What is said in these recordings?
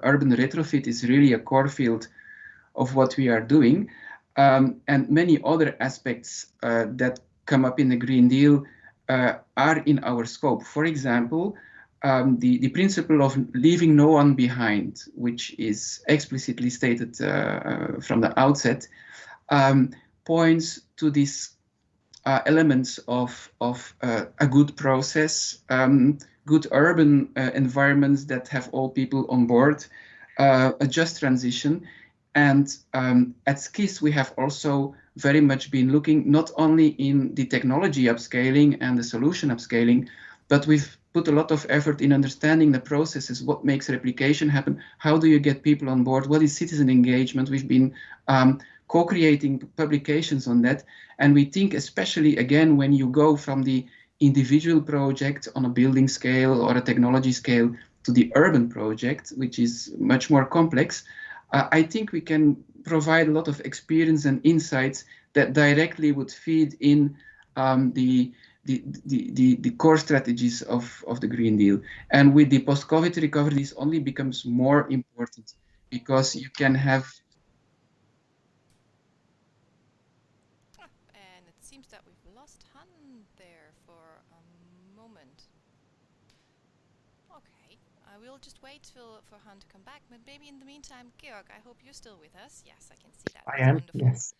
urban retrofit is really a core field of what we are doing. And many other aspects that come up in the Green Deal are in our scope. For example, the principle of leaving no one behind, which is explicitly stated from the outset, points to these elements of a good process, good urban environments that have all people on board, a just transition. And at SCIS, we have also very much been looking not only in the technology upscaling and the solution upscaling, but we've put a lot of effort in understanding the processes, what makes replication happen, how do you get people on board, what is citizen engagement. We've been co-creating publications on that. And we think, especially again, when you go from the individual project on a building scale or a technology scale to the urban project, which is much more complex, I think we can provide a lot of experience and insights that directly would feed in the core strategies of the Green Deal. And with the post-COVID recovery, this only becomes more important because you can have... And it seems that we've lost Han there for a moment. Okay, I will just wait for Han to come back, but maybe in the meantime, Georg, I hope you're still with us. Yes, I can see that. I That's am, wonderful. yes.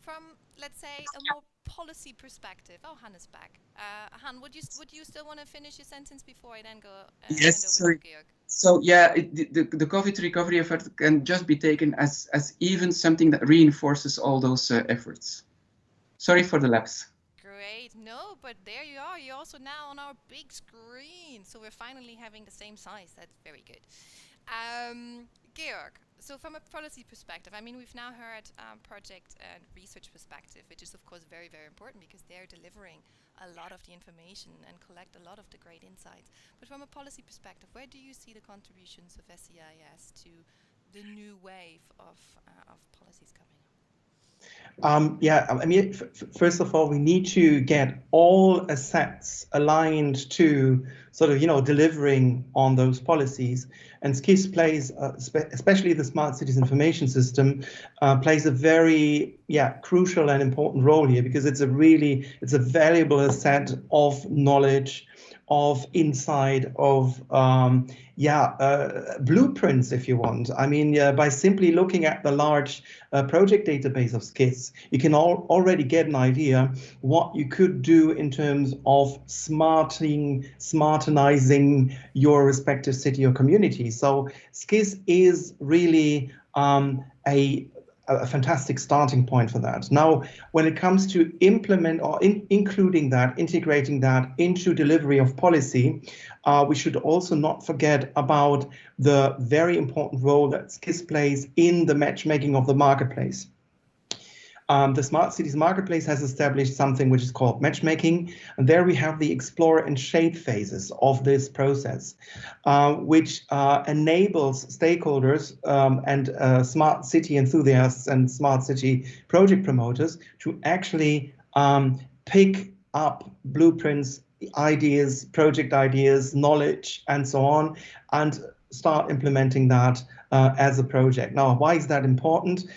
From, let's say, a more policy perspective. Oh, Han is back. Han, would you still want to finish your sentence before I then go Yes, hand over sorry. to Georg? So yeah, the COVID recovery effort can just be taken as even something that reinforces all those efforts. Sorry for the lapse. Great. No, but there you are. You're also now on our big screen. So we're finally having the same size. That's very good. Georg, so from a policy perspective, I mean, we've now heard project and research perspective, which is, of course, very, very important because they're delivering a lot of the information and collect a lot of the great insights. But from a policy perspective, where do you see the contributions of SCIS to the new wave of policies coming up? Yeah, I mean, first of all, we need to get all assets aligned to sort of, delivering on those policies. And SCIS plays, especially the Smart Cities Information System, plays a very, crucial and important role here because it's a valuable asset of knowledge, of insight, of blueprints, if you want. I mean, by simply looking at the large project database of SCIS, you can already get an idea what you could do in terms of smartenizing your respective city or community. So SCIS is really a fantastic starting point for that. Now, when it comes to implement or including that, integrating that into delivery of policy, we should also not forget about the very important role that SCIS plays in the matchmaking of the marketplace. The Smart Cities Marketplace has established something which is called matchmaking, and there we have the explore and shape phases of this process, which enables stakeholders and smart city enthusiasts and smart city project promoters to actually pick up blueprints, ideas, project ideas, knowledge, and so on, and start implementing that as a project. Now, why is that important?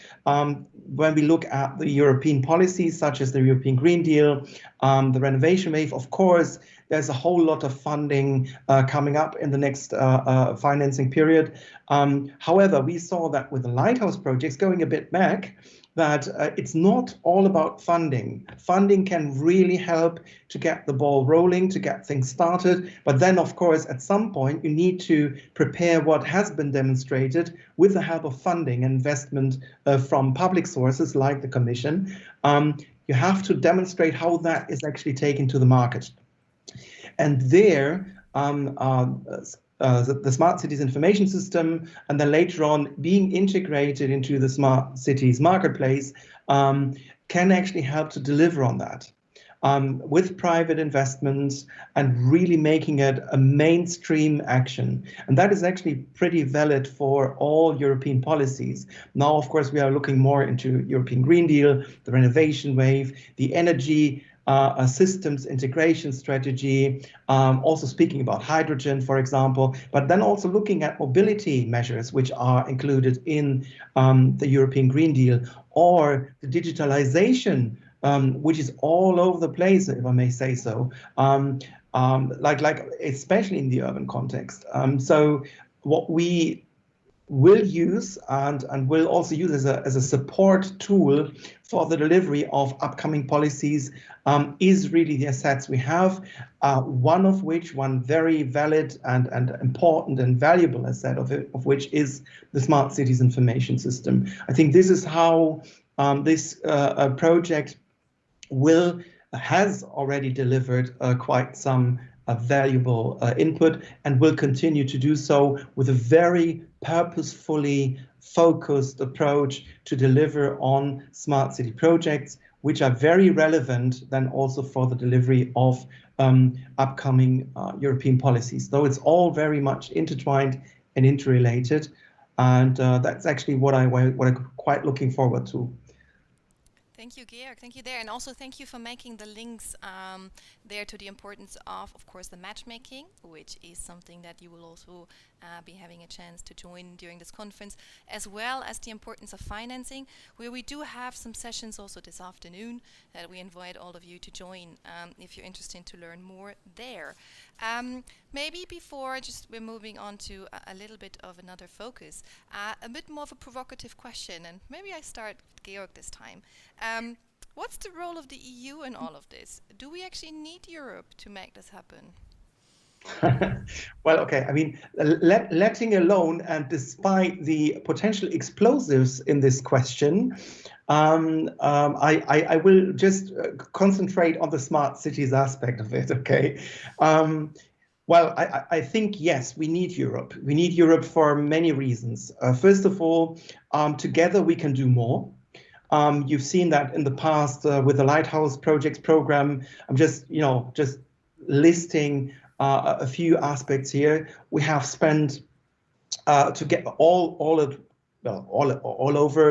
When we look at the European policies, such as the European Green Deal, the renovation wave, of course, there's a whole lot of funding coming up in the next financing period. However, we saw that with the lighthouse projects going a bit back, that it's not all about funding. Funding can really help to get the ball rolling, to get things started. But then, of course, at some point, you need to prepare what has been demonstrated with the help of funding and investment from public sources like the Commission. You have to demonstrate how that is actually taken to the market. And there, the Smart Cities Information System, and then later on being integrated into the Smart Cities Marketplace, can actually help to deliver on that with private investments and really making it a mainstream action. And that is actually pretty valid for all European policies. Now, of course, we are looking more into European Green Deal, the renovation wave, the energy a systems integration strategy, also speaking about hydrogen, for example, but then also looking at mobility measures which are included in the European Green Deal, or the digitalization, which is all over the place, if I may say so, like especially in the urban context. So what we will use and will also use as a support tool for the delivery of upcoming policies is really the assets we have, one very valid and important and valuable asset of which is the Smart Cities Information System. I think this is how this project has already delivered quite some valuable input, and will continue to do so with a very purposefully focused approach to deliver on smart city projects, which are very relevant then also for the delivery of upcoming European policies. So it's all very much intertwined and interrelated, and that's actually what I'm quite looking forward to. Thank you, Georg. Thank you there. And also thank you for making the links there to the importance of course, the matchmaking, which is something that you will also be having a chance to join during this conference, as well as the importance of financing, where we do have some sessions also this afternoon that we invite all of you to join if you're interested to learn more there. Maybe before we're moving on to a little bit of another focus, a bit more of a provocative question, and maybe I start with Georg this time. What's the role of the EU in all of this? Do we actually need Europe to make this happen? Well, okay. I mean, letting alone, and despite the potential explosives in this question, I will just concentrate on the smart cities aspect of it. Okay. Well, I think, yes, we need Europe. We need Europe for many reasons. First of all, together we can do more. You've seen that in the past with the Lighthouse Projects program. I'm just listing a few aspects here. We have spent to get all over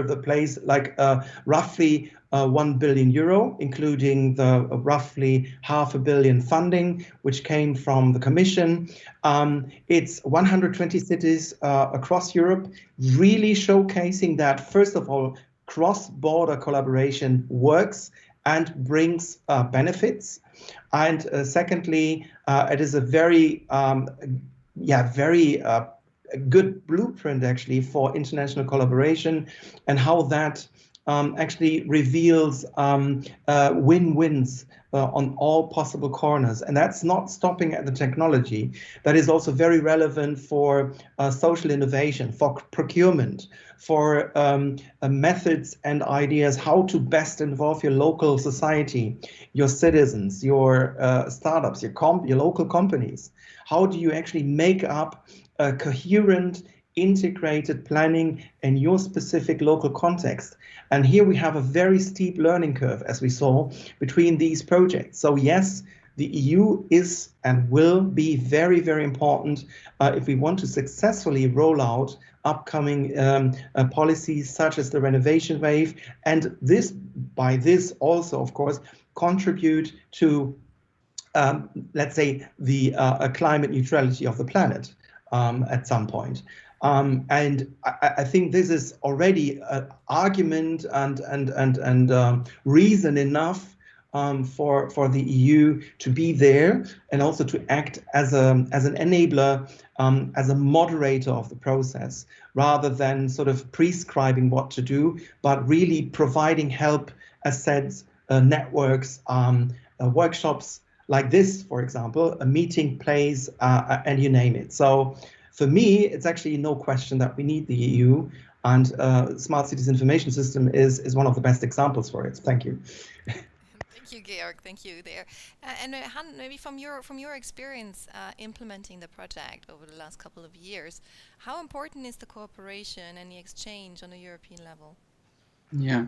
the place, like roughly €1 billion, including the roughly €500 million funding, which came from the Commission. It's 120 cities across Europe, really showcasing that, first of all, cross-border collaboration works and brings benefits. And secondly, it is a very good blueprint actually for international collaboration, and how that actually reveals win-wins on all possible corners. And that's not stopping at the technology. That is also very relevant for social innovation, for procurement, for methods and ideas how to best involve your local society, your citizens, your startups, your local companies. How do you actually make up a coherent, integrated planning in your specific local context? And here we have a very steep learning curve, as we saw, between these projects. So yes, the EU is and will be very, very important if we want to successfully roll out upcoming policies such as the renovation wave, and by this also, of course, contribute to, let's say, the climate neutrality of the planet at some point. And I think this is already an argument and reason enough for the EU to be there, and also to act as an enabler, as a moderator of the process, rather than sort of prescribing what to do, but really providing help, assets, networks, workshops like this, for example, a meeting place, and you name it. So for me, it's actually no question that we need the EU, and Smart Cities Information System is one of the best examples for it. Thank you. Thank you, Georg. Thank you there. And Han, maybe from your experience implementing the project over the last couple of years, how important is the cooperation and the exchange on a European level? Yeah,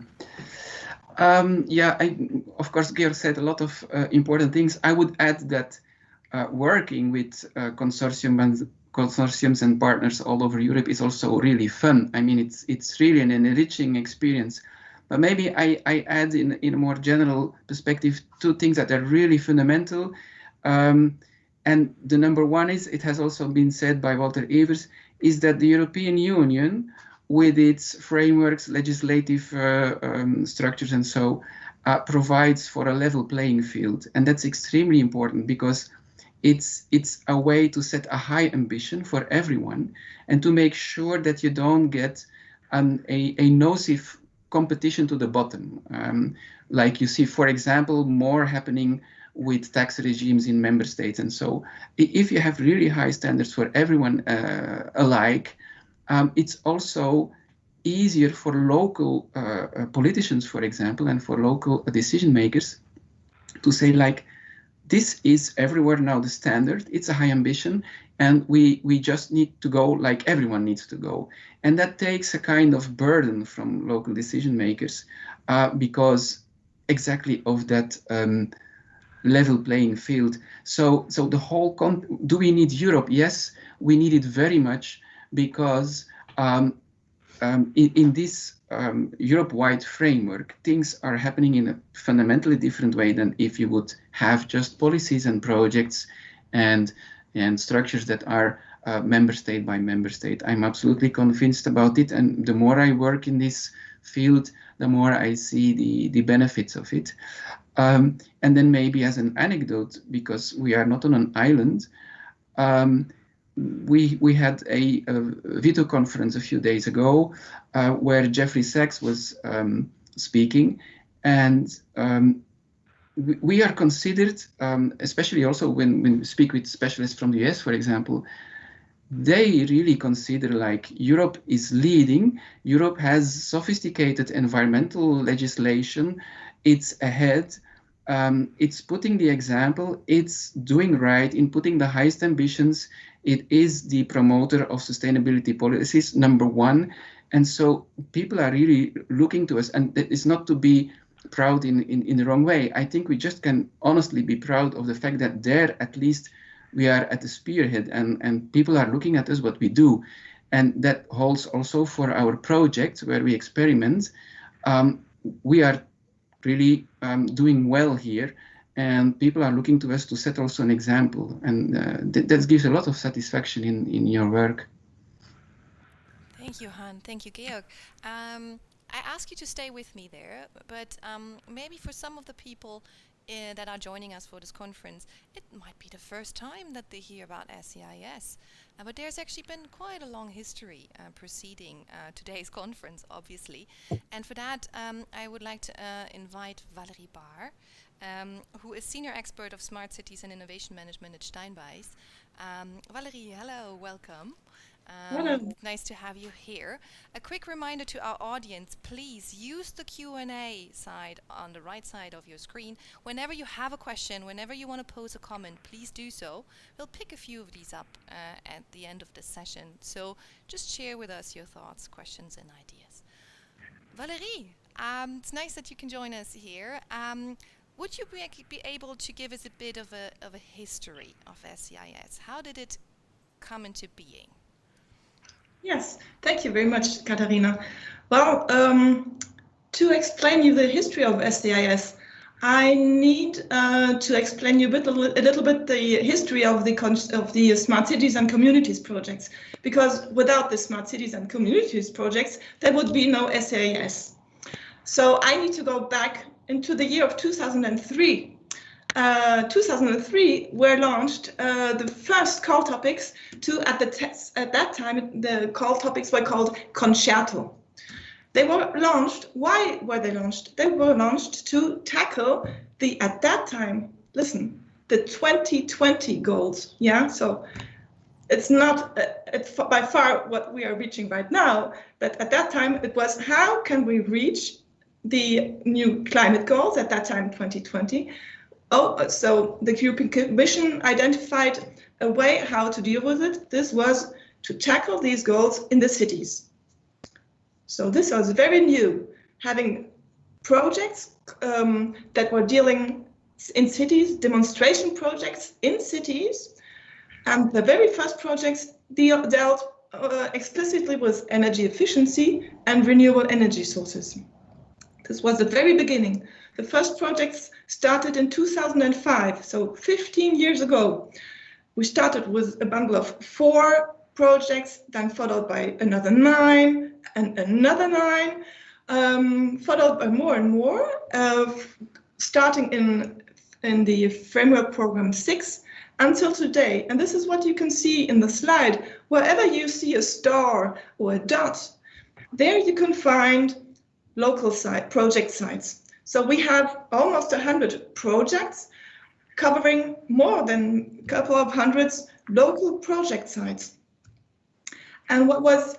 of course, Georg said a lot of important things. I would add that working with consortiums and partners all over Europe is also really fun. I mean, it's really an enriching experience But maybe I add in a more general perspective 2 things that are really fundamental. And the number one is, it has also been said by Walter Evers, is that the European Union, with its frameworks, legislative structures and so, provides for a level playing field. And that's extremely important, because it's a way to set a high ambition for everyone and to make sure that you don't get a nocive competition to the bottom. Like you see, for example, more happening with tax regimes in member states. And so if you have really high standards for everyone alike, it's also easier for local politicians, for example, and for local decision makers to say, like, this is everywhere now the standard, it's a high ambition, and we just need to go like everyone needs to go. And that takes a kind of burden from local decision makers because exactly of that level playing field. So the whole, do we need Europe? Yes, we need it very much, because in this Europe-wide framework, things are happening in a fundamentally different way than if you would have just policies and projects and structures that are member state by member state. I'm absolutely convinced about it, and the more I work in this field, the more I see the benefits of it. And then maybe as an anecdote, because we are not on an island, we had a VITO conference a few days ago where Jeffrey Sachs was speaking, and we are considered, especially also when we speak with specialists from the US, for example, they really consider, like, Europe is leading, Europe has sophisticated environmental legislation, it's ahead, it's putting the example, it's doing right in putting the highest ambitions, it is the promoter of sustainability policies, #1. And so people are really looking to us, and it's not to be proud in the wrong way. I think we just can honestly be proud of the fact that there, at least, we are at the spearhead, and people are looking at us, what we do. And that holds also for our projects where we experiment. We are really doing well here, and people are looking to us to set also an example, and that gives a lot of satisfaction in your work. Thank you, Han. Thank you, Georg. I ask you to stay with me there, but maybe for some of the people that are joining us for this conference, it might be the first time that they hear about SCIS. But there's actually been quite a long history preceding today's conference, obviously. And for that, I would like to invite Valerie Baar, who is Senior Expert of Smart Cities and Innovation Management at Steinbeis. Valerie, hello, welcome. Hello. Nice to have you here. A quick reminder to our audience, please use the Q&A side on the right side of your screen. Whenever you have a question, whenever you want to pose a comment, please do so. We'll pick a few of these up at the end of the session. So just share with us your thoughts, questions, and ideas. Valerie, it's nice that you can join us here. Would you be able to give us a bit of a history of SCIS? How did it come into being? Yes, thank you very much, Katharina. Well, to explain you the history of SCIS, I need to explain you a little bit the history of the Smart Cities and Communities projects, because without the Smart Cities and Communities projects, there would be no SCIS. So I need to go back into the year of 2003. 2003 were launched the first call topics at that time the call topics were called Concerto. They were launched. Why were they launched? They were launched to tackle at that time, listen, the 2020 goals. Yeah, so it's not it's by far what we are reaching right now, but at that time it was, how can we reach the new climate goals at that time, 2020? So the European Commission identified a way how to deal with it. This was to tackle these goals in the cities. So this was very new, having projects that were dealing in cities, demonstration projects in cities. And the very first projects dealt explicitly with energy efficiency and renewable energy sources. This was the very beginning. The first projects started in 2005, so 15 years ago. We started with a bundle of 4 projects, then followed by another 9 and another 9, followed by more and more, starting in the framework program 6 until today. And this is what you can see in the slide. Wherever you see a star or a dot, there you can find local project sites. So we have almost 100 projects covering more than a couple of hundreds local project sites. And what was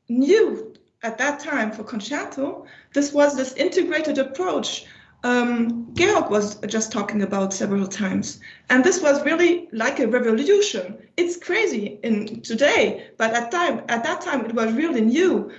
new at that time for Concerto, this was this integrated approach Georg was just talking about several times. And this was really like a revolution. It's crazy in today, but at that time it was really new.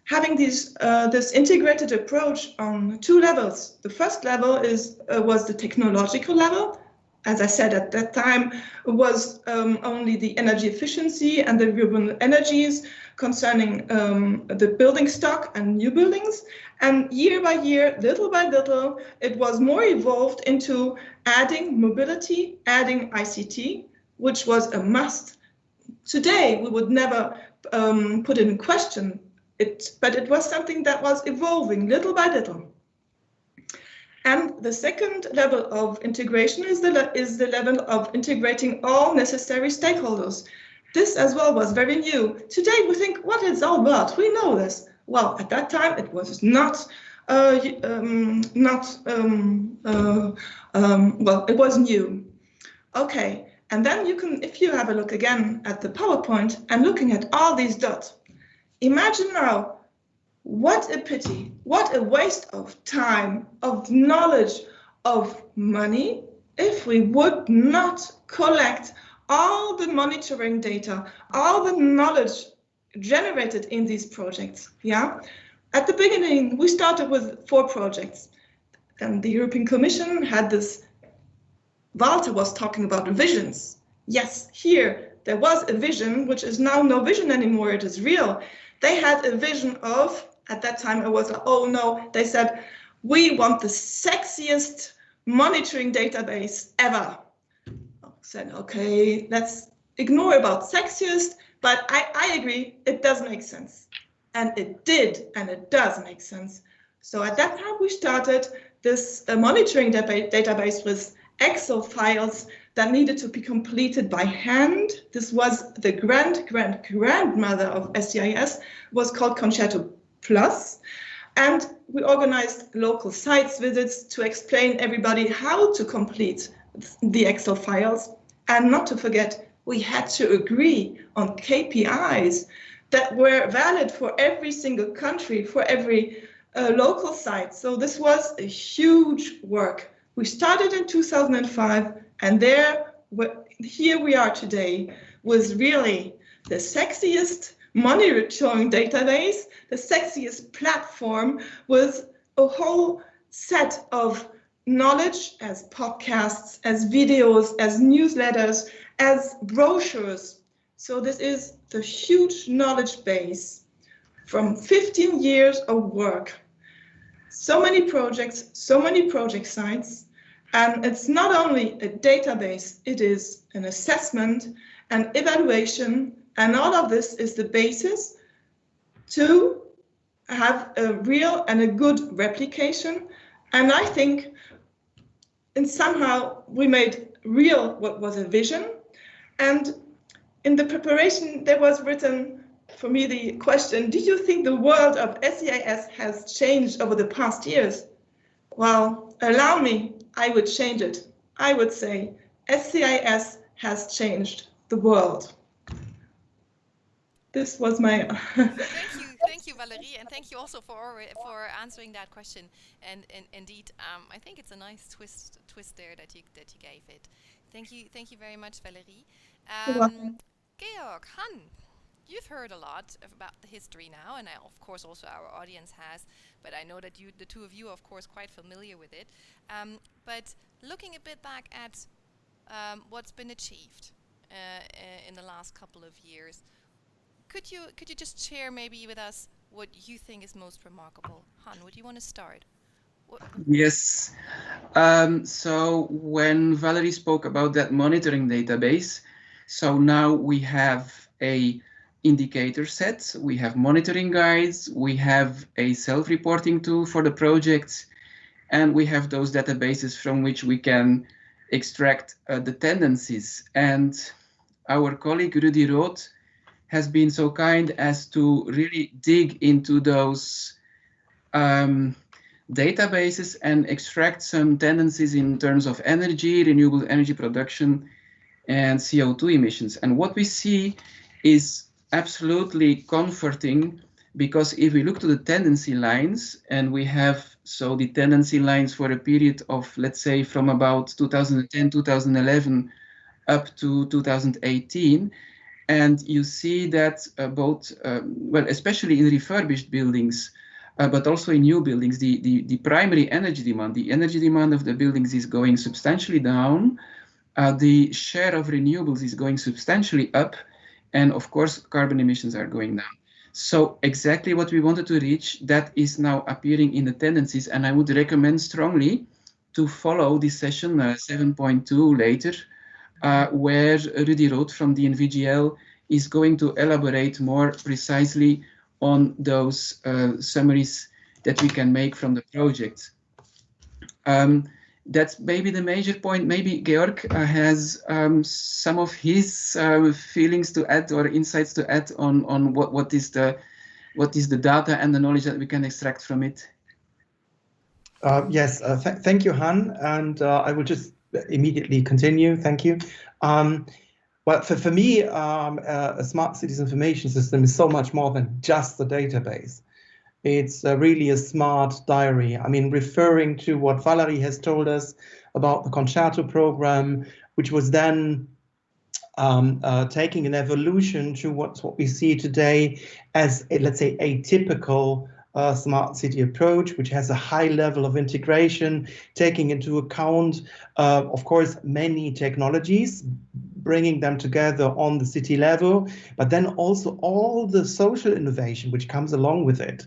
Having this integrated approach on 2 levels. The first level was the technological level. As I said, at that time, it was only the energy efficiency and the renewable energies concerning the building stock and new buildings. And year by year, little by little, it was more evolved into adding mobility, adding ICT, which was a must. Today, we would never put it in question, but it was something that was evolving little by little. And the second level of integration is the level of integrating all necessary stakeholders. This as well was very new. Today we think, what it's all about? We know this. Well, at that time it was not. Well, it was new. Okay, and then you can, if you have a look again at the PowerPoint and looking at all these dots, imagine now. What a pity, what a waste of time, of knowledge, of money, if we would not collect all the monitoring data, all the knowledge generated in these projects. Yeah. At the beginning, we started with 4 projects. And the European Commission had this, Walter was talking about visions. Yes, here there was a vision, which is now no vision anymore, it is real. They had a vision of, at that time I was like, oh no, they said, we want the sexiest monitoring database ever. I said, okay, let's ignore about sexiest, but I agree, it does make sense. And it did, and it does make sense. So at that time we started this monitoring database with Excel files that needed to be completed by hand. This was the grandmother of SCIS, was called Concerto Plus. And we organized local sites visits to explain everybody how to complete the Excel files. And not to forget, we had to agree on KPIs that were valid for every single country, for every local site. So this was a huge work. We started in 2005, and here we are today with really the sexiest monitoring database, the sexiest platform with a whole set of knowledge as podcasts, as videos, as newsletters, as brochures. So this is the huge knowledge base from 15 years of work. So many projects, so many project sites, and it's not only a database, it is an assessment, an evaluation, and all of this is the basis to have a real and a good replication. And I think, and somehow we made real what was a vision. And in the preparation, there was written for me the question, do you think the world of SCIS has changed over the past years? Well, allow me, I would change it. I would say SCIS has changed the world. This was my... Thank you, Valerie, and thank you also for answering that question. And indeed, I think it's a nice twist there that you gave it. Thank you very much, Valerie. Georg, Han, you've heard a lot about the history now, and of course also our audience has. But I know that the two of you, are of course, quite familiar with it. But looking a bit back at what's been achieved in the last couple of years. Could you just share maybe with us what you think is most remarkable? Han, would you want to start? Yes. So when Valerie spoke about that monitoring database, so now we have a indicator set, we have monitoring guides, we have a self-reporting tool for the projects, and we have those databases from which we can extract the tendencies. And our colleague Rudy Roth has been so kind as to really dig into those databases and extract some tendencies in terms of energy, renewable energy production, and CO2 emissions. And what we see is absolutely comforting, because if we look to the tendency lines, and we have so the tendency lines for a period of, let's say, from about 2010, 2011 up to 2018, and you see that both, well, especially in refurbished buildings, but also in new buildings, the primary energy demand, the energy demand of the buildings is going substantially down. The share of renewables is going substantially up. And of course, carbon emissions are going down. So exactly what we wanted to reach, that is now appearing in the tendencies. And I would recommend strongly to follow this session 7.2 later, where Rudy Roth from DNVGL is going to elaborate more precisely on those summaries that we can make from the project. That's maybe the major point. Maybe Georg has some of his feelings to add or insights to add on what is the data and the knowledge that we can extract from it. Yes, thank you, Han, and I will just immediately continue. Thank you. Well, for me, a smart cities information system is so much more than just the database. It's really a smart diary. I mean, referring to what Valerie has told us about the Concerto program, which was then taking an evolution to what we see today as, let's say, a typical smart city approach, which has a high level of integration, taking into account, of course, many technologies, bringing them together on the city level, but then also all the social innovation which comes along with it.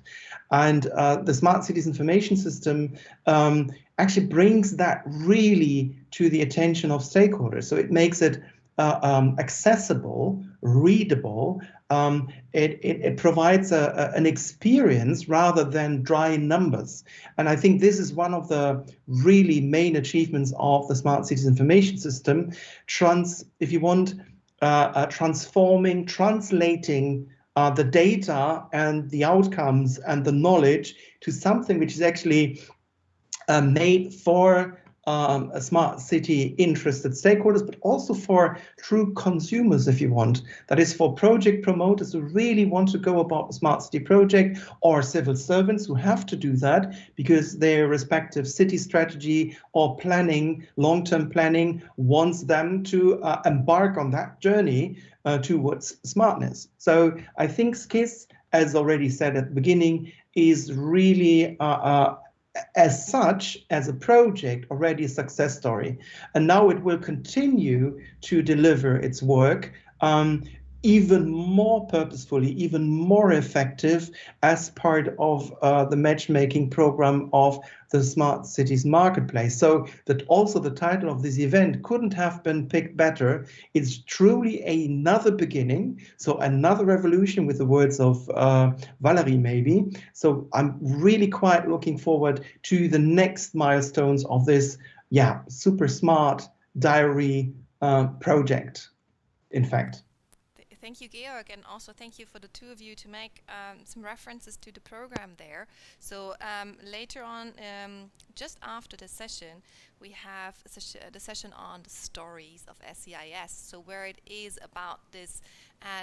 And the Smart Cities Information System actually brings that really to the attention of stakeholders. So it makes it accessible, readable. It provides an experience rather than dry numbers. And I think this is one of the really main achievements of the Smart Cities Information System, if you want, translating the data and the outcomes and the knowledge to something which is actually made for a smart city interested stakeholders, but also for true consumers, if you want. That is for project promoters who really want to go about a smart city project, or civil servants who have to do that because their respective city strategy or planning, long-term planning, wants them to embark on that journey towards smartness. So I think SCIS, as already said at the beginning, is really as such, as a project, already a success story. And now it will continue to deliver its work even more purposefully, even more effective as part of the matchmaking program of the Smart Cities Marketplace. So that also the title of this event couldn't have been picked better. It's truly another beginning, so another revolution, with the words of Valerie maybe. So I'm really quite looking forward to the next milestones of this, super smart diary project, in fact. Thank you, Georg, and also thank you for the two of you to make some references to the program there. So later on, just after the session, we have the session on the stories of SCIS. So where it is about this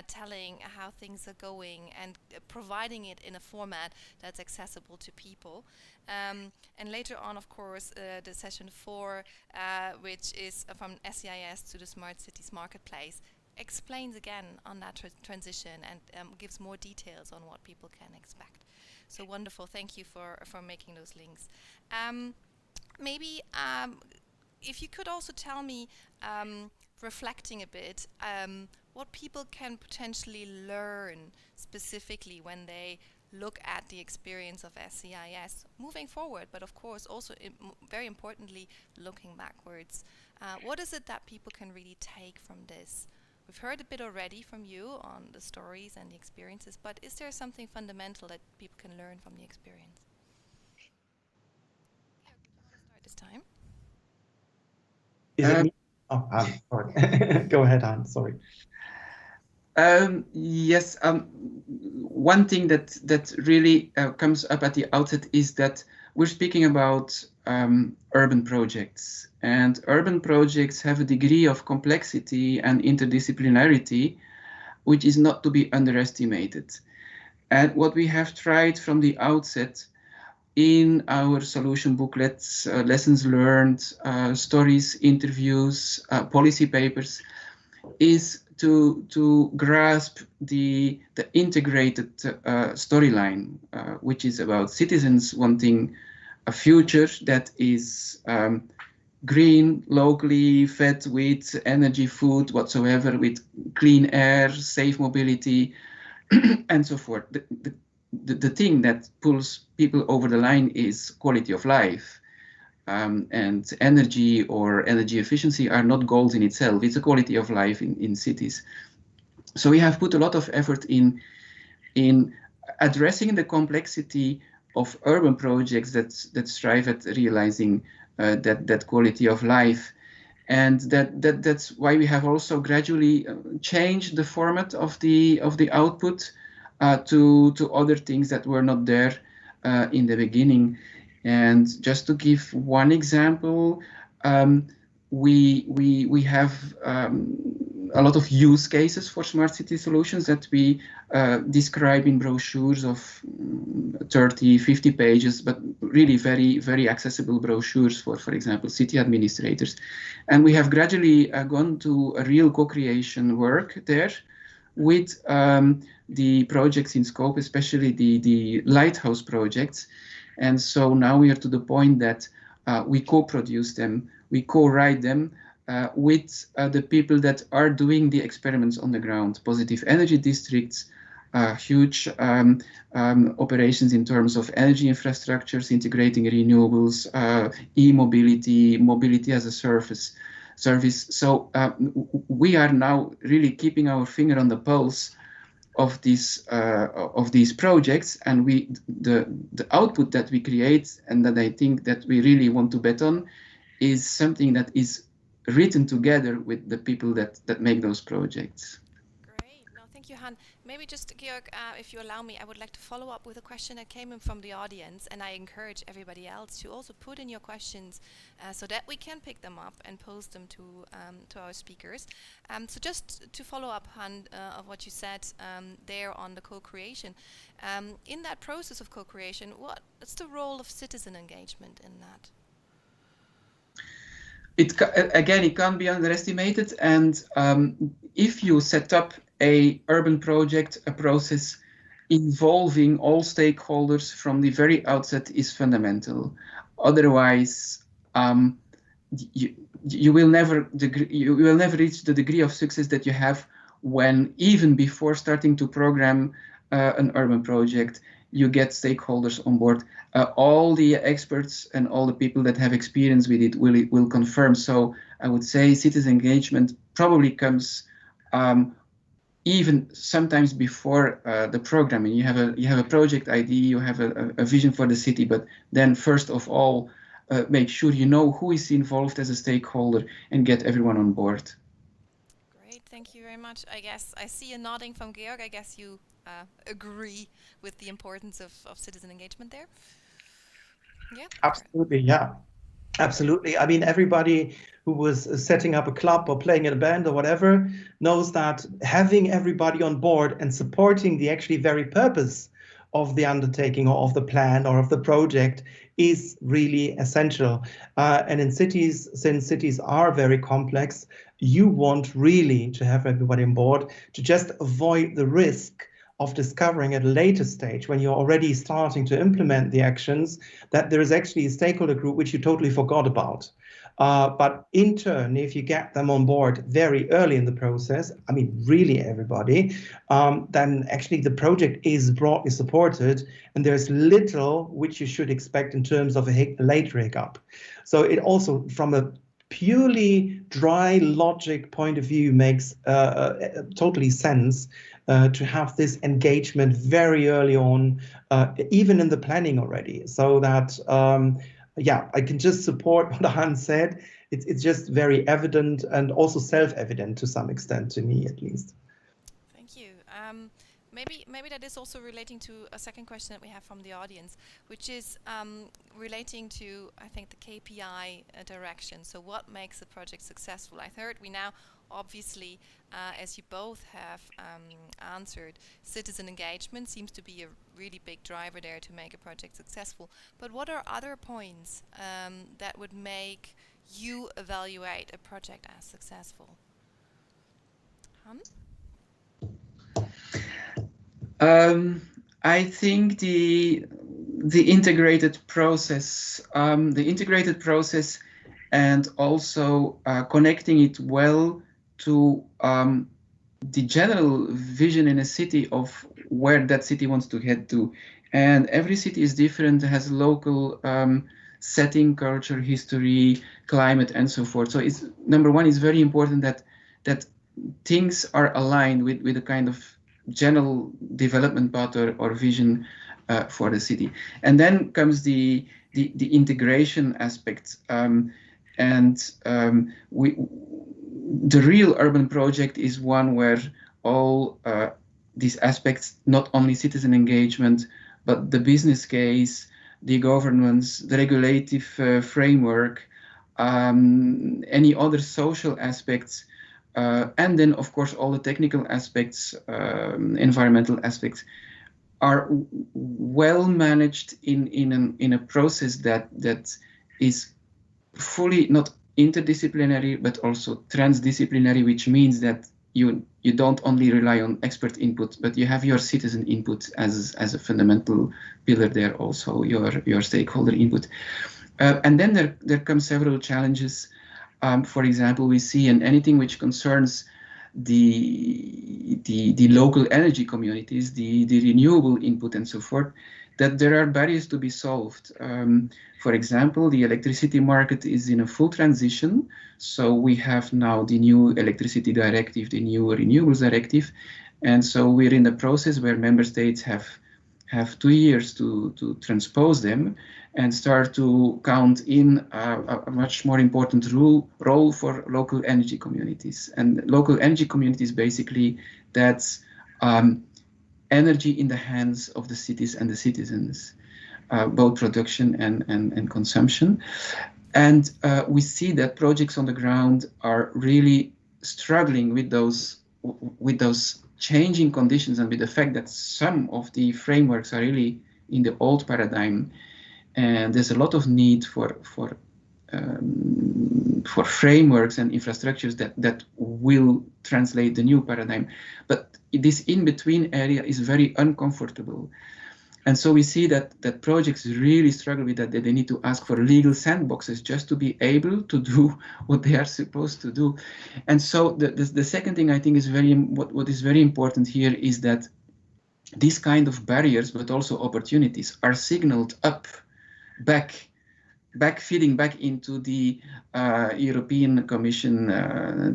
telling how things are going and providing it in a format that's accessible to people. And later on, of course, the session 4, which is from SCIS to the Smart Cities Marketplace, explains again on that transition and gives more details on what people can expect. So wonderful. Thank you for making those links. Maybe if you could also tell me, reflecting a bit, what people can potentially learn specifically when they look at the experience of SCIS moving forward, but of course also very importantly looking backwards. What is it that people can really take from this? We've heard a bit already from you on the stories and the experiences, but is there something fundamental that people can learn from the experience? Yeah, do you want to start this time? Is it me? Oh, Hans, sorry. Go ahead, Hans, sorry. Yes, one thing that really comes up at the outset is that we're speaking about urban projects, and urban projects have a degree of complexity and interdisciplinarity which is not to be underestimated. And what we have tried from the outset in our solution booklets, lessons learned, stories, interviews, policy papers, is to grasp the integrated storyline, which is about citizens wanting a future that is green, locally fed with energy, food, whatsoever, with clean air, safe mobility, and so forth. The thing that pulls people over the line is quality of life. And energy or energy efficiency are not goals in itself. It's a quality of life in cities. So we have put a lot of effort in addressing the complexity of urban projects that strive at realizing that quality of life. And that's why we have also gradually changed the format of the output to other things that were not there in the beginning. And just to give one example, we have a lot of use cases for smart city solutions that we describe in brochures of 30, 50 pages, but really very, very accessible brochures for example, city administrators. And we have gradually gone to a real co-creation work there with the projects in scope, especially the lighthouse projects. And so now we are to the point that we co-produce them, we co-write them with the people that are doing the experiments on the ground. Positive energy districts, huge operations in terms of energy infrastructures, integrating renewables, e-mobility, mobility as a service. So we are now really keeping our finger on the pulse of these projects, and the output that we create and that I think that we really want to bet on is something that is written together with the people that make those projects. Great. No, thank you, Han. Maybe just, Georg, if you allow me, I would like to follow up with a question that came in from the audience, and I encourage everybody else to also put in your questions so that we can pick them up and post them to our speakers. So just to follow up, Han, of what you said there on the co-creation. In that process of co-creation, what's the role of citizen engagement in that? Again, it can't be underestimated, and if you set up a urban project, a process involving all stakeholders from the very outset is fundamental. Otherwise, you will never reach the degree of success that you have when, even before starting to program an urban project, you get stakeholders on board. All the experts and all the people that have experience with it will confirm. So I would say citizen engagement probably comes even sometimes before the programming. You have a project idea, you have a vision for the city, but then first of all, make sure you know who is involved as a stakeholder and get everyone on board. Great, thank you very much. I guess I see a nodding from Georg. I guess you agree with the importance of citizen engagement there? Yeah. Absolutely, yeah. Absolutely. I mean, everybody who was setting up a club or playing in a band or whatever knows that having everybody on board and supporting the actually very purpose of the undertaking or of the plan or of the project is really essential. And in cities, since cities are very complex, you want really to have everybody on board to just avoid the risk of discovering at a later stage, when you're already starting to implement the actions, that there is actually a stakeholder group which you totally forgot about. But in turn, if you get them on board very early in the process, I mean, really everybody, then actually the project is broadly supported, and there's little which you should expect in terms of a later hiccup. So it also, from a purely dry logic point of view, makes totally sense to have this engagement very early on, even in the planning already, so that yeah, I can just support what Hans said. It's just very evident and also self-evident to some extent, to me at least. Thank you. Maybe that is also relating to a second question that we have from the audience, which is relating to, I think, the KPI direction. So what makes a project successful? I heard we now, obviously, as you both have answered, citizen engagement seems to be a really big driver there to make a project successful. But what are other points that would make you evaluate a project as successful? I think the integrated process, and also connecting it well to the general vision in a city of where that city wants to head to. And every city is different, has local setting, culture, history, climate, and so forth. So it's, number one, it's very important that things are aligned with a kind of general development path or vision for the city. And then comes the integration aspect. The real urban project is one where all these aspects, not only citizen engagement, but the business case, the governance, the regulative framework, any other social aspects, and then, of course, all the technical aspects, environmental aspects, are well managed in a process that is fully not interdisciplinary, but also transdisciplinary, which means that you don't only rely on expert input, but you have your citizen input as a fundamental pillar there, also your stakeholder input. And then there come several challenges. For example, we see in anything which concerns the local energy communities, the renewable input and so forth, that there are barriers to be solved. For example, the electricity market is in a full transition. So we have now the new electricity directive, the new renewables directive. And so we're in the process where member states have 2 years to transpose them and start to count in a much more important role for local energy communities. And local energy communities, basically, that's energy in the hands of the cities and the citizens, both production and consumption. And we see that projects on the ground are really struggling with those changing conditions, and with the fact that some of the frameworks are really in the old paradigm, and there's a lot of need for frameworks and infrastructures that will translate the new paradigm. But this in-between area is very uncomfortable. And so we see that projects really struggle with that they need to ask for legal sandboxes just to be able to do what they are supposed to do. And so the second thing I think is what is very important here is that these kind of barriers, but also opportunities, are signaled feeding back into the European Commission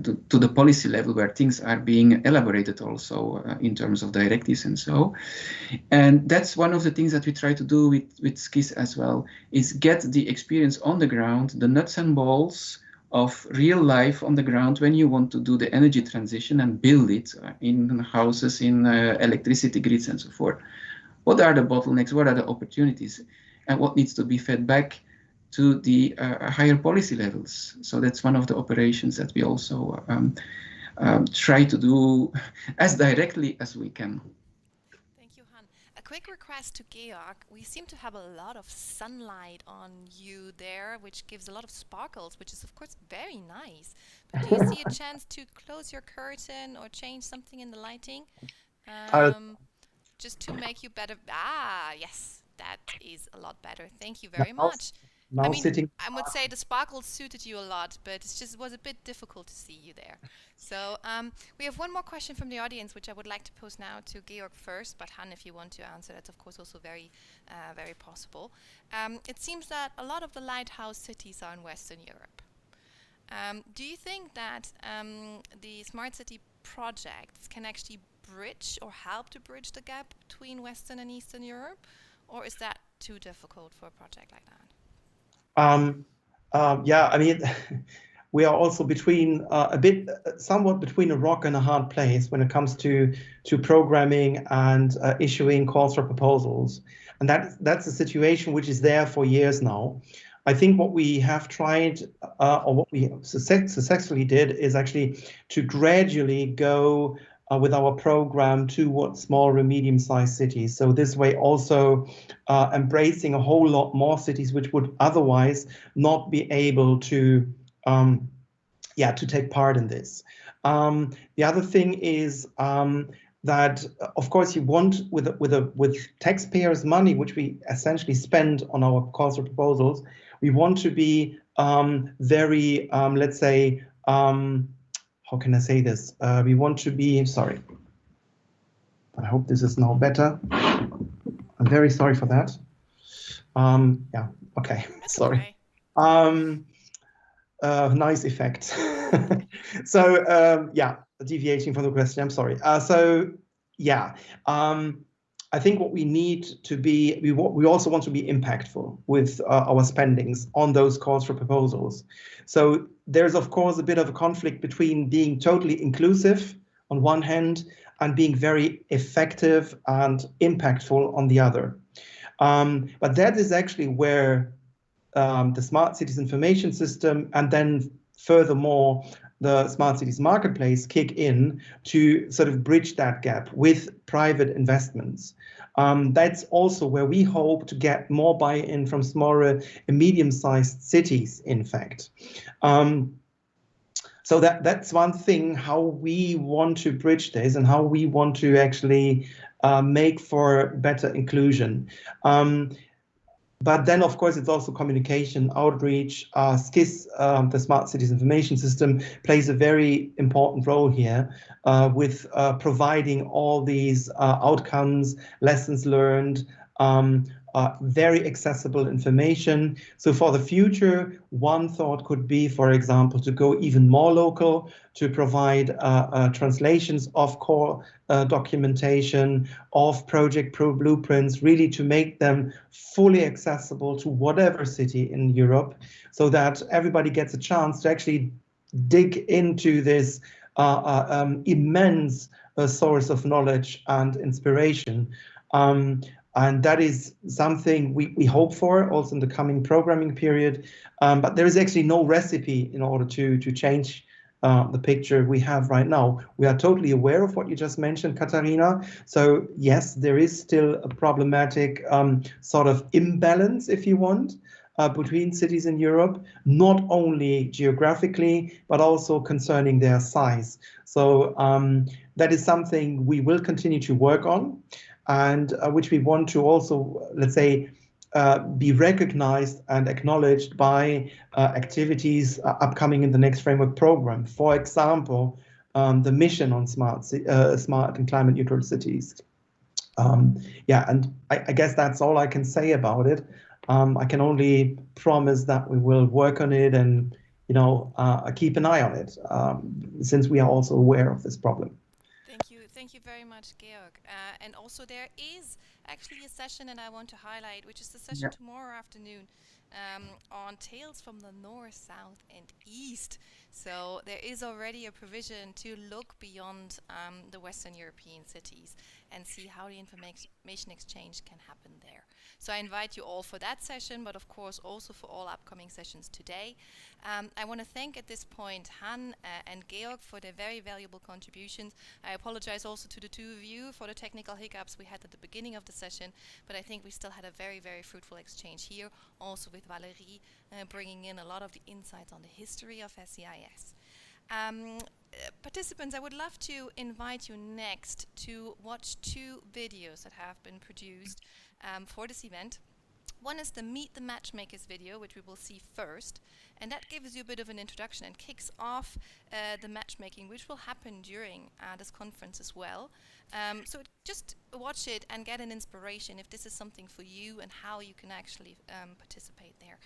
to the policy level, where things are being elaborated also in terms of directives and so. And that's one of the things that we try to do with SCIS as well, is get the experience on the ground, the nuts and bolts of real life on the ground when you want to do the energy transition and build it in houses, in electricity grids and so forth. What are the bottlenecks? What are the opportunities? And what needs to be fed back to the higher policy levels. So that's one of the operations that we also try to do as directly as we can. Thank you, Han. A quick request to Georg. We seem to have a lot of sunlight on you there, which gives a lot of sparkles, which is of course very nice. But do you see a chance to close your curtain or change something in the lighting? just to make you better. Ah, yes, that is a lot better. Thank you very much. Now I mean, sitting. I would say the sparkles suited you a lot, but it was a bit difficult to see you there. So we have one more question from the audience, which I would like to pose now to Georg first. But Han, if you want to answer, that's of course also very, very possible. It seems that a lot of the lighthouse cities are in Western Europe. Do you think that the Smart City projects can actually bridge or help to bridge the gap between Western and Eastern Europe, or is that too difficult for a project like that? Yeah, I mean, we are also between somewhat between a rock and a hard place when it comes to programming and issuing calls for proposals, and that's a situation which is there for years now. I think what we have tried, or what we successfully did, is actually to gradually go with our program towards small and medium-sized cities. So this way also embracing a whole lot more cities which would otherwise not be able to take part in this. The other thing is that, of course, you want with taxpayers' money, which we essentially spend on our calls for proposals, we want to be very, let's say, how can I say this? We want to be, sorry, I hope this is now better. I'm very sorry for that. Yeah, okay, That's sorry. Okay. Nice effect. So, yeah, deviating from the question, I'm sorry. So, yeah, I think what we need to be, we also want to be impactful with our spendings on those calls for proposals. So there's, of course, a bit of a conflict between being totally inclusive on one hand and being very effective and impactful on the other. But that is actually where the Smart Cities Information System and then furthermore the Smart Cities Marketplace kick in to sort of bridge that gap with private investments. That's also where we hope to get more buy-in from smaller and medium-sized cities, in fact. So that's one thing, how we want to bridge this and how we want to actually make for better inclusion. But then, of course, it's also communication, outreach. SCIS, the Smart Cities Information System, plays a very important role here with providing all these outcomes, lessons learned, very accessible information. So for the future, one thought could be, for example, to go even more local, to provide translations of core documentation, of project blueprints, really to make them fully accessible to whatever city in Europe, so that everybody gets a chance to actually dig into this immense source of knowledge and inspiration. And that is something we hope for also in the coming programming period. But there is actually no recipe in order to change the picture we have right now. We are totally aware of what you just mentioned, Katharina. So yes, there is still a problematic sort of imbalance, if you want, between cities in Europe, not only geographically, but also concerning their size. So that is something we will continue to work on, and which we want to also, let's say, be recognized and acknowledged by activities upcoming in the next framework program. For example, the mission on smart and climate neutral cities. Yeah, and I guess that's all I can say about it. I can only promise that we will work on it and, you know, keep an eye on it, since we are also aware of this problem. Thank you very much, Georg. And also there is actually a session that I want to highlight, which is the session tomorrow afternoon on Tales from the North, South and East. So there is already a provision to look beyond the Western European cities and see how the information exchange can happen there. So I invite you all for that session, but of course also for all upcoming sessions today. I want to thank at this point Han and Georg for their very valuable contributions. I apologize also to the two of you for the technical hiccups we had at the beginning of the session, but I think we still had a very, very fruitful exchange here, also with Valerie bringing in a lot of the insights on the history of SCIS. Participants, I would love to invite you next to watch 2 videos that have been produced for this event. One is the Meet the Matchmakers video, which we will see first, and that gives you a bit of an introduction and kicks off the matchmaking, which will happen during this conference as well. So just watch it and get an inspiration if this is something for you and how you can actually participate there.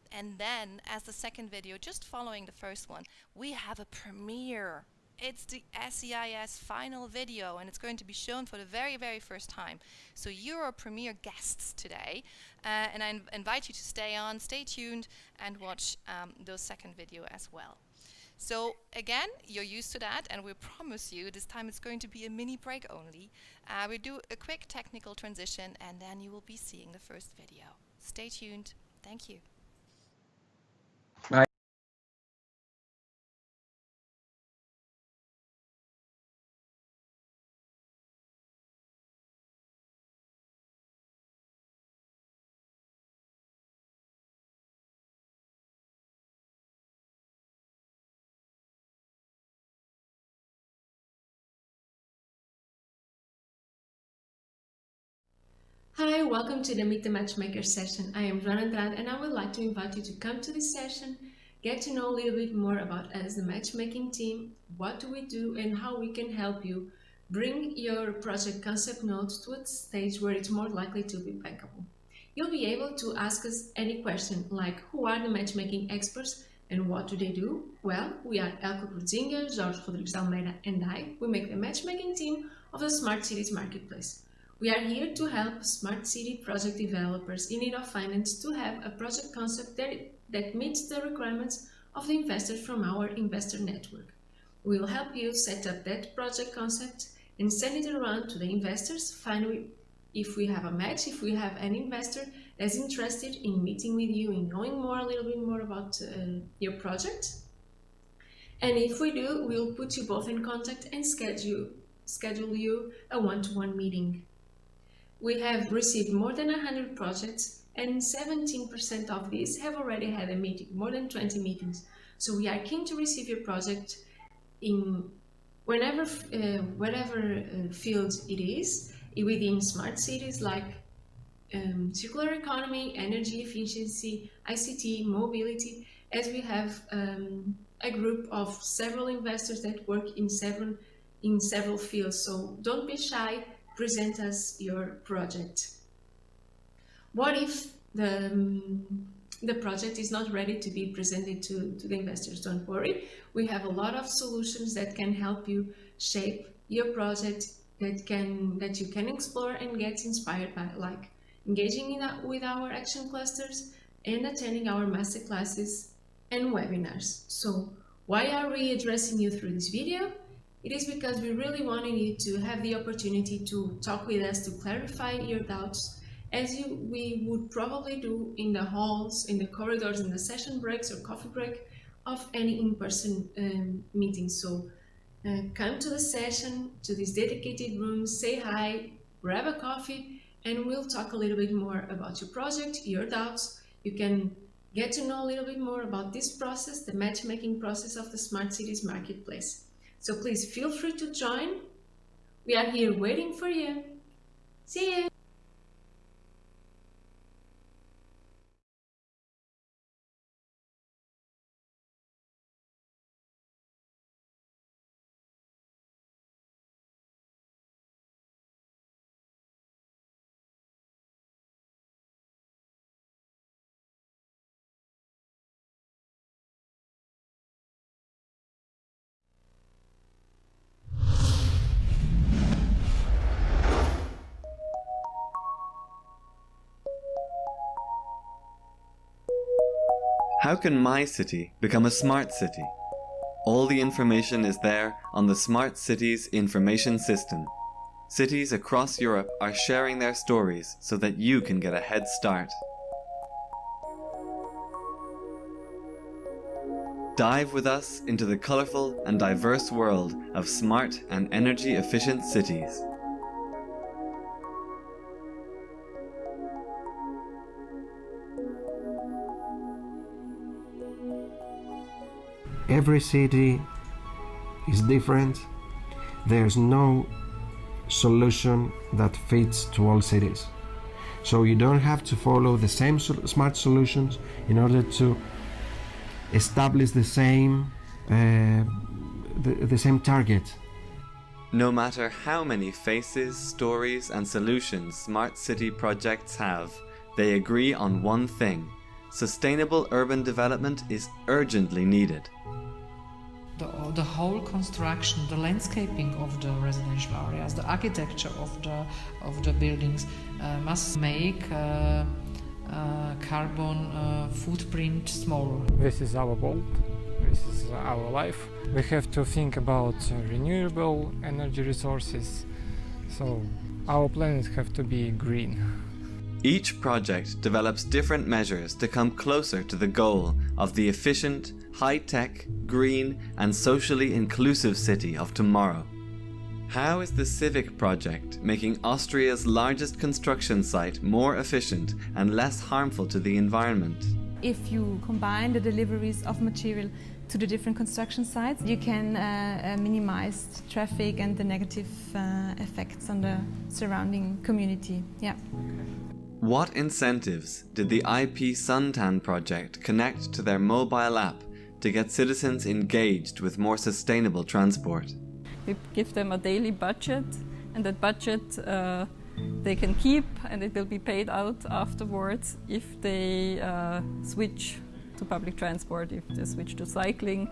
And then, as the second video, just following the first one, we have a premiere. It's the SCIS final video, and it's going to be shown for the very, very first time. So you're our premiere guests today, and I invite you to stay tuned, and watch those second video as well. So again, you're used to that, and we promise you this time it's going to be a mini break only. We do a quick technical transition, and then you will be seeing the first video. Stay tuned. Thank you. Bye. Hi, welcome to the Meet the Matchmaker session. I am Andra, and I would like to invite you to come to this session, get to know a little bit more about us, the matchmaking team, what do we do, and how we can help you bring your project concept notes to a stage where it's more likely to be bankable. You'll be able to ask us any question like, who are the matchmaking experts and what do they do? Well, we are Eelco Kruizinga, Georg, and I. We make the matchmaking team of the Smart Cities Marketplace. We are here to help smart city project developers in need of finance to have a project concept that meets the requirements of the investors from our investor network. We will help you set up that project concept and send it around to the investors. Finally, if we have a match, if we have an investor that's interested in meeting with you and knowing a little bit more about your project. And if we do, we'll put you both in contact and schedule you a one-to-one meeting. We have received more than 100 projects, and 17% of these have already had a meeting, more than 20 meetings. So we are keen to receive your project in whatever field it is, within smart cities like circular economy, energy efficiency, ICT, mobility, as we have a group of several investors that work in several fields. So don't be shy. Present us your project. What if the project is not ready to be presented to the investors? Don't worry, we have a lot of solutions that can help you shape your project that you can explore and get inspired by, like engaging with our action clusters and attending our master classes and webinars. So why are we addressing you through this video? It is because we really wanted you to have the opportunity to talk with us, to clarify your doubts, as we would probably do in the halls, in the corridors, in the session breaks or coffee break of any in-person meeting. So come to the session, to this dedicated room, say hi, grab a coffee, and we'll talk a little bit more about your project, your doubts. You can get to know a little bit more about this process, the matchmaking process of the Smart Cities Marketplace. So please feel free to join. We are here waiting for you. See you. How can my city become a smart city? All the information is there on the Smart Cities information system. Cities across Europe are sharing their stories so that you can get a head start. Dive with us into the colorful and diverse world of smart and energy efficient cities. Every city is different. There's no solution that fits to all cities. So you don't have to follow the same smart solutions in order to establish the same target. No matter how many faces, stories and solutions smart city projects have, they agree on one thing: sustainable urban development is urgently needed. The whole construction, the landscaping of the residential areas, the architecture of the buildings must make carbon footprint smaller. This is our world, this is our life. We have to think about renewable energy resources, so our planets have to be green. Each project develops different measures to come closer to the goal of the efficient, high-tech, green and socially inclusive city of tomorrow. How is the Civic project making Austria's largest construction site more efficient and less harmful to the environment? If you combine the deliveries of material to the different construction sites, you can minimize traffic and the negative effects on the surrounding community. Yeah. What incentives did the IP Suntan project connect to their mobile app to get citizens engaged with more sustainable transport? We give them a daily budget, and that budget they can keep, and it will be paid out afterwards if they switch to public transport, if they switch to cycling,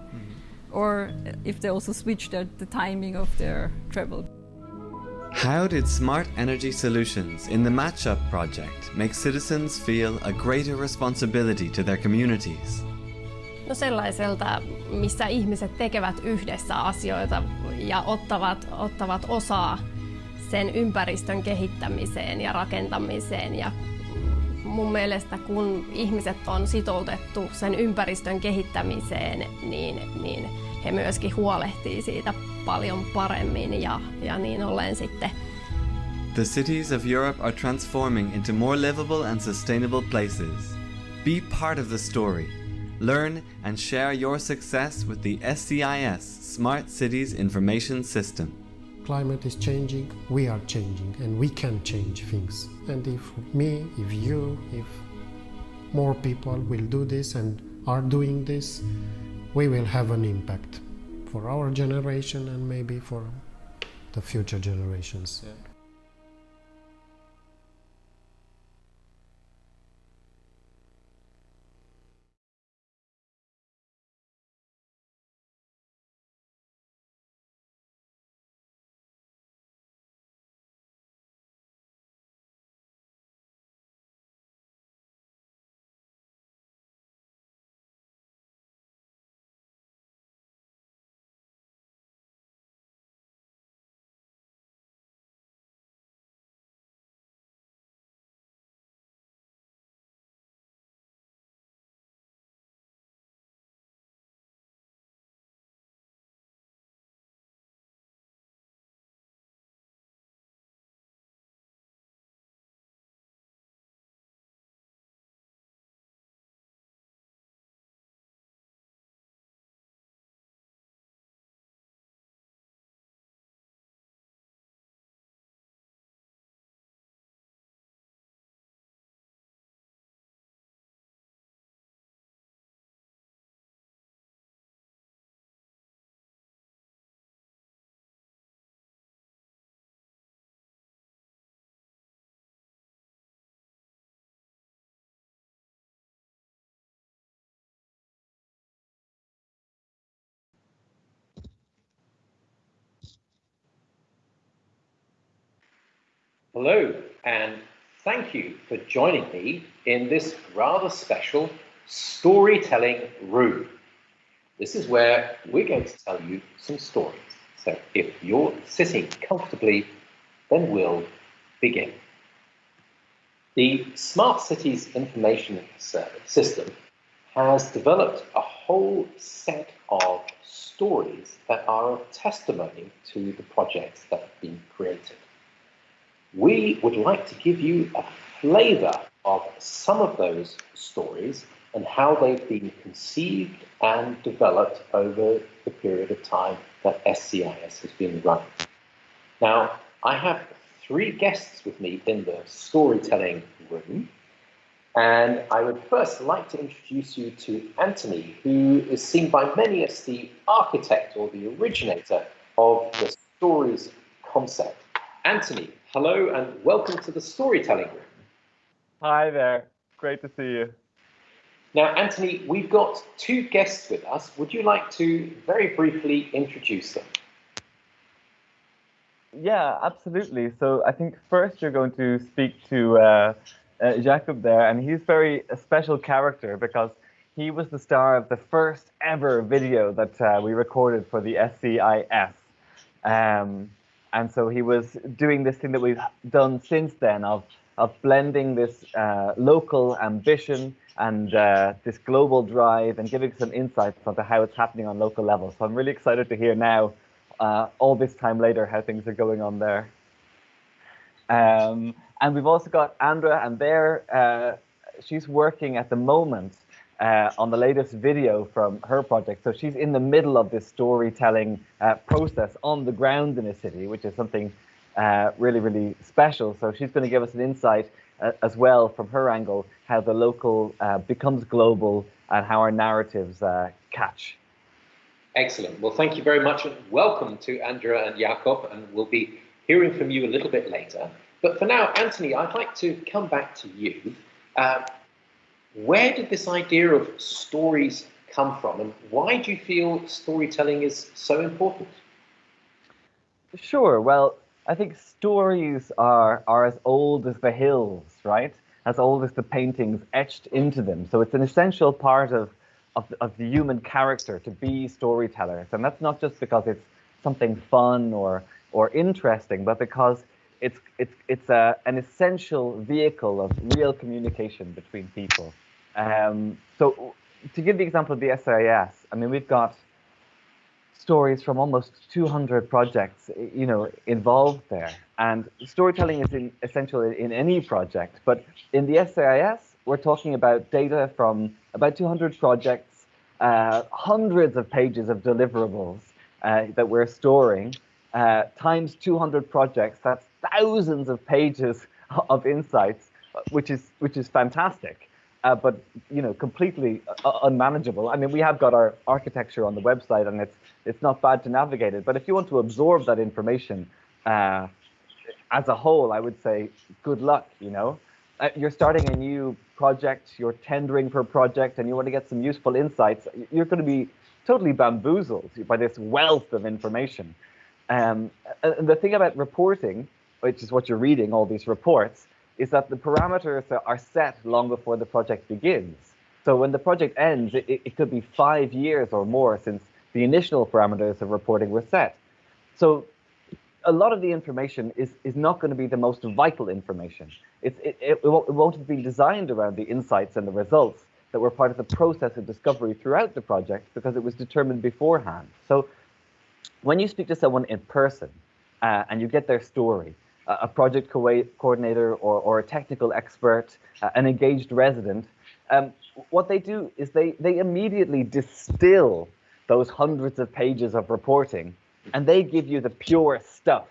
or if they also switch the timing of their travel. How did smart energy solutions in the Matchup project make citizens feel a greater responsibility to their communities? No sellaiselta, missä ihmiset tekevät yhdessä asioita ja ottavat osaa sen ympäristön kehittämiseen ja rakentamiseen. Ja mun mielestä kun ihmiset on sitoutettu sen ympäristön kehittämiseen, niin he myöskin huolehtii siitä paljon paremmin ja niin ollen sitten. The cities of Europe are transforming into more livable and sustainable places. Be part of the story. Learn and share your success with the SCIS Smart Cities Information System. Climate is changing, we are changing, and we can change things. And if me, if you, if more people will do this and are doing this, we will have an impact for our generation and maybe for the future generations. Yeah. Hello, and thank you for joining me in this rather special storytelling room. This is where we're going to tell you some stories. So if you're sitting comfortably, then we'll begin. The Smart Cities Information System has developed a whole set of stories that are a testimony to the projects that have been created. We would like to give you a flavour of some of those stories and how they've been conceived and developed over the period of time that SCIS has been running. Now, I have 3 guests with me in the storytelling room, and I would first like to introduce you to Annemie, who is seen by many as the architect or the originator of the stories concept. Annemie, hello and welcome to the storytelling room. Hi there, great to see you. Now, Annemie, we've got 2 guests with us. Would you like to very briefly introduce them? Yeah, absolutely. So I think first you're going to speak to Jakub there, and he's a special character because he was the star of the first ever video that we recorded for the SCIS. And so he was doing this thing that we've done since then of blending this local ambition and this global drive and giving some insights onto how it's happening on local level. So I'm really excited to hear now, all this time later, how things are going on there. And we've also got Andra, and she's working at the moment on the latest video from her project. So she's in the middle of this storytelling process on the ground in a city, which is something really, really special. So she's going to give us an insight as well from her angle, how the local becomes global and how our narratives catch. Excellent. Well, thank you very much, and welcome to Andra and Jakub, and we'll be hearing from you a little bit later. But for now, Annemie, I'd like to come back to you. Where did this idea of stories come from, and why do you feel storytelling is so important? Sure. Well, I think stories are as old as the hills, right? As old as the paintings etched into them. So it's an essential part of the human character to be storytellers. And that's not just because it's something fun or interesting, but because it's an essential vehicle of real communication between people. So to give the example of the SCIS, I mean, we've got stories from almost 200 projects, involved there. And storytelling is essential in any project. But in the SCIS, we're talking about data from about 200 projects, hundreds of pages of deliverables that we're storing, times 200 projects. That's thousands of pages of insights, which is fantastic. But completely unmanageable. I mean, we have got our architecture on the website, and it's not bad to navigate it. But if you want to absorb that information as a whole, I would say good luck. You're starting a new project, you're tendering for a project, and you want to get some useful insights. You're going to be totally bamboozled by this wealth of information. And the thing about reporting, which is what you're reading, all these reports, is that the parameters are set long before the project begins. So when the project ends, it could be 5 years or more since the initial parameters of reporting were set. So a lot of the information is not going to be the most vital information. It won't have been designed around the insights and the results that were part of the process of discovery throughout the project because it was determined beforehand. So when you speak to someone in person and you get their story, a project coordinator or a technical expert, an engaged resident, what they do is they immediately distill those hundreds of pages of reporting, and they give you the pure stuff.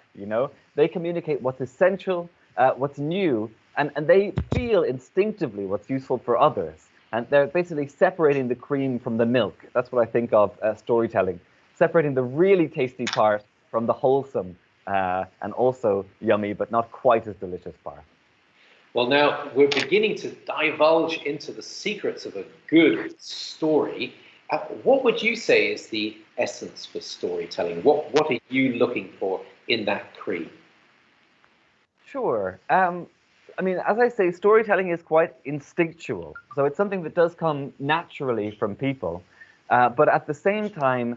They communicate what's essential, what's new, and they feel instinctively what's useful for others. And they're basically separating the cream from the milk. That's what I think of storytelling, separating the really tasty part from the wholesome and also yummy, but not quite as delicious part. Well, now we're beginning to divulge into the secrets of a good story. What would you say is the essence for storytelling? What are you looking for in that cream? Sure. I mean, as I say, storytelling is quite instinctual. So it's something that does come naturally from people. But at the same time,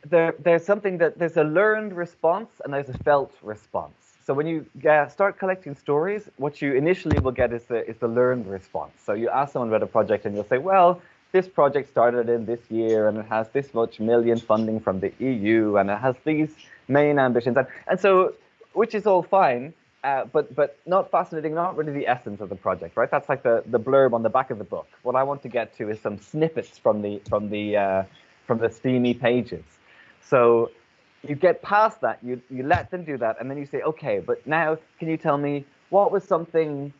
there's something there's a learned response and there's a felt response. So when you start collecting stories, what you initially will get is the learned response. So you ask someone about a project and you'll say, well, this project started in this year and it has this much million funding from the EU and it has these main ambitions. And so, which is all fine, but not fascinating, not really the essence of the project, right? That's like the blurb on the back of the book. What I want to get to is some snippets from the steamy pages. So you get past that, you let them do that, and then you say, okay, but now can you tell me what was something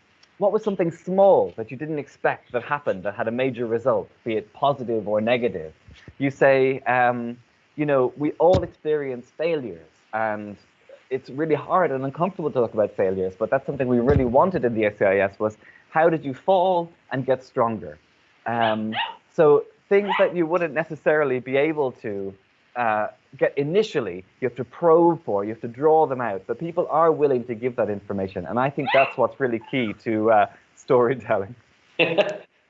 small that you didn't expect that happened that had a major result, be it positive or negative? You say, you know, we all experience failures, and it's really hard and uncomfortable to talk about failures, but that's something we really wanted in the SCIS was, how did you fall and get stronger? So things that you wouldn't necessarily be able to get initially, you have to probe for, you have to draw them out, but people are willing to give that information, and I think that's what's really key to storytelling. And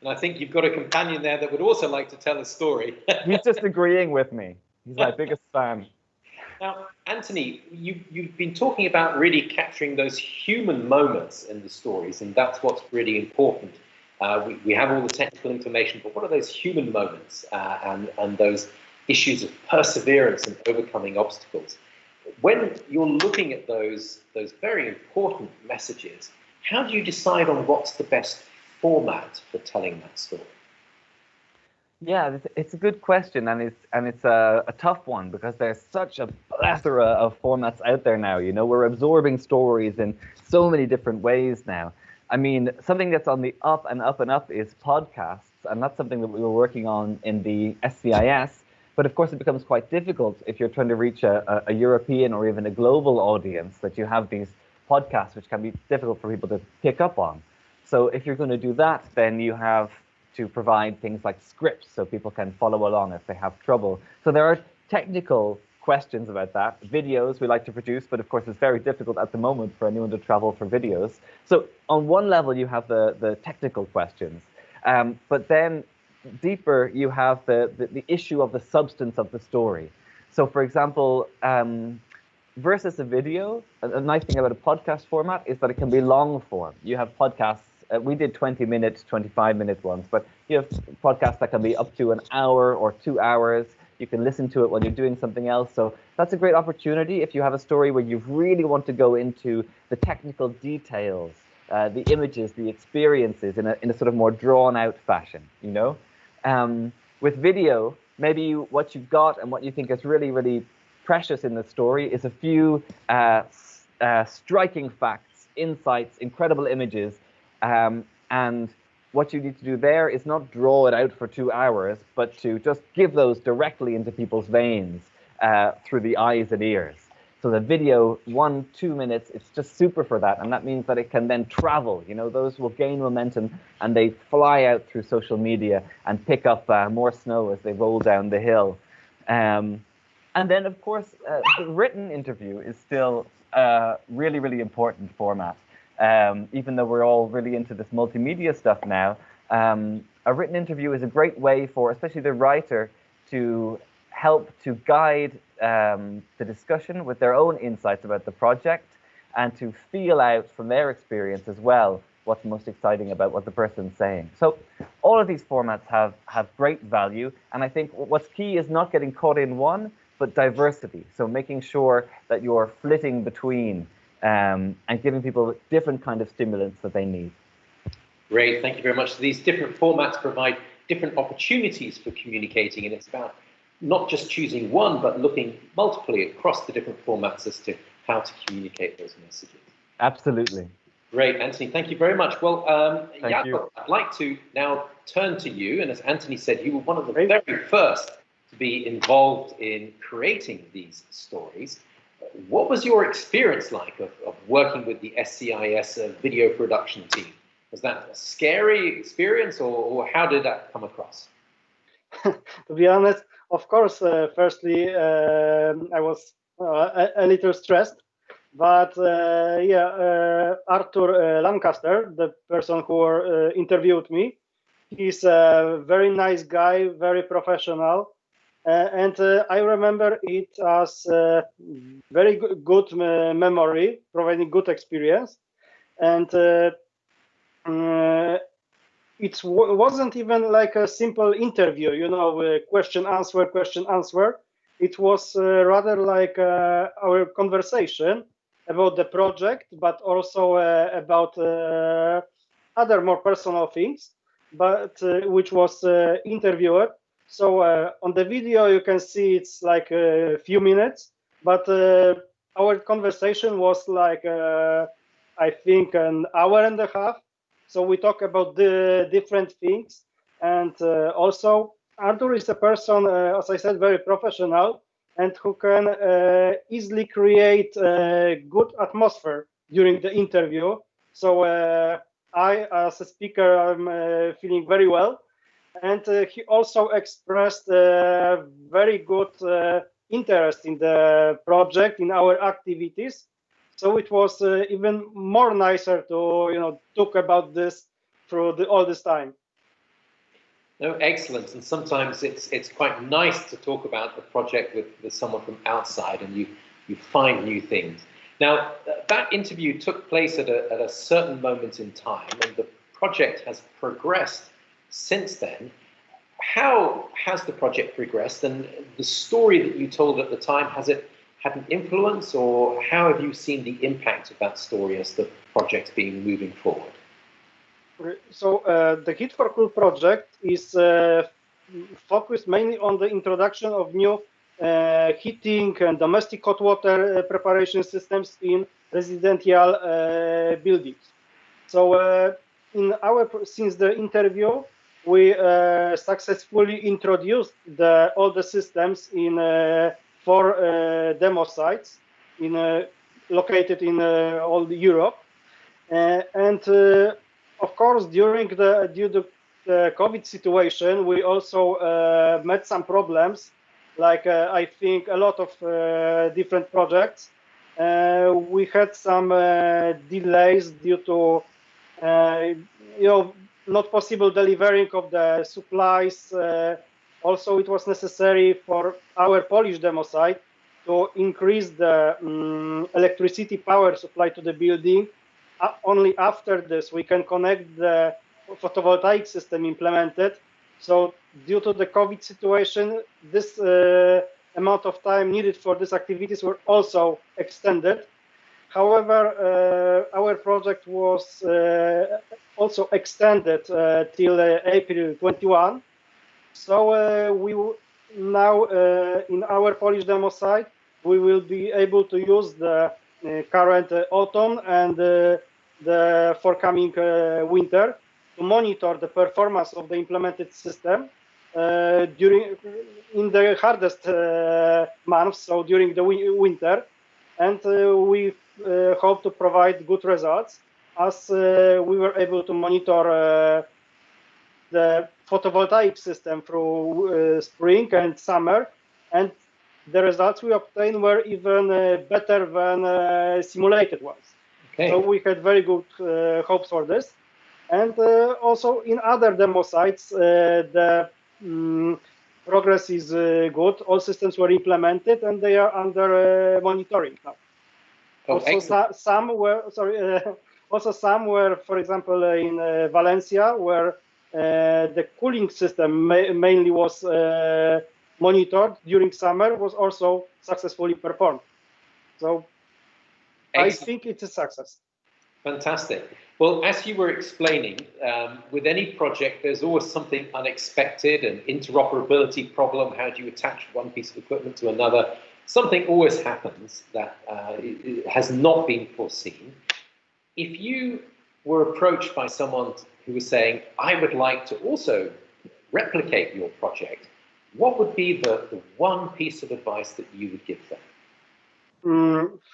I think you've got a companion there that would also like to tell a story. He's just agreeing with me. He's my biggest fan. Now, Anthony, you've been talking about really capturing those human moments in the stories, and that's what's really important. We have all the technical information, but what are those human moments and those issues of perseverance and overcoming obstacles? When you're looking at those very important messages, how do you decide on what's the best format for telling that story? Yeah, it's a good question, and it's a tough one because there's such a plethora of formats out there now. You know, we're absorbing stories in so many different ways now. I mean, something that's on the up and up and up is podcasts, and that's something that we were working on in the SCIS. But of course, it becomes quite difficult if you're trying to reach a European or even a global audience, that you have these podcasts which can be difficult for people to pick up on. So if you're going to do that, then you have to provide things like scripts so people can follow along if they have trouble. So there are technical questions about that. Videos we like to produce, but of course it's very difficult at the moment for anyone to travel for videos. So on one level you have the technical questions, but then deeper you have the issue of the substance of the story. So for example, versus a video, a nice thing about a podcast format is that it can be long form. You have podcasts, we did 20-minute, 25-minute ones, but you have podcasts that can be up to an hour or 2 hours. You can listen to it while you're doing something else. So that's a great opportunity if you have a story where you really want to go into the technical details, the images, the experiences in a sort of more drawn out fashion, you know? With video, maybe what you've got and what you think is really, really precious in the story is a few striking facts, insights, incredible images, and what you need to do there is not draw it out for 2 hours, but to just give those directly into people's veins through the eyes and ears. So the video, 1-2 minutes, it's just super for that, and that means that it can then travel. You know, those will gain momentum, and they fly out through social media and pick up more snow as they roll down the hill. And then, of course, the written interview is still a really, really important format. Even though we're all really into this multimedia stuff now, a written interview is a great way for, especially the writer, to help to guide the discussion with their own insights about the project and to feel out from their experience as well what's most exciting about what the person's saying. So all of these formats have great value, and I think what's key is not getting caught in one, but diversity. So making sure that you're flitting between and giving people different kind of stimulants that they need. Great, thank you very much. So these different formats provide different opportunities for communicating, and it's about not just choosing one, but looking multiply across the different formats as to how to communicate those messages. Absolutely. Great, Anthony, thank you very much. Well, Jakub, I'd like to now turn to you, and as Anthony said, you were one of the very first to be involved in creating these stories. What was your experience like of working with the SCIS video production team? Was that a scary experience, or how did that come across? To be honest, of course, firstly, I was a little stressed, but Arthur Lancaster, the person who interviewed me, he's a very nice guy, very professional. And I remember it as very good memory, providing good experience. And it wasn't even like a simple interview, you know, question, answer. It was rather like our conversation. about the project, but also about other more personal things, but which was interviewed. So on the video you can see it's like a few minutes, but our conversation was like I think an hour and a half. So we talk about the different things, and also Artur is a person, as I said, very professional, and who can easily create a good atmosphere during the interview. So I, as a speaker, I'm feeling very well. And he also expressed very good interest in the project, in our activities. So it was even more nicer to talk about this through all this time. No, excellent. And sometimes it's quite nice to talk about the project with someone from outside, and you find new things. Now, that interview took place at a certain moment in time, and the project has progressed since then. How has the project progressed, and the story that you told at the time, has it had an influence, or how have you seen the impact of that story as the project's been moving forward? So the Heat for Cool project is focused mainly on the introduction of new heating and domestic hot water preparation systems in residential buildings. So since the interview, we successfully introduced all the systems in 4 demo sites located in all Europe, and of course, due to the COVID situation, we also met some problems. Like I think a lot of different projects, we had some delays due to not possible delivering of the supplies. Also, it was necessary for our Polish demo site to increase the electricity power supply to the building. Only after this we can connect the photovoltaic system implemented. So due to the COVID situation, this amount of time needed for these activities were also extended. However, our project was also extended till April 21. So we now in our Polish demo site, we will be able to use the current autumn and the forthcoming winter to monitor the performance of the implemented system in the hardest months, so during the winter, and we hope to provide good results, as we were able to monitor the photovoltaic system through spring and summer, and the results we obtained were even better than simulated ones. Okay. So we had very good hopes for this. And also in other demo sites, the progress is good. All systems were implemented and they are under monitoring now. Oh, also, some were, for example, in Valencia, where the cooling system mainly was monitored during summer, was also successfully performed. So excellent. I think it's a success. Fantastic. Well, as you were explaining, with any project, there's always something unexpected, an interoperability problem. How do you attach one piece of equipment to another? Something always happens that has not been foreseen. If you were approached by someone who was saying, I would like to also replicate your project, what would be the one piece of advice that you would give them?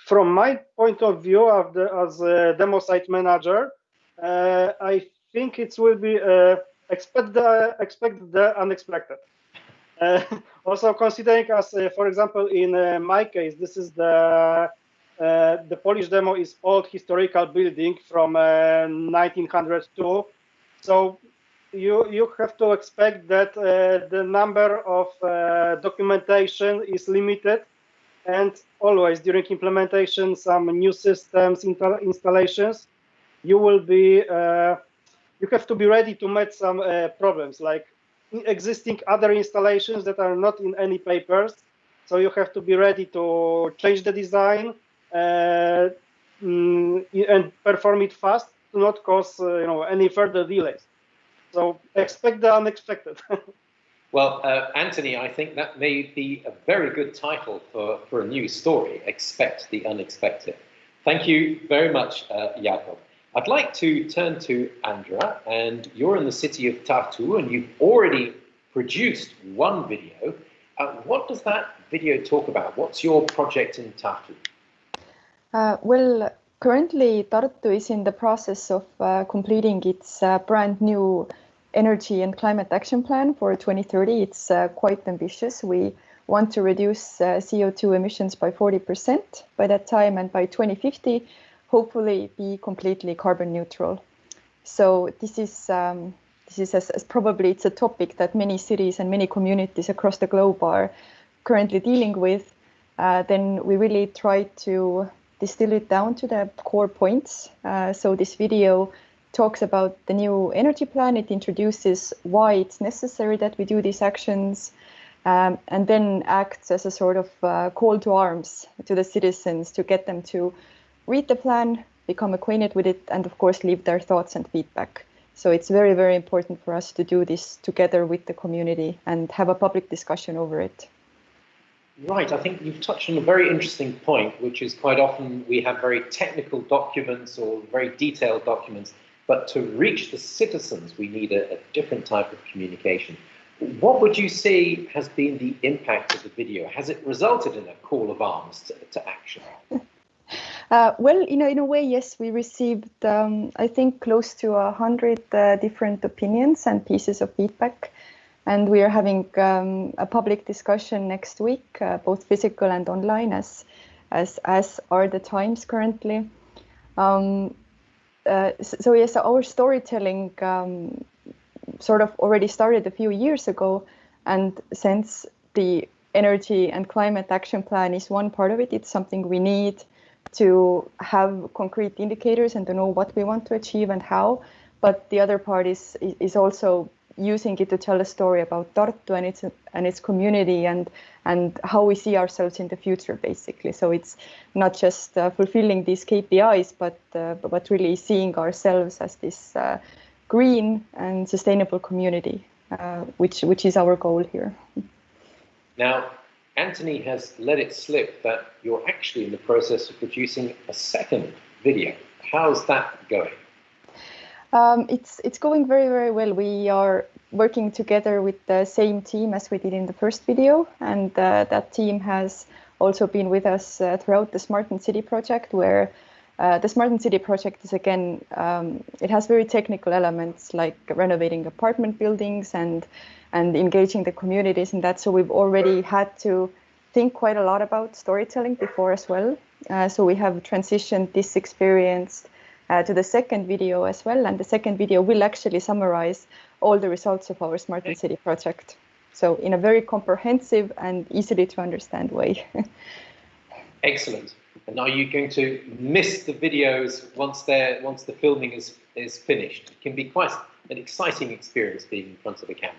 From my point of view as a demo site manager, I think it will be expect the unexpected. Also considering as, for example, in my case, this is the Polish demo is old historical building from 1902. So you have to expect that the number of documentation is limited, and always during implementation, some new systems installations, you will be you have to be ready to meet some problems like existing other installations that are not in any papers. So you have to be ready to change the design, and perform it fast to not cause any further delays. So expect the unexpected. Well, Anthony, I think that may be a very good title for a new story, Expect the Unexpected. Thank you very much, Jakub. I'd like to turn to Andra, and you're in the city of Tartu, and you've already produced one video. What does that video talk about? What's your project in Tartu? Well, currently Tartu is in the process of completing its brand new energy and climate action plan for 2030. It's quite ambitious. We want to reduce CO2 emissions by 40% by that time, and by 2050, hopefully be completely carbon neutral. So this is as probably it's a topic that many cities and many communities across the globe are currently dealing with. Then we really try to distill it down to the core points. So this video talks about the new energy plan. It introduces why it's necessary that we do these actions, and then acts as a sort of call to arms to the citizens to get them to read the plan, become acquainted with it, and of course leave their thoughts and feedback. So it's very, very important for us to do this together with the community and have a public discussion over it. Right, I think you've touched on a very interesting point, which is quite often we have very technical documents or very detailed documents, but to reach the citizens, we need a different type of communication. What would you say has been the impact of the video? Has it resulted in a call of arms to action? Well, in a way, yes, we received, I think, close to 100 different opinions and pieces of feedback. And we are having a public discussion next week, both physical and online, as are the times currently. So yes, our storytelling sort of already started a few years ago, and since the energy and climate action plan is one part of it, it's something we need to have concrete indicators and to know what we want to achieve and how. But the other part is also using it to tell a story about Tartu and its community and how we see ourselves in the future, basically. So it's not just fulfilling these KPIs, but really seeing ourselves as this green and sustainable community, which is our goal here. Now, Anthony has let it slip that you're actually in the process of producing a second video. How's that going? It's going very, very well. We are working together with the same team as we did in the first video, and that team has also been with us throughout the SmartEnCity project, where the SmartEnCity project is, again, it has very technical elements like renovating apartment buildings and engaging the communities in that. So we've already had to think quite a lot about storytelling before as well. So we have transitioned this experience to the second video as well, and the second video will actually summarize all the results of our SmartEnCity project. So in a very comprehensive and easily to understand way. Excellent. And are you going to miss the videos once the filming is finished? It can be quite an exciting experience being in front of the camera.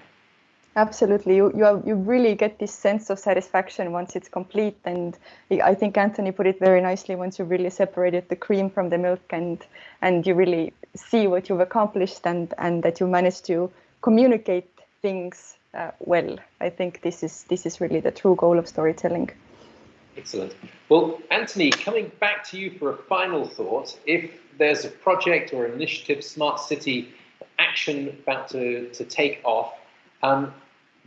Absolutely, you really get this sense of satisfaction once it's complete, and I think Anthony put it very nicely. Once you really separated the cream from the milk, and you really see what you've accomplished, and that you managed to communicate things well. I think this is really the true goal of storytelling. Excellent. Well, Anthony, coming back to you for a final thought, if there's a project or initiative, Smart City action about to take off,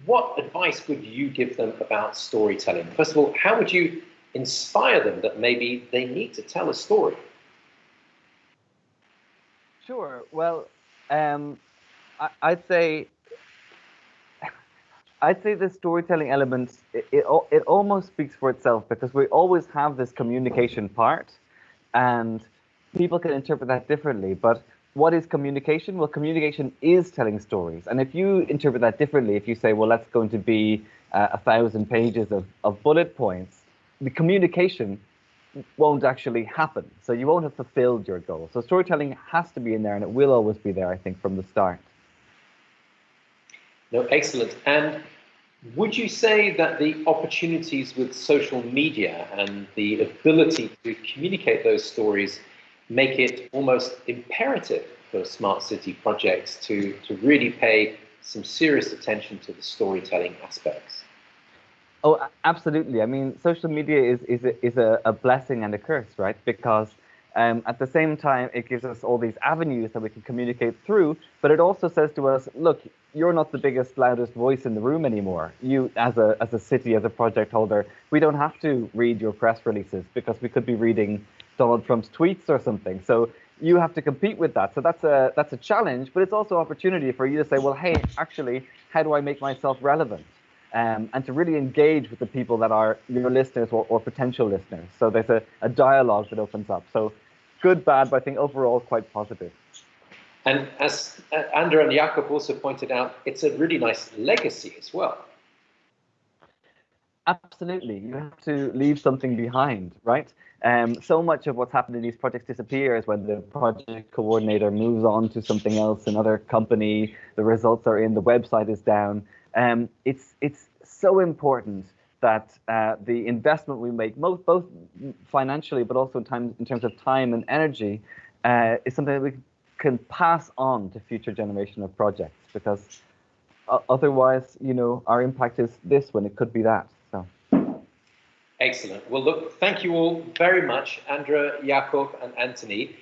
what advice would you give them about storytelling? First of all, how would you inspire them that maybe they need to tell a story? Sure. Well, I'd say the storytelling element, it almost speaks for itself, because we always have this communication part, and people can interpret that differently. But what is communication? Well, communication is telling stories. And if you interpret that differently, if you say, well, that's going to be 1,000 pages of bullet points, the communication won't actually happen. So you won't have fulfilled your goal. So storytelling has to be in there, and it will always be there, I think, from the start. No, excellent. And Would you say that the opportunities with social media and the ability to communicate those stories make it almost imperative for smart city projects to really pay some serious attention to the storytelling aspects? Oh, absolutely. I mean, social media is a blessing and a curse, right? Because at the same time, it gives us all these avenues that we can communicate through, but it also says to us, look, you're not the biggest, loudest voice in the room anymore. You, as a city, as a project holder, we don't have to read your press releases because we could be reading Donald Trump's tweets or something. So you have to compete with that. So that's a challenge, but it's also an opportunity for you to say, well, hey, actually, how do I make myself relevant? And to really engage with the people that are your listeners or potential listeners. So there's a dialogue that opens up. So good, bad, but I think overall quite positive. And as Andra and Jakub also pointed out, it's a really nice legacy as well. Absolutely. You have to leave something behind, right? So much of what's happened in these projects disappears when the project coordinator moves on to something else, another company, the results are in, the website is down. It's so important that the investment we make, both financially, but also in terms of time and energy, is something that we can pass on to future generation of projects, because otherwise, our impact is this when it could be that. So. Excellent. Well, look, thank you all very much, Andra, Jakub, and Anthony.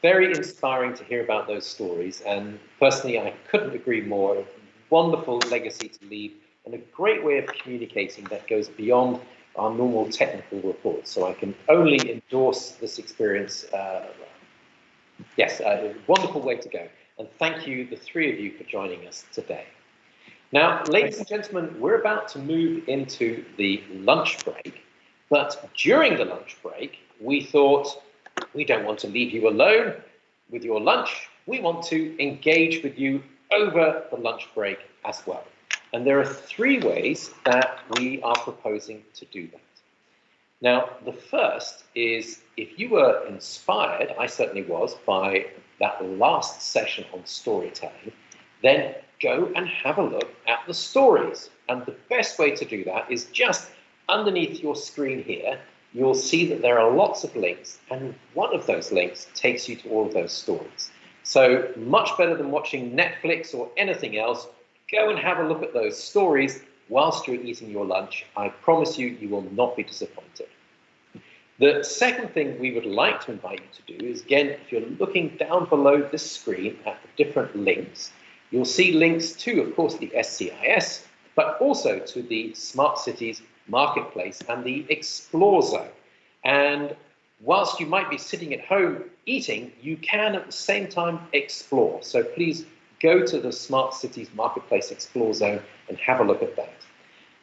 Very inspiring to hear about those stories, and personally, I couldn't agree more. Wonderful legacy to leave, and a great way of communicating that goes beyond our normal technical reports. So I can only endorse this experience. Yes, a wonderful way to go. And thank you, the three of you, for joining us today. Now, ladies and gentlemen, we're about to move into the lunch break. But during the lunch break, we thought, we don't want to leave you alone with your lunch. We want to engage with you over the lunch break as well. And there are three ways that we are proposing to do that. Now, the first is, if you were inspired, I certainly was, by that last session on storytelling, then go and have a look at the stories. And the best way to do that is just underneath your screen here, you'll see that there are lots of links, and one of those links takes you to all of those stories. So much better than watching Netflix or anything else, go and have a look at those stories whilst you're eating your lunch. I promise you, you will not be disappointed. The second thing we would like to invite you to do is, again, if you're looking down below this screen at the different links, you'll see links to, of course, the SCIS, but also to the Smart Cities Marketplace and the Explore Zone. And whilst you might be sitting at home eating, you can at the same time explore. So please go to the Smart Cities Marketplace Explore Zone and have a look at that.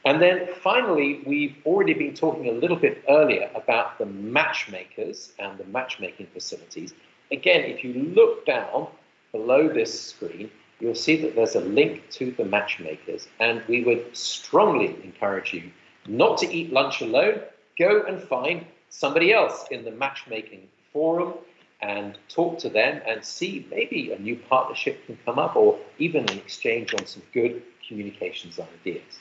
And then finally, we've already been talking a little bit earlier about the matchmakers and the matchmaking facilities. Again, if you look down below this screen, you'll see that there's a link to the matchmakers, and we would strongly encourage you not to eat lunch alone. Go and find somebody else in the matchmaking forum and talk to them and see maybe a new partnership can come up, or even an exchange on some good communications ideas.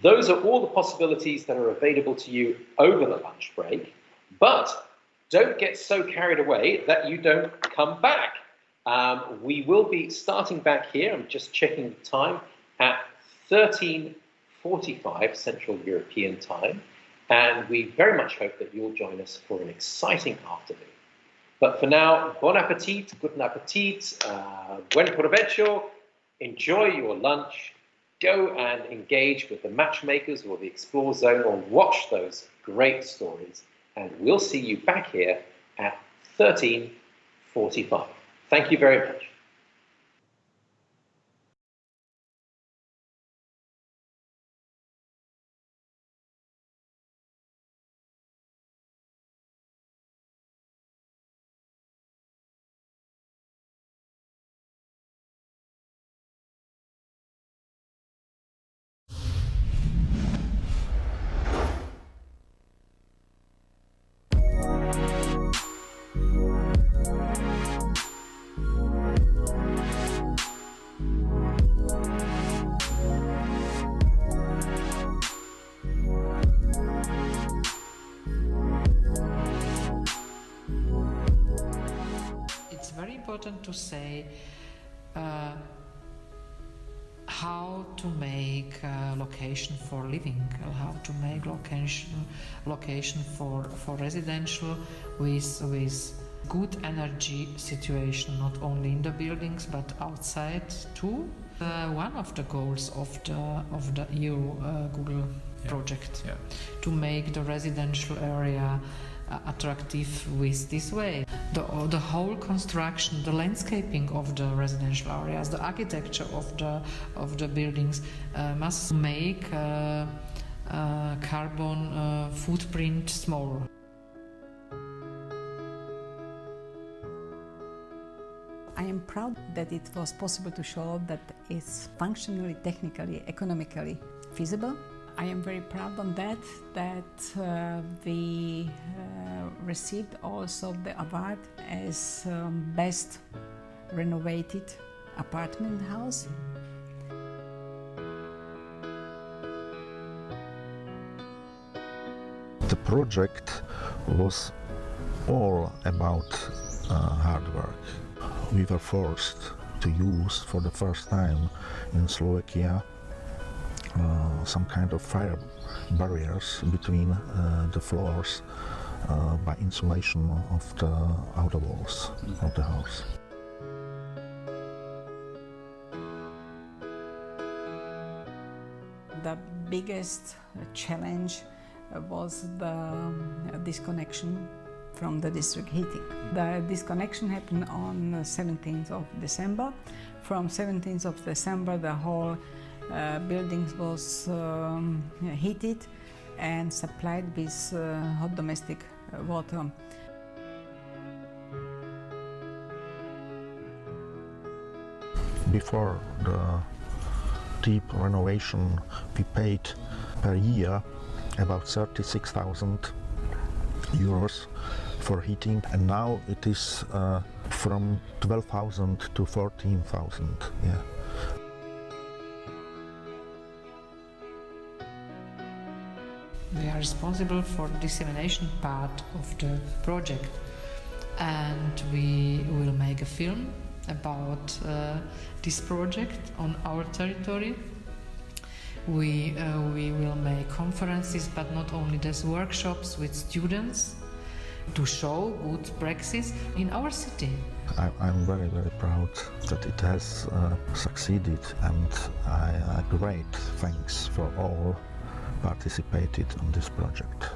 Those are all the possibilities that are available to you over the lunch break, but don't get so carried away that you don't come back. We will be starting back here, I'm just checking the time, at 13:45 Central European Time, and we very much hope that you'll join us for an exciting afternoon. But for now, bon appetit, guten appetit, buen provecho, enjoy your lunch, go and engage with the matchmakers or the Explore Zone, or watch those great stories, and we'll see you back here at 13:45. Thank you very much. important to say how to make location for living, how to make location for residential with good energy situation, not only in the buildings but outside too. One of the goals of the EUROCITIES project, to make the residential area attractive with this way. The whole construction, the landscaping of the residential areas, the architecture of the buildings must make carbon footprint smaller. I am proud that it was possible to show that it's functionally, technically, economically feasible. I am very proud on that we received also the award as best renovated apartment house. The project was all about hard work. We were forced to use for the first time in Slovakia some kind of fire barriers between the floors by insulation of the outer walls of the house. The biggest challenge was the disconnection from the district heating. The disconnection happened on 17th of December. From 17th of December, the whole building was heated and supplied with hot domestic water. Before the deep renovation, we paid per year about 36,000 euros for heating, and now it is from 12,000 to 14,000. Yeah. We are responsible for the dissemination part of the project, and we will make a film about this project on our territory. We will make conferences, but not only this, workshops with students to show good practices in our city. I'm very, very proud that it has succeeded, and a great thanks for all participated on this project.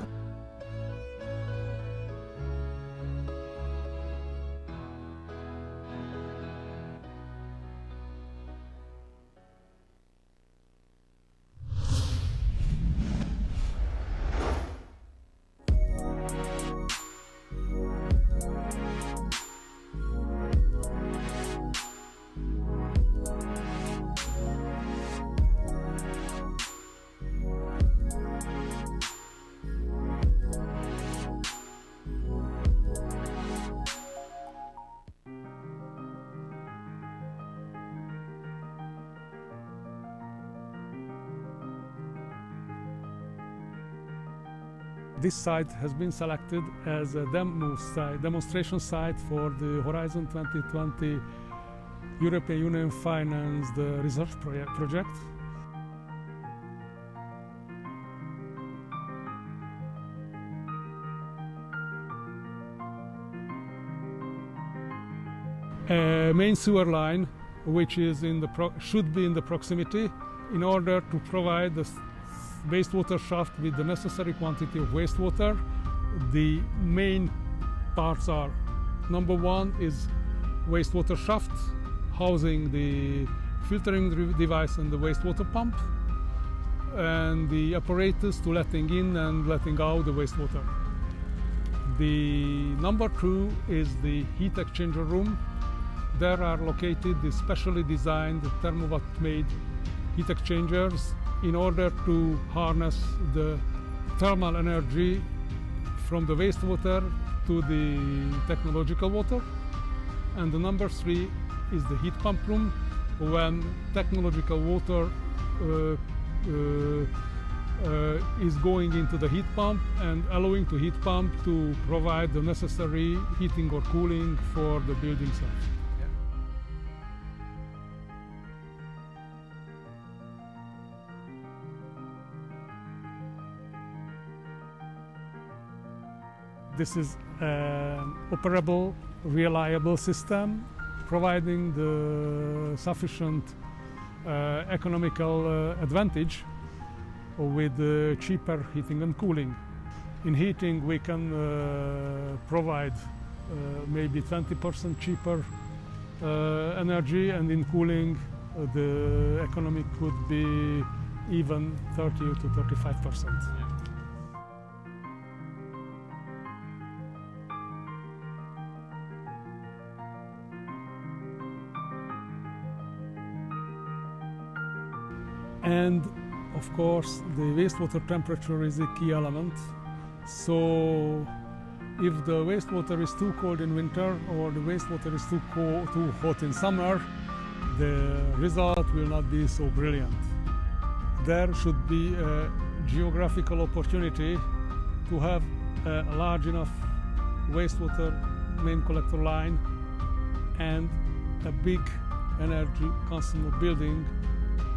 This site has been selected as a demonstration site for the Horizon 2020 European Union financed research project. A main sewer line, which is should be in the proximity, in order to provide the wastewater shaft with the necessary quantity of wastewater. The main parts are: number one is wastewater shaft, housing the filtering device and the wastewater pump, and the apparatus to letting in and letting out the wastewater. The number two is the heat exchanger room. There are located the specially designed thermowatt-made heat exchangers in order to harness the thermal energy from the wastewater to the technological water. And the number three is the heat pump room, when technological water is going into the heat pump and allowing the heat pump to provide the necessary heating or cooling for the building site. This is an operable, reliable system providing the sufficient economical advantage with cheaper heating and cooling. In heating, we can provide maybe 20% cheaper energy, and in cooling, the economy could be even 30 to 35%. And of course, the wastewater temperature is a key element. So if the wastewater is too cold in winter or the wastewater is too hot in summer, the result will not be so brilliant. There should be a geographical opportunity to have a large enough wastewater main collector line and a big energy consuming building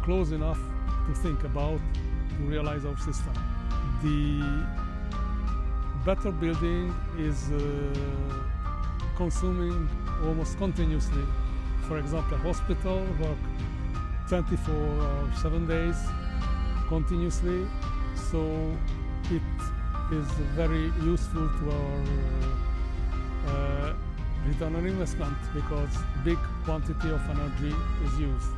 close enough to think about to realize our system. The better building is consuming almost continuously. For example, a hospital work 24 or 7 days continuously, so it is very useful to our return on investment because big quantity of energy is used.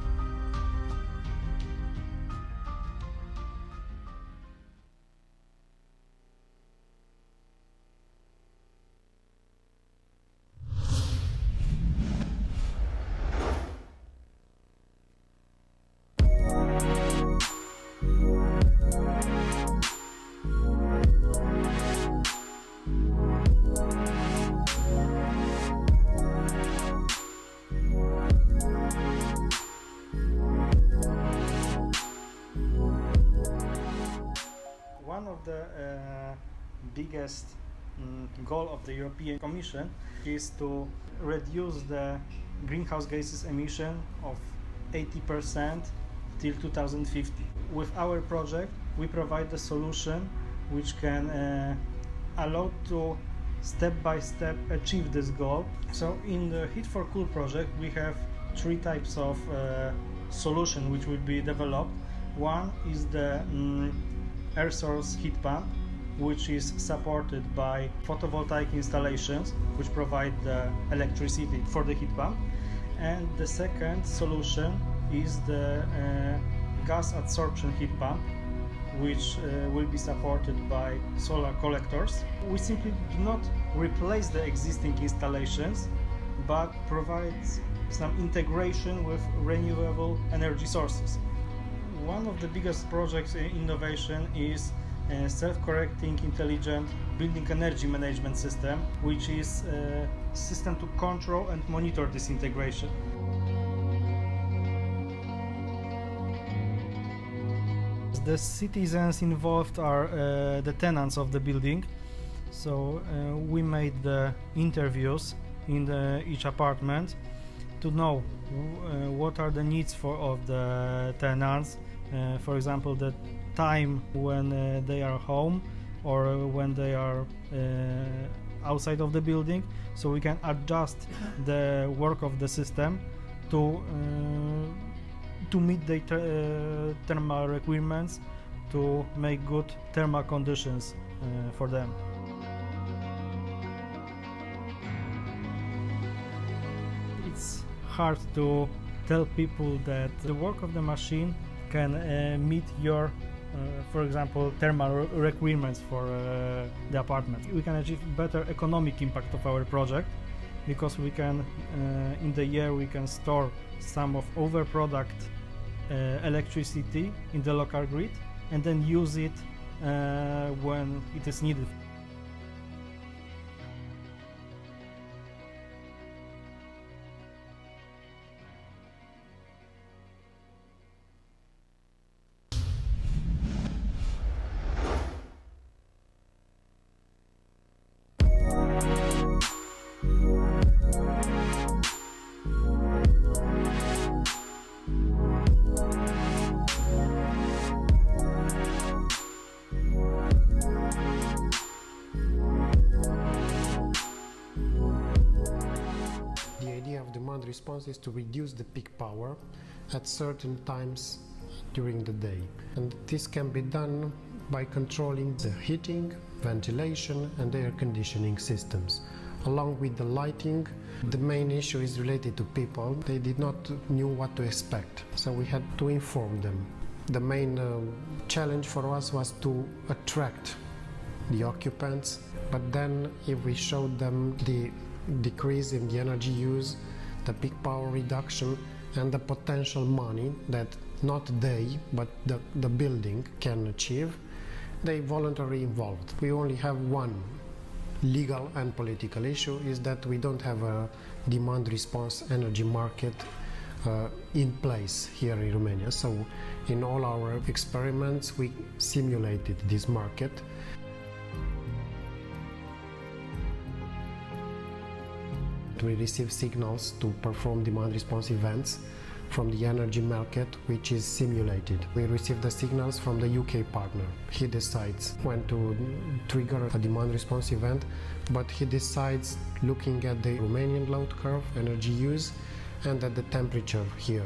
Biggest goal of the European Commission is to reduce the greenhouse gases emission of 80% till 2050. With our project, we provide a solution which can allow to step by step achieve this goal. So in the Heat for Cool project, we have 3 types of solution which will be developed. One is the air source heat pump, which is supported by photovoltaic installations which provide the electricity for the heat pump. And the second solution is the gas adsorption heat pump, which will be supported by solar collectors. We simply do not replace the existing installations, but provides some integration with renewable energy sources. One of the biggest projects in innovation is a self-correcting intelligent building energy management system, which is a system to control and monitor this integration. The citizens involved are the tenants of the building, so we made the interviews in each apartment to know what are the needs of the tenants. For example, the time when they are home or when they are outside of the building, so we can adjust the work of the system to meet the thermal requirements, to make good thermal conditions for them. It's hard to tell people that the work of the machine can meet your for example, thermal requirements for the apartment. We can achieve better economic impact of our project because we can, in the year, we can store some of overproduct electricity in the local grid and then use it when it is needed. idea of demand response is to reduce the peak power at certain times during the day. And this can be done by controlling the heating, ventilation and air conditioning systems. Along with the lighting, the main issue is related to people. They did not know what to expect, so we had to inform them. The main challenge for us was to attract the occupants, but then if we showed them the decrease in the energy use, the peak power reduction and the potential money that not they, but the building can achieve, they voluntarily involved. We only have one legal and political issue, is that we don't have a demand response energy market in place here in Romania. So in all our experiments we simulated this market. We receive signals to perform demand response events from the energy market, which is simulated. We receive the signals from the UK partner. He decides when to trigger a demand response event, but he decides looking at the Romanian load curve, energy use, and at the temperature here.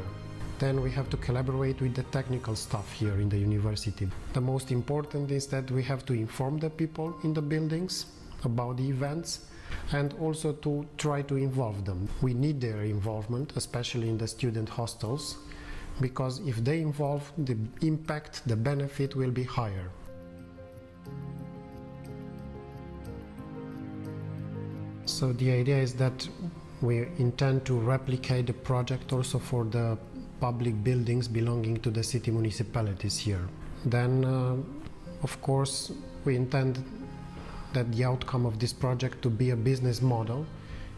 Then we have to collaborate with the technical staff here in the university. The most important is that we have to inform the people in the buildings about the events, and also to try to involve them. We need their involvement, especially in the student hostels, because if they involve, the impact, the benefit will be higher. So the idea is that we intend to replicate the project also for the public buildings belonging to the city municipalities here. Then, of course, we intend that the outcome of this project to be a business model,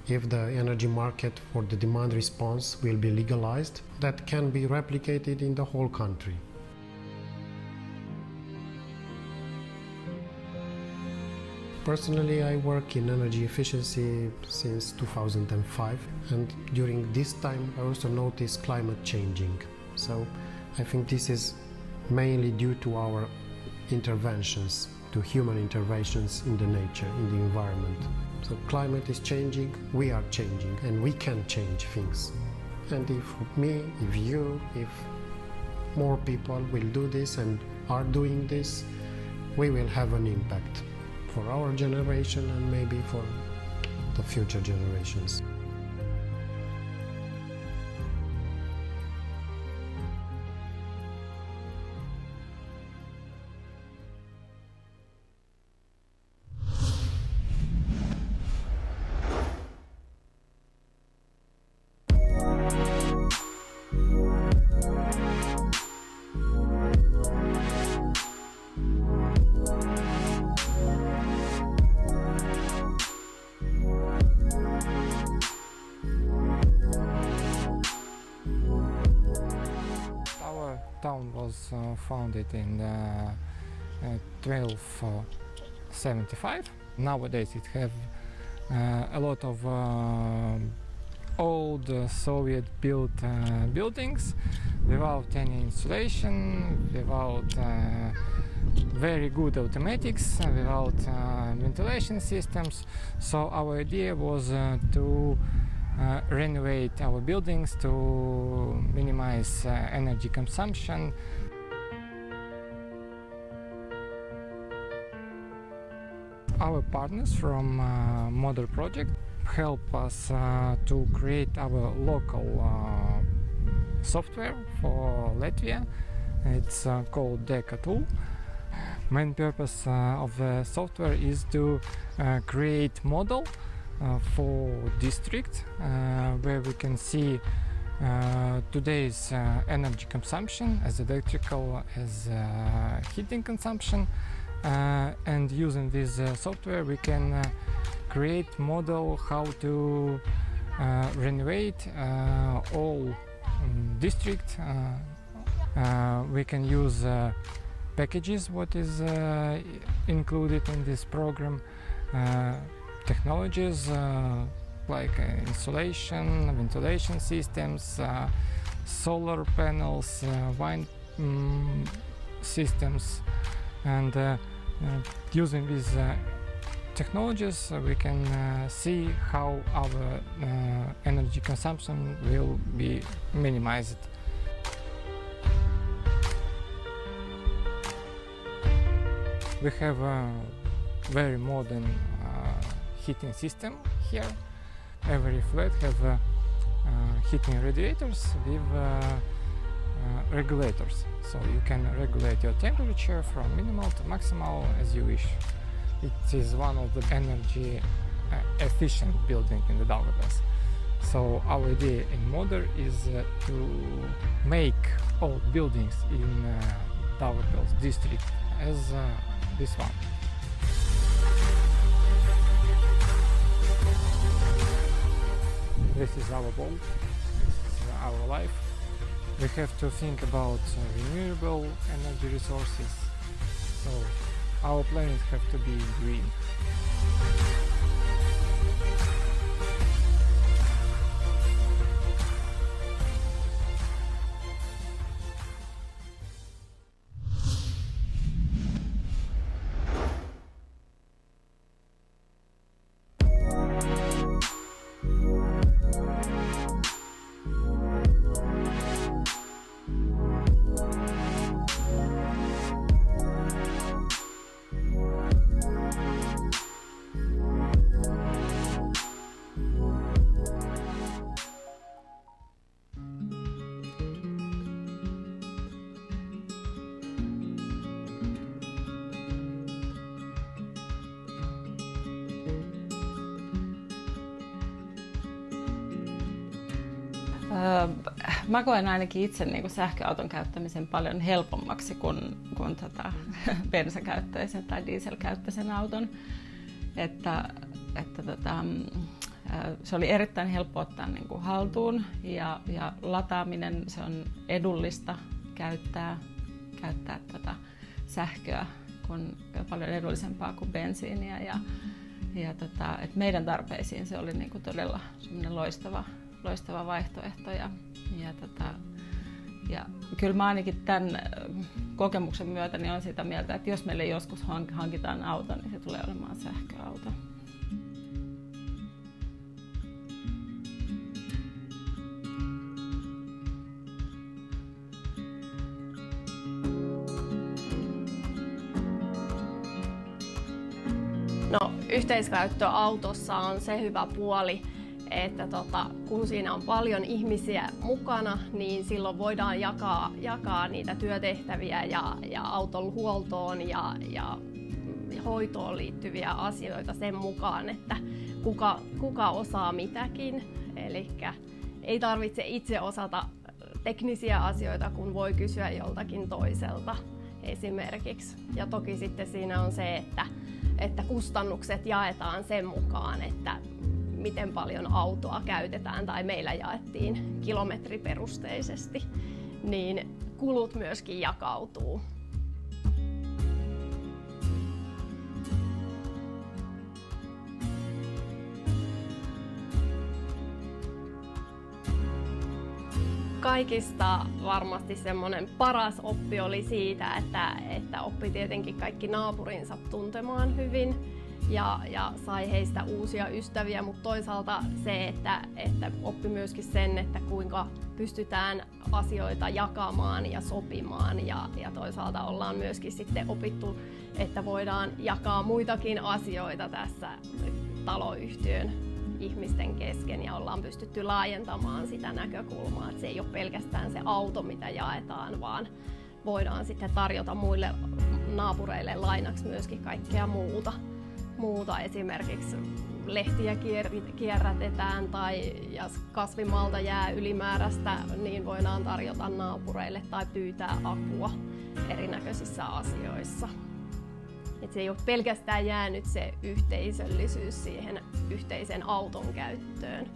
if the energy market for the demand response will be legalized, that can be replicated in the whole country. Personally, I work in energy efficiency since 2005, and during this time I also noticed climate changing. So I think this is mainly due to our interventions, to human interventions in the nature, in the environment. So climate is changing, we are changing, and we can change things. And if me, if you, if more people will do this and are doing this, we will have an impact for our generation and maybe for the future generations. Town was founded in 1275. Nowadays it have a lot of old Soviet-built buildings without any insulation, without very good automatics, without ventilation systems. So our idea was to renovate our buildings to minimize energy consumption. Our partners from Model Project help us to create our local software for Latvia. It's called DECA tool. Main purpose of the software is to create model for district where we can see today's energy consumption as electrical as heating consumption, and using this software we can create model how to renovate all district. We can use packages what is included in this program, technologies like insulation, ventilation systems, solar panels, wind systems, and using these technologies, we can see how our energy consumption will be minimized. We have a very modern heating system here. Every flat have heating radiators with regulators, so you can regulate your temperature from minimal to maximal as you wish. It is one of the energy efficient building in the Daugavpils. So our idea in Modern is to make all buildings in Daugavpils district as this one. This is our world, this is our life. We have to think about renewable energy resources, so our planet have to be green. Mä koen ainakin itse niin kuin sähköauton käyttämisen paljon helpommaksi kuin bensakäyttöisen tai dieselkäyttöisen auton. Se oli erittäin helppo ottaa niin kuin haltuun ja lataaminen, se on edullista käyttää sähköä, kun paljon edullisempaa kuin bensiiniä. Et meidän tarpeisiin se oli niin kuin todella loistava vaihtoehto ja kyllä mä ainakin tämän kokemuksen myötä niin olen sitä mieltä, että jos meille joskus hankitaan auto, niin se tulee olemaan sähköauto. No, yhteiskäyttöautossa on se hyvä puoli, että kun siinä on paljon ihmisiä mukana, niin silloin voidaan jakaa niitä työtehtäviä ja auton huoltoon ja hoitoon liittyviä asioita sen mukaan, että kuka osaa mitäkin. Eli ei tarvitse itse osata teknisiä asioita, kun voi kysyä joltakin toiselta esimerkiksi. Ja toki sitten siinä on se, että kustannukset jaetaan sen mukaan, että miten paljon autoa käytetään, tai meillä jaettiin kilometriperusteisesti, niin kulut myöskin jakautuu. Kaikista varmasti semmoinen paras oppi oli siitä, että oppi tietenkin kaikki naapurinsa tuntemaan hyvin ja sai heistä uusia ystäviä, mutta toisaalta se, että oppi myöskin sen, että kuinka pystytään asioita jakamaan ja sopimaan ja toisaalta ollaan myöskin sitten opittu, että voidaan jakaa muitakin asioita tässä taloyhtiön ihmisten kesken ja ollaan pystytty laajentamaan sitä näkökulmaa, että se ei ole pelkästään se auto, mitä jaetaan, vaan voidaan sitten tarjota muille naapureille lainaksi myöskin kaikkea muuta. Esimerkiksi lehtiä kierrätetään tai jos kasvimaalta jää ylimääräistä, niin voidaan tarjota naapureille tai pyytää apua erinäköisissä asioissa. Et se ei ole pelkästään jäänyt se yhteisöllisyys siihen yhteisen auton käyttöön.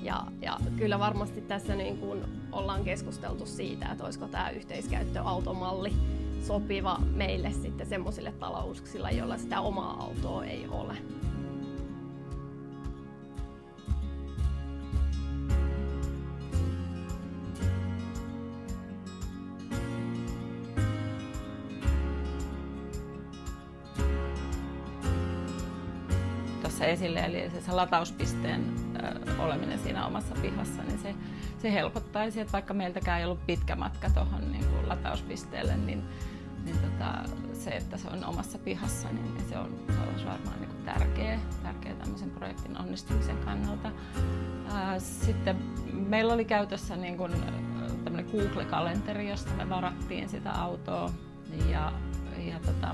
Ja kyllä varmasti tässä niin kun ollaan keskusteltu siitä, että olisiko tämä yhteiskäyttöautomalli sopiva meille sitten semmoisille talouksilla, joilla sitä omaa autoa ei ole. tässä esille, eli se latauspisteen oleminen siinä omassa pihassa, niin se helpottaisi, että vaikka meiltäkään ei ollut pitkä matka tuohon niin kuin latauspisteelle, niin se, että se on omassa pihassa, niin se olisi varmaan niin kuin tärkeä tämmöisen projektin onnistumisen kannalta. Sitten meillä oli käytössä niin kuin tämmöinen Google-kalenteri, josta me varattiin sitä autoa,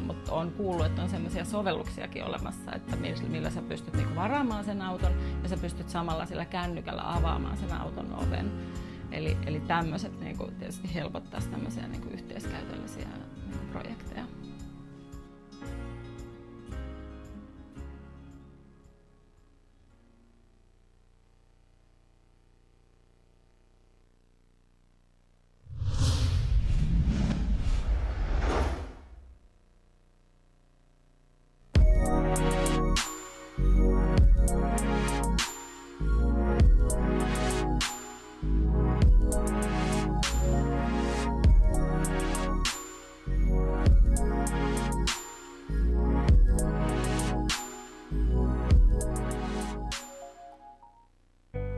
mutta olen kuullut, että on sellaisia sovelluksiakin olemassa, että millä sä pystyt niin kuin varaamaan sen auton ja sä pystyt samalla sillä kännykällä avaamaan sen auton oven. Eli tämmöiset niin kuin tietysti helpottaisi tämmöisiä niin kuin yhteiskäytöllisiä niin kuin projekteja.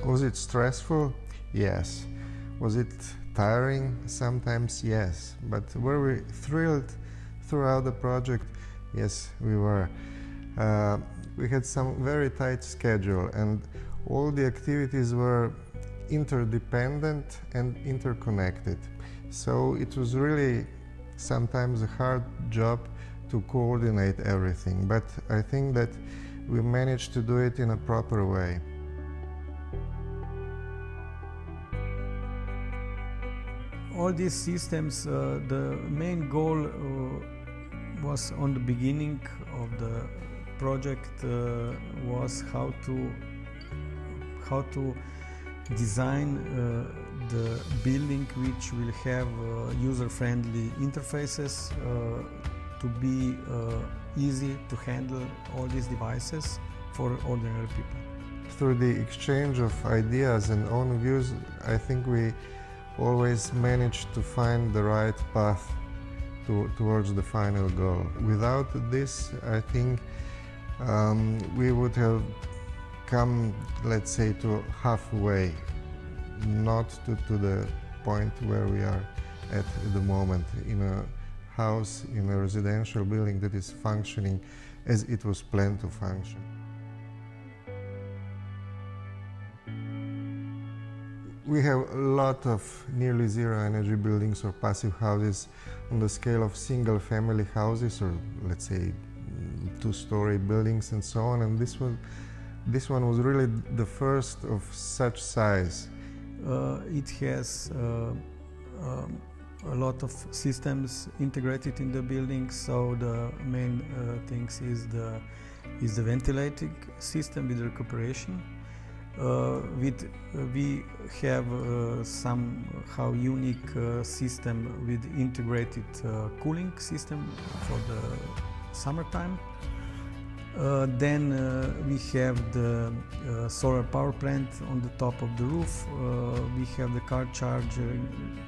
Was it stressful? Yes. Was it tiring? Sometimes yes. But were we thrilled throughout the project? Yes, we were. We had some very tight schedule and all the activities were interdependent and interconnected. So it was really sometimes a hard job to coordinate everything, but I think that we managed to do it in a proper way. All these systems, the main goal was on the beginning of the project was how to design the building which will have user-friendly interfaces to be easy to handle all these devices for ordinary people. Through the exchange of ideas and own views, I think we always managed to find the right path towards the final goal. Without this, I think we would have come, let's say, to halfway, not to the point where we are at the moment, in a house, in a residential building that is functioning as it was planned to function. We have a lot of nearly zero energy buildings or passive houses on the scale of single family houses or let's say two-story buildings and so on, and this one was really the first of such size. It has a lot of systems integrated in the building, so the main things is the ventilating system with recuperation. We have somehow unique system with integrated cooling system for the summertime. Then we have the solar power plant on the top of the roof. We have the car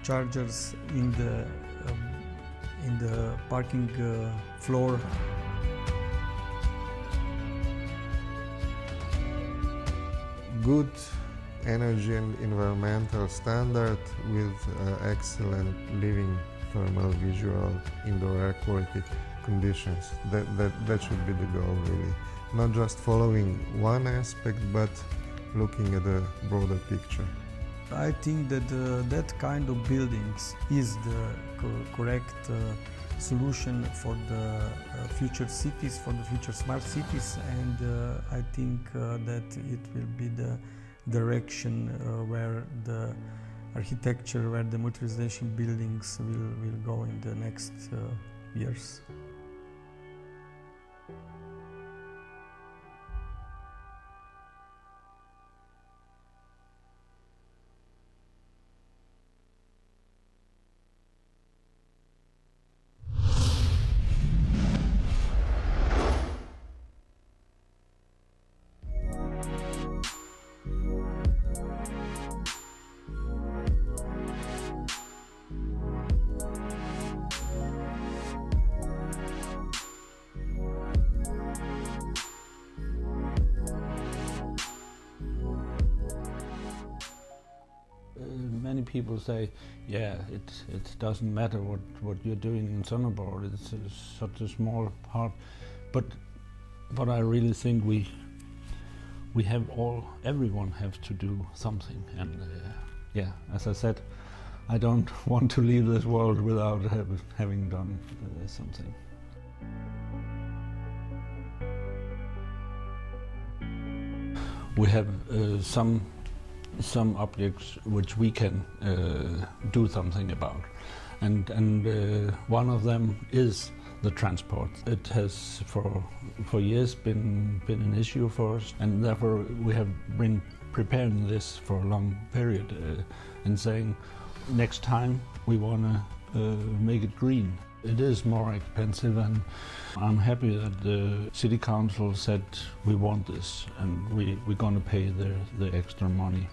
chargers in the parking floor. Good energy and environmental standard with excellent living, thermal, visual, indoor air quality conditions. That should be the goal, really. Not just following one aspect, but looking at the broader picture. I think that that kind of buildings is the correct solution for the future cities, for the future smart cities, and I think that it will be the direction where the architecture, where the multi-residential buildings will go in the next years. many people say, yeah, it doesn't matter what you're doing in Somelar, it's such a small part, but I really think we have everyone have to do something, and yeah, as I said, I don't want to leave this world without having done something. We have some objects which we can do something about, and one of them is the transport. It has for years been an issue for us, and therefore we have been preparing this for a long period and saying next time we want to make it green. It is more expensive, and I'm happy that the city council said we want this and we're going to pay the extra money.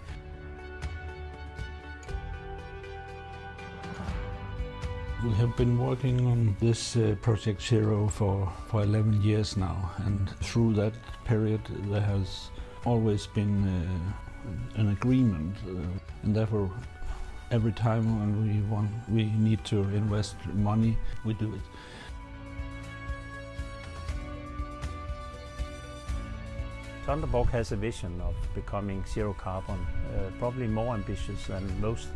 We have been working on this Project Zero for 11 years now, and through that period there has always been an agreement, and therefore every time when we need to invest money, we do it. Sonderborg has a vision of becoming zero carbon, probably more ambitious than most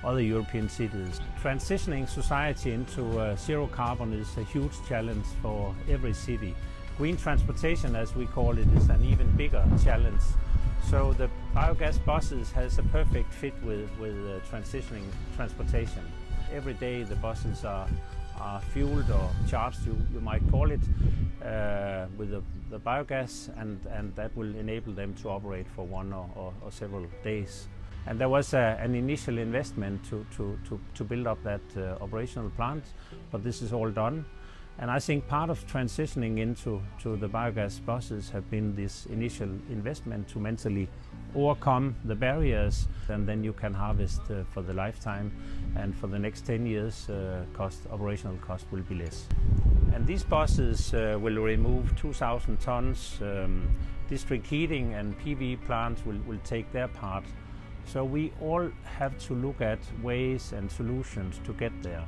other European cities. Transitioning society into zero carbon is a huge challenge for every city. Green transportation, as we call it, is an even bigger challenge. So the biogas buses has a perfect fit with transitioning transportation. Every day the buses are fueled or charged, you might call it, with the biogas, and that will enable them to operate for one or several days. And there was an initial investment to build up that operational plant, but this is all done. And I think part of transitioning into the biogas buses have been this initial investment to mentally overcome the barriers, and then you can harvest for the lifetime, and for the next 10 years operational cost will be less. And these buses will remove 2,000 tons. District heating and PV plants will take their part. So we all have to look at ways and solutions to get there.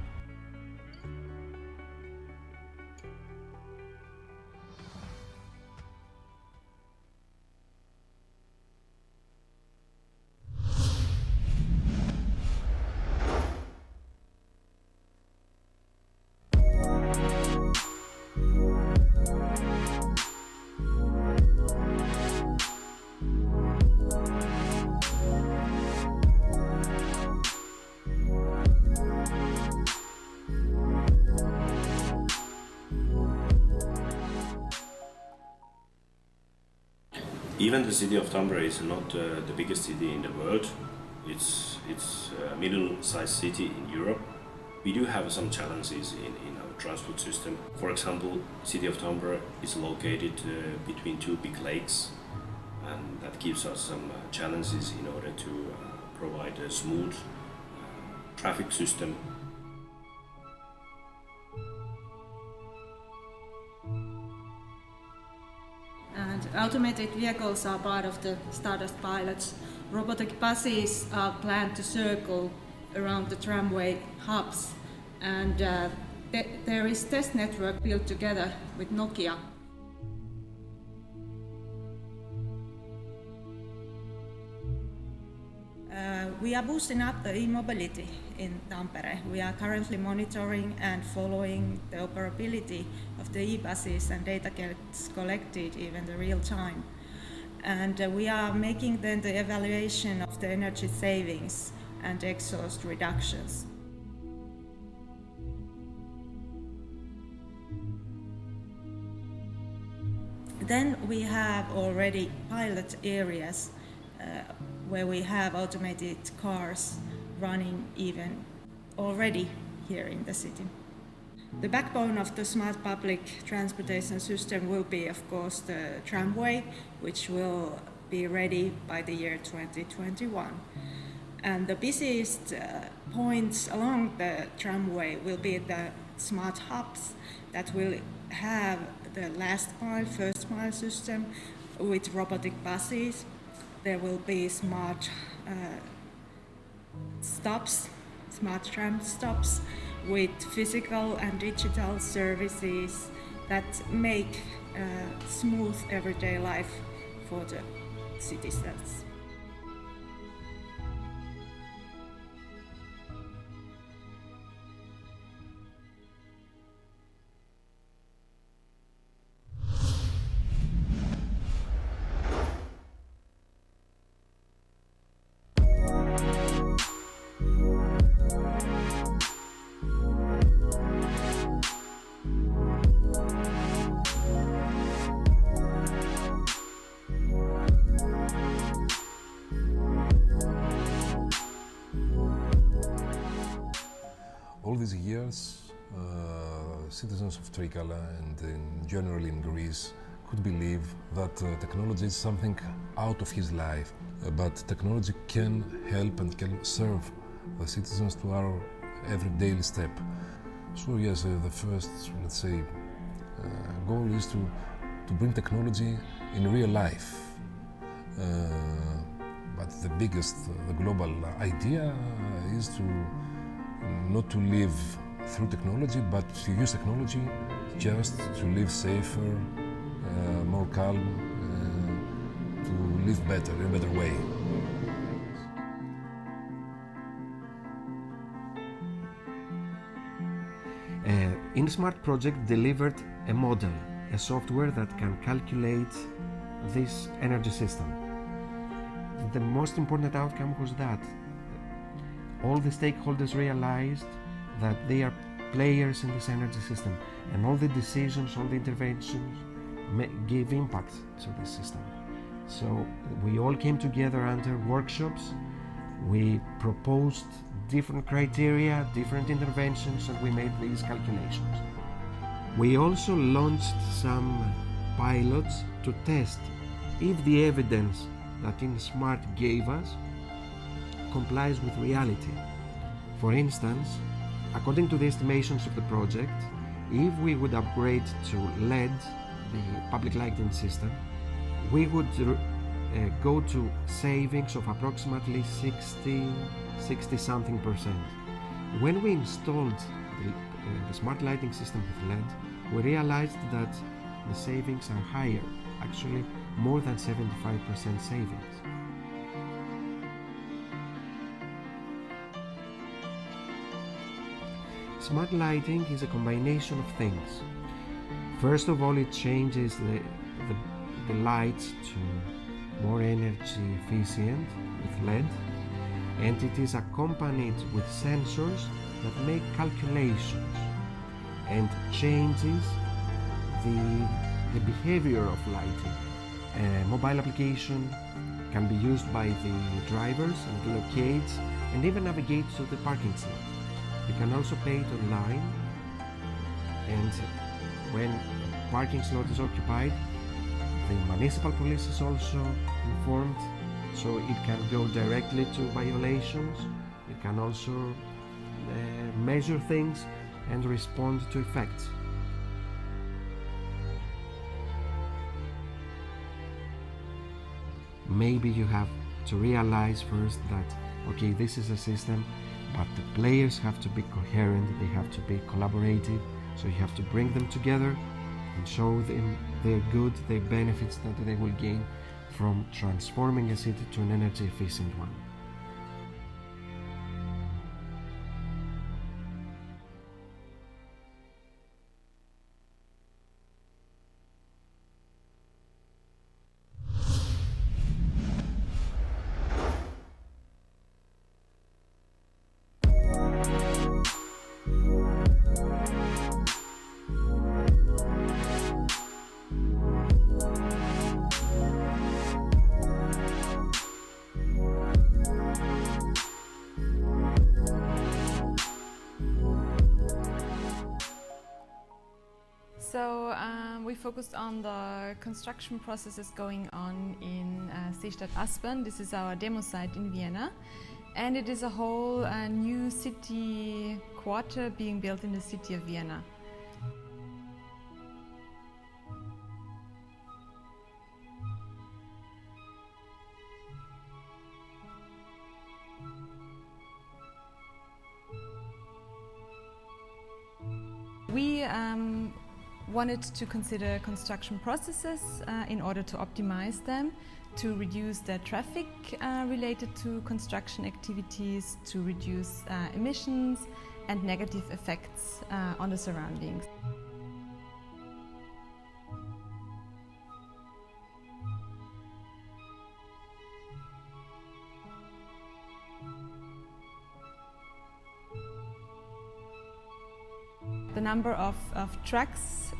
Even the city of Tampere is not the biggest city in the world. It's a middle-sized city in Europe. We do have some challenges in our transport system. For example, the city of Tampere is located between two big lakes, and that gives us some challenges in order to provide a smooth traffic system. And automated vehicles are part of the Stardust pilots. Robotic buses are planned to circle around the tramway hubs, and there is test network built together with Nokia. We are boosting up the e-mobility in Tampere. We are currently monitoring and following the operability of the e-buses, and data gets collected even in real time. And we are making then the evaluation of the energy savings and exhaust reductions. Then we have already pilot areas where we have automated cars running even already here in the city. The backbone of the smart public transportation system will be, of course, the tramway, which will be ready by the year 2021. And the busiest points along the tramway will be the smart hubs that will have the last mile, first mile system with robotic buses. There will be smart stops, smart tram stops, with physical and digital services that make smooth everyday life for the citizens. All these years, citizens of Trikala and generally in Greece could believe that technology is something out of his life, but technology can help and can serve the citizens to our every daily step. So yes, the first, let's say, goal is to bring technology in real life. But the biggest, the global idea is to not to live through technology, but to use technology just to live safer, more calm, to live better, in a better way. InSmart project delivered a model, a software that can calculate this energy system. The most important outcome was that all the stakeholders realized that they are players in this energy system, and all the decisions, all the interventions gave impact to this system. So we all came together under workshops, we proposed different criteria, different interventions, and we made these calculations. We also launched some pilots to test if the evidence that InSmart gave us complies with reality. For instance, according to the estimations of the project, if we would upgrade to LED, the public lighting system, we would go to savings of approximately 60-something%. When we installed the smart lighting system with LED, we realized that the savings are higher, actually more than 75% savings. Smart lighting is a combination of things. First of all, it changes the lights to more energy efficient with LED, and it is accompanied with sensors that make calculations and changes the behavior of lighting. A mobile application can be used by the drivers and locates and even navigate to the parking slot. You can also pay it online, and when a parking slot is occupied, the municipal police is also informed, so it can go directly to violations. It can also measure things and respond to effects. Maybe you have to realize first that, okay, this is a system, but the players have to be coherent, they have to be collaborative, so you have to bring them together and show them their good, their benefits that they will gain from transforming a city to an energy efficient one. We focused on the construction processes going on in Seestadt Aspern. This is our demo site in Vienna, and it is a whole new city quarter being built in the city of Vienna. We wanted to consider construction processes in order to optimize them, to reduce the traffic related to construction activities, to reduce emissions and negative effects on the surroundings. The number of trucks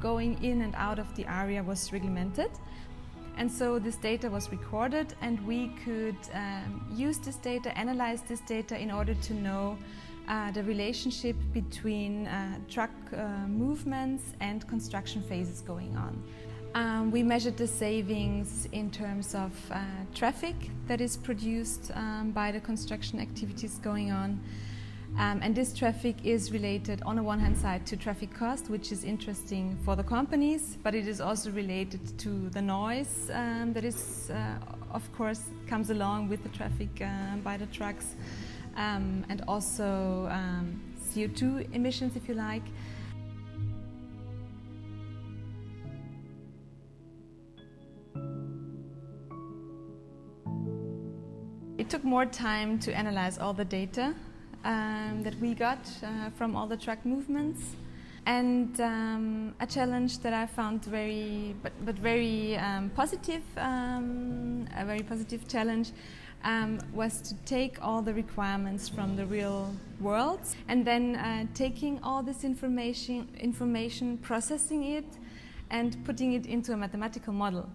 going in and out of the area was regulated, and so this data was recorded, and we could use this data, analyze this data in order to know the relationship between truck movements and construction phases going on. We measured the savings in terms of traffic that is produced by the construction activities going on. And this traffic is related on the one hand side to traffic cost, which is interesting for the companies, but it is also related to the noise that is, of course, comes along with the traffic by the trucks, and also CO2 emissions, if you like. It took more time to analyze all the data that we got from all the truck movements, and a challenge that I found very positive, a very positive challenge was to take all the requirements from the real world and then taking all this information, processing it and putting it into a mathematical model.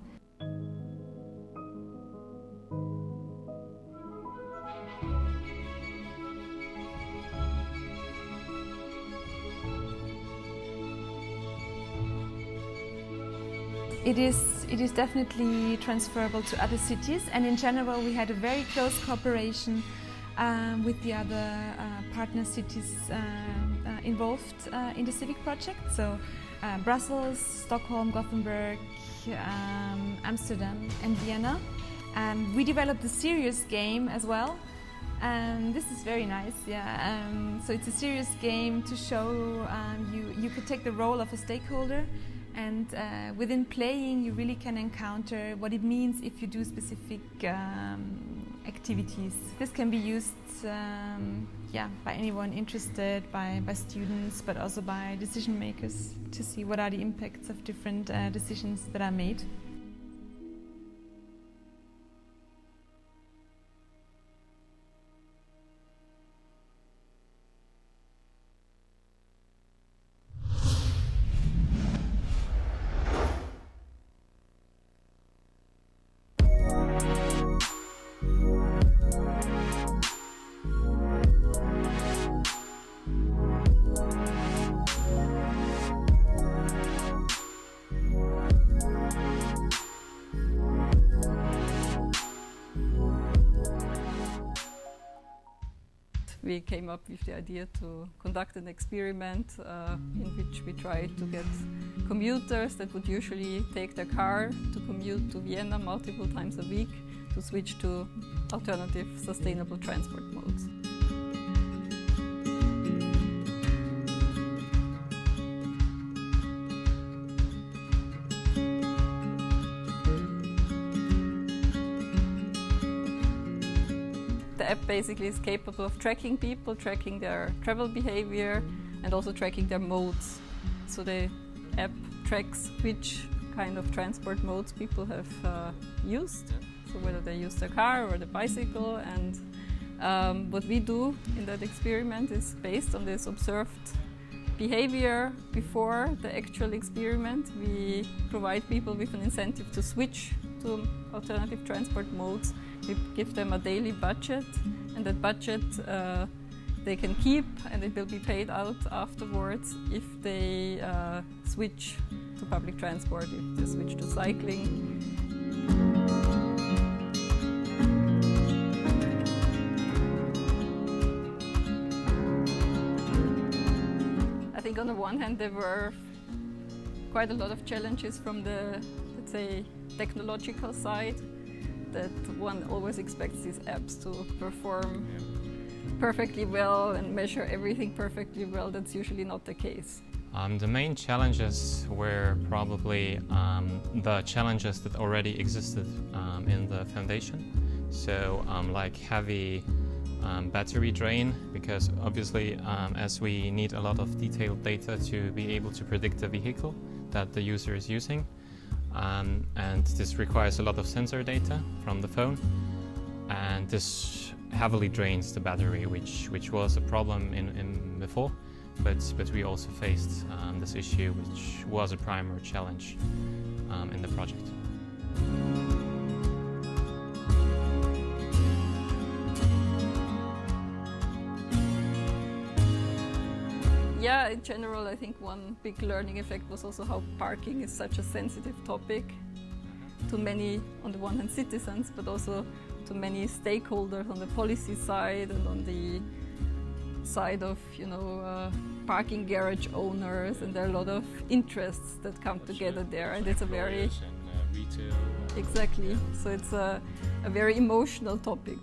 It is definitely transferable to other cities, and in general we had a very close cooperation with the other partner cities involved in the civic project. So Brussels, Stockholm, Gothenburg, Amsterdam and Vienna. We developed a serious game as well. This is very nice, yeah. So it's a serious game to show you could take the role of a stakeholder, and within playing you really can encounter what it means if you do specific activities. This can be used by anyone interested, by students, but also by decision makers, to see what are the impacts of different decisions that are made. We came up with the idea to conduct an experiment in which we tried to get commuters that would usually take their car to commute to Vienna multiple times a week to switch to alternative sustainable transport modes. The app basically is capable of tracking people, tracking their travel behavior, and also tracking their modes. So the app tracks which kind of transport modes people have used, so whether they use their car or the bicycle. And what we do in that experiment is based on this observed behavior before the actual experiment. We provide people with an incentive to switch to alternative transport modes. We give them a daily budget, and that budget they can keep, and it will be paid out afterwards if they switch to public transport, if they switch to cycling. I think on the one hand there were quite a lot of challenges from the, let's say, technological side, that one always expects these apps to perform perfectly well and measure everything perfectly well. That's usually not the case. The main challenges were probably the challenges that already existed in the foundation. So like heavy battery drain, because obviously as we need a lot of detailed data to be able to predict the vehicle that the user is using. And this requires a lot of sensor data from the phone. And this heavily drains the battery, which was a problem in before. But we also faced this issue, which was a primary challenge in the project. Yeah, in general, I think one big learning effect was also how parking is such a sensitive topic to many, on the one hand, citizens, but also to many stakeholders on the policy side and on the side of, parking garage owners, and there are a lot of interests that come together there, and it's a very retail. Exactly. So it's a very emotional topic.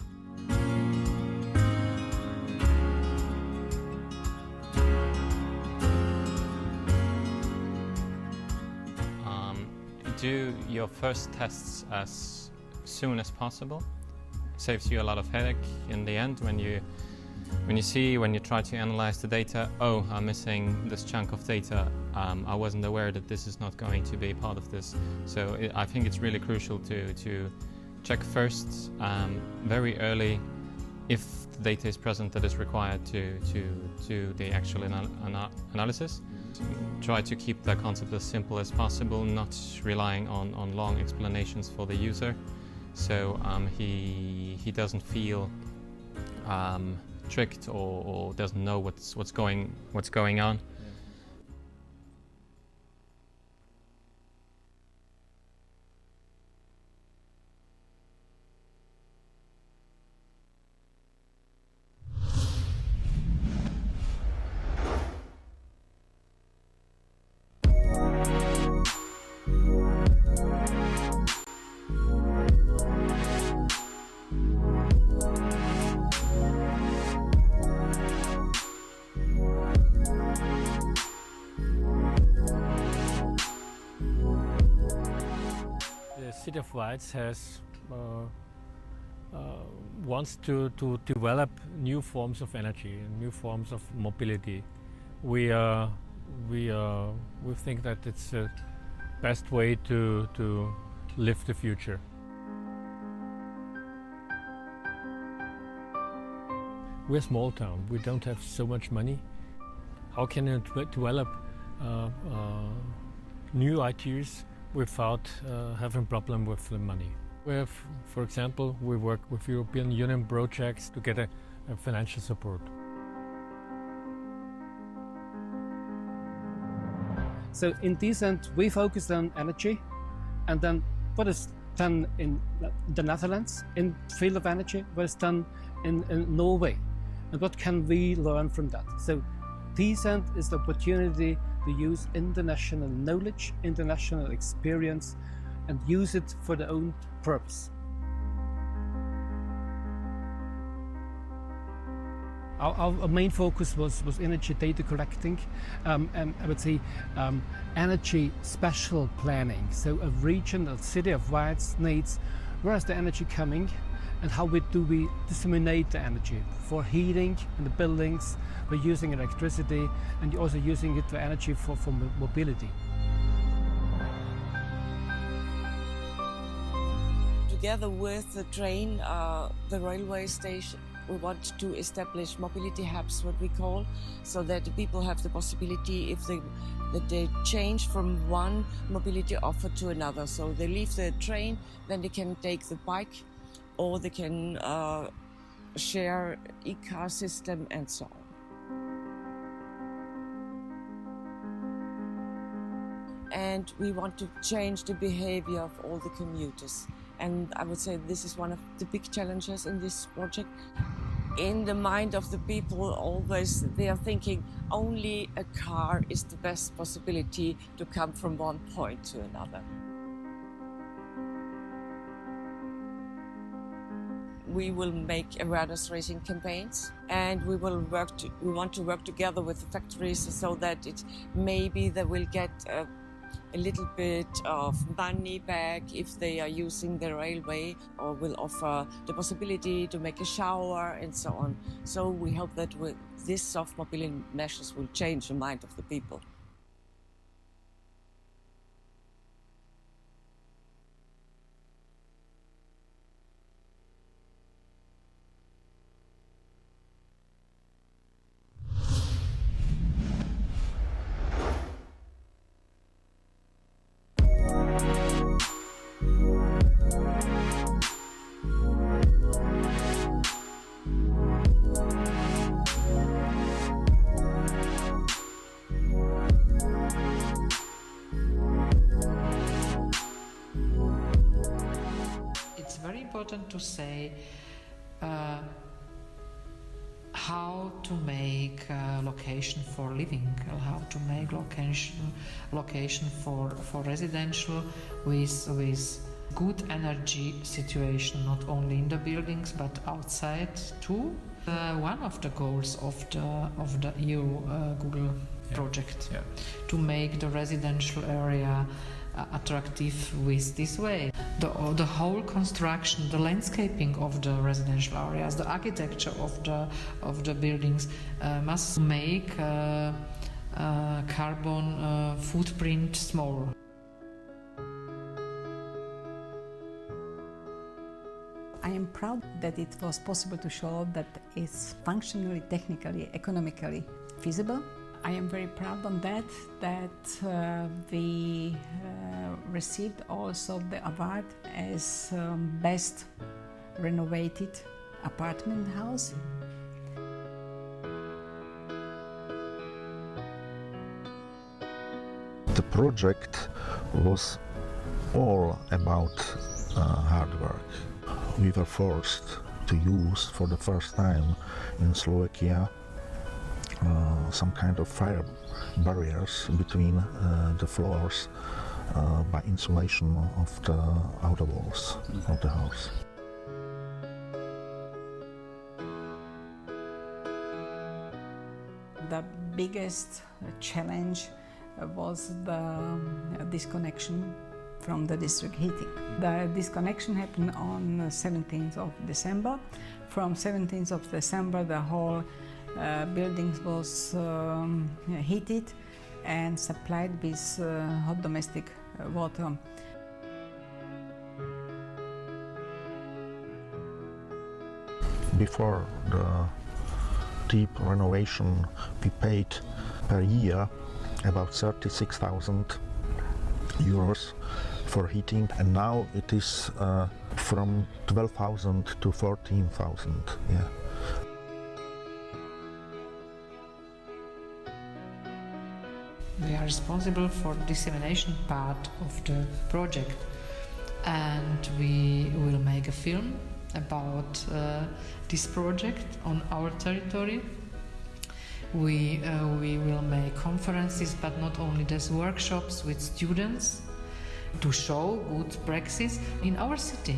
Do your first tests as soon as possible. Saves you a lot of headache in the end when you try to analyze the data. Oh, I'm missing this chunk of data. I wasn't aware that this is not going to be part of this. So I think it's really crucial to check first, very early, if the data is present that is required to do the actual analysis. Try to keep the concept as simple as possible, not relying on long explanations for the user, so he doesn't feel tricked or doesn't know what's going on. City of Weiz wants to develop new forms of energy and new forms of mobility. We think that it's the best way to live the future. We're a small town. We don't have so much money. How can you develop new ideas without having problem with the money? We have, for example, we work with European Union projects to get a financial support. So in this end, we focus on energy, and then what is done in the Netherlands in field of energy, what is done in Norway, and what can we learn from that? So this end is the opportunity to use international knowledge, international experience, and use it for their own purpose. Our main focus was energy data collecting, and I would say energy spatial planning. So a region, a city of Weiz needs, where is the energy coming, and how do we disseminate the energy for heating in the buildings. We're using electricity, and you're also using it for energy for mobility. Together with the train, the railway station, we want to establish mobility hubs, what we call, so that the people have the possibility that they change from one mobility offer to another. So they leave the train, then they can take the bike, or they can share e-car system and so on. And we want to change the behavior of all the commuters. And I would say this is one of the big challenges in this project. In the mind of the people, always they are thinking only a car is the best possibility to come from one point to another. we will make awareness raising campaigns, and we want to work together with the factories so that maybe they will get a little bit of money back if they are using the railway, or will offer the possibility to make a shower and so on. So we hope that these soft mobility measures will change the mind of the people. To say how to make location for living, how to make location for residential with good energy situation, not only in the buildings but outside too. One of the goals of the EU Google project, to make the residential area attractive with this way. The whole construction, the landscaping of the residential areas, the architecture of the buildings must make carbon footprint small. I am proud that it was possible to show that it's functionally, technically, economically feasible. I am very proud on that we received also the award as best renovated apartment house. The project was all about hard work. We were forced to use for the first time in Slovakia some kind of fire barriers between the floors by insulation of the outer walls of the house. The biggest challenge was the disconnection from the district heating. The disconnection happened on 17th of December. From 17th of December the whole building was heated and supplied with hot domestic water. Before the deep renovation, we paid per year about 36,000 euros for heating, and now it is from 12,000 to 14,000. Yeah. We are responsible for the dissemination part of the project, and we will make a film about this project on our territory. We will make conferences, but not only this, workshops with students to show good practices in our city.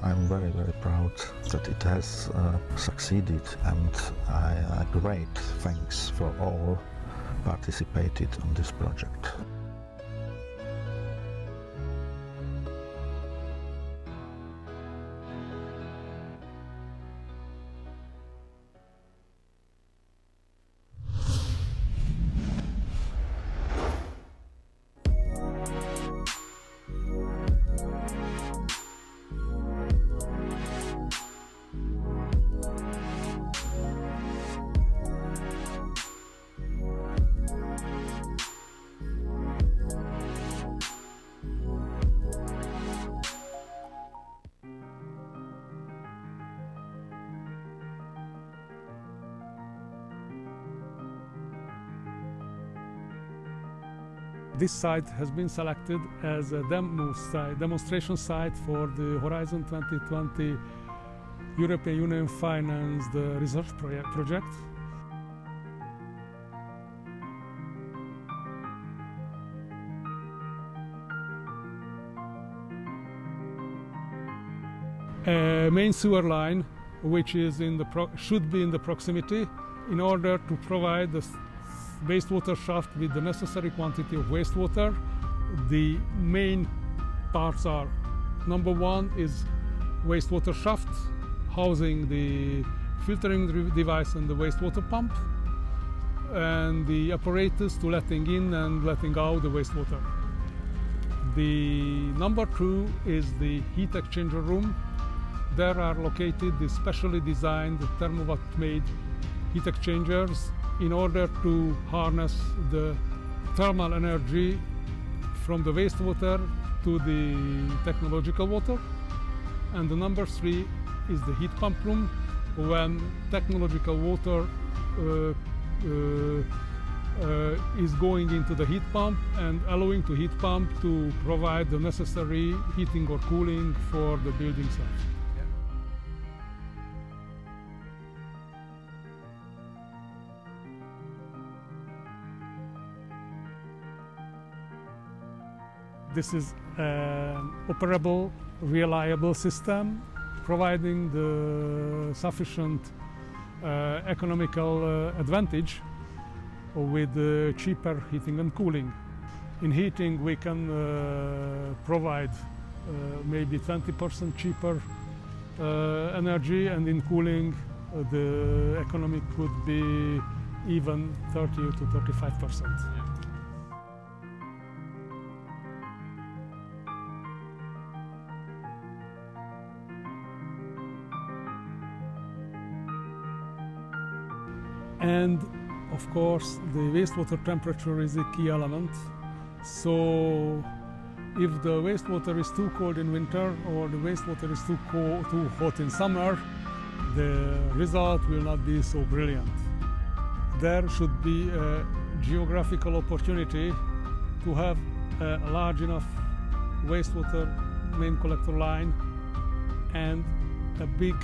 I'm very, very proud that it has succeeded, and a great thanks for all participated on this project. This site has been selected as a demonstration site for the Horizon 2020 European Union financed research project. a main sewer line which is should be in the proximity in order to provide the wastewater shaft with the necessary quantity of wastewater. The main parts are: number one is wastewater shaft housing the filtering device and the wastewater pump, and the apparatus to letting in and letting out the wastewater. The number two is the heat exchanger room. There are located the specially designed thermowatt-made heat exchangers in order to harness the thermal energy from the wastewater to the technological water. And the number three is the heat pump room, when technological water is going into the heat pump and allowing the heat pump to provide the necessary heating or cooling for the building site. This is an operable, reliable system providing the sufficient economical advantage with cheaper heating and cooling. In heating we can provide maybe 20% cheaper energy, and in cooling the economy could be even 30 to 35%. And of course the wastewater temperature is a key element. So if the wastewater is too cold in winter or the wastewater is too hot in summer, the result will not be so brilliant. There should be a geographical opportunity to have a large enough wastewater main collector line and a big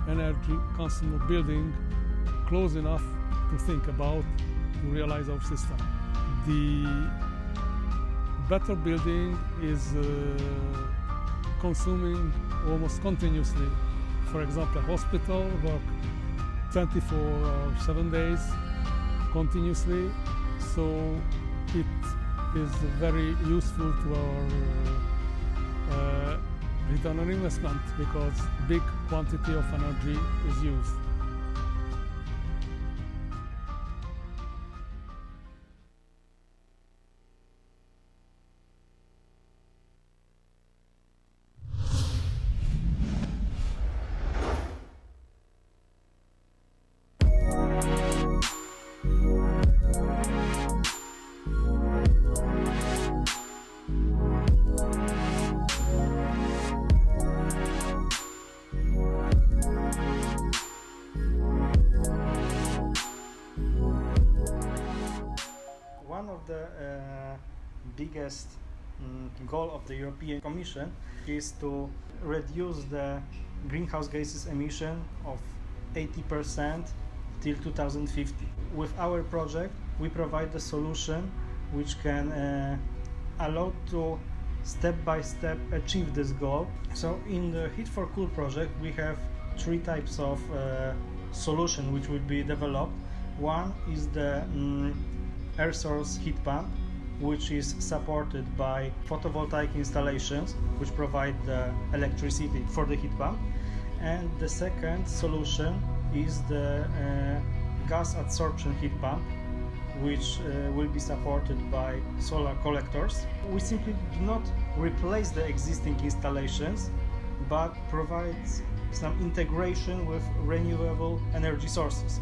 energy consuming building close enough to think about to realize our system. The better building is consuming almost continuously. For example, a hospital work 24 or 7 days continuously, so it is very useful to our return on investment because big quantity of energy is used. Biggest goal of the European Commission is to reduce the greenhouse gases emission of 80% till 2050. With our project, we provide a solution which can allow to step by step achieve this goal. So in the Heat for Cool project, we have three types of solution which will be developed. One is the air source heat pump, which is supported by photovoltaic installations which provide the electricity for the heat pump. And the second solution is the gas adsorption heat pump, which will be supported by solar collectors. We simply do not replace the existing installations, but provide some integration with renewable energy sources.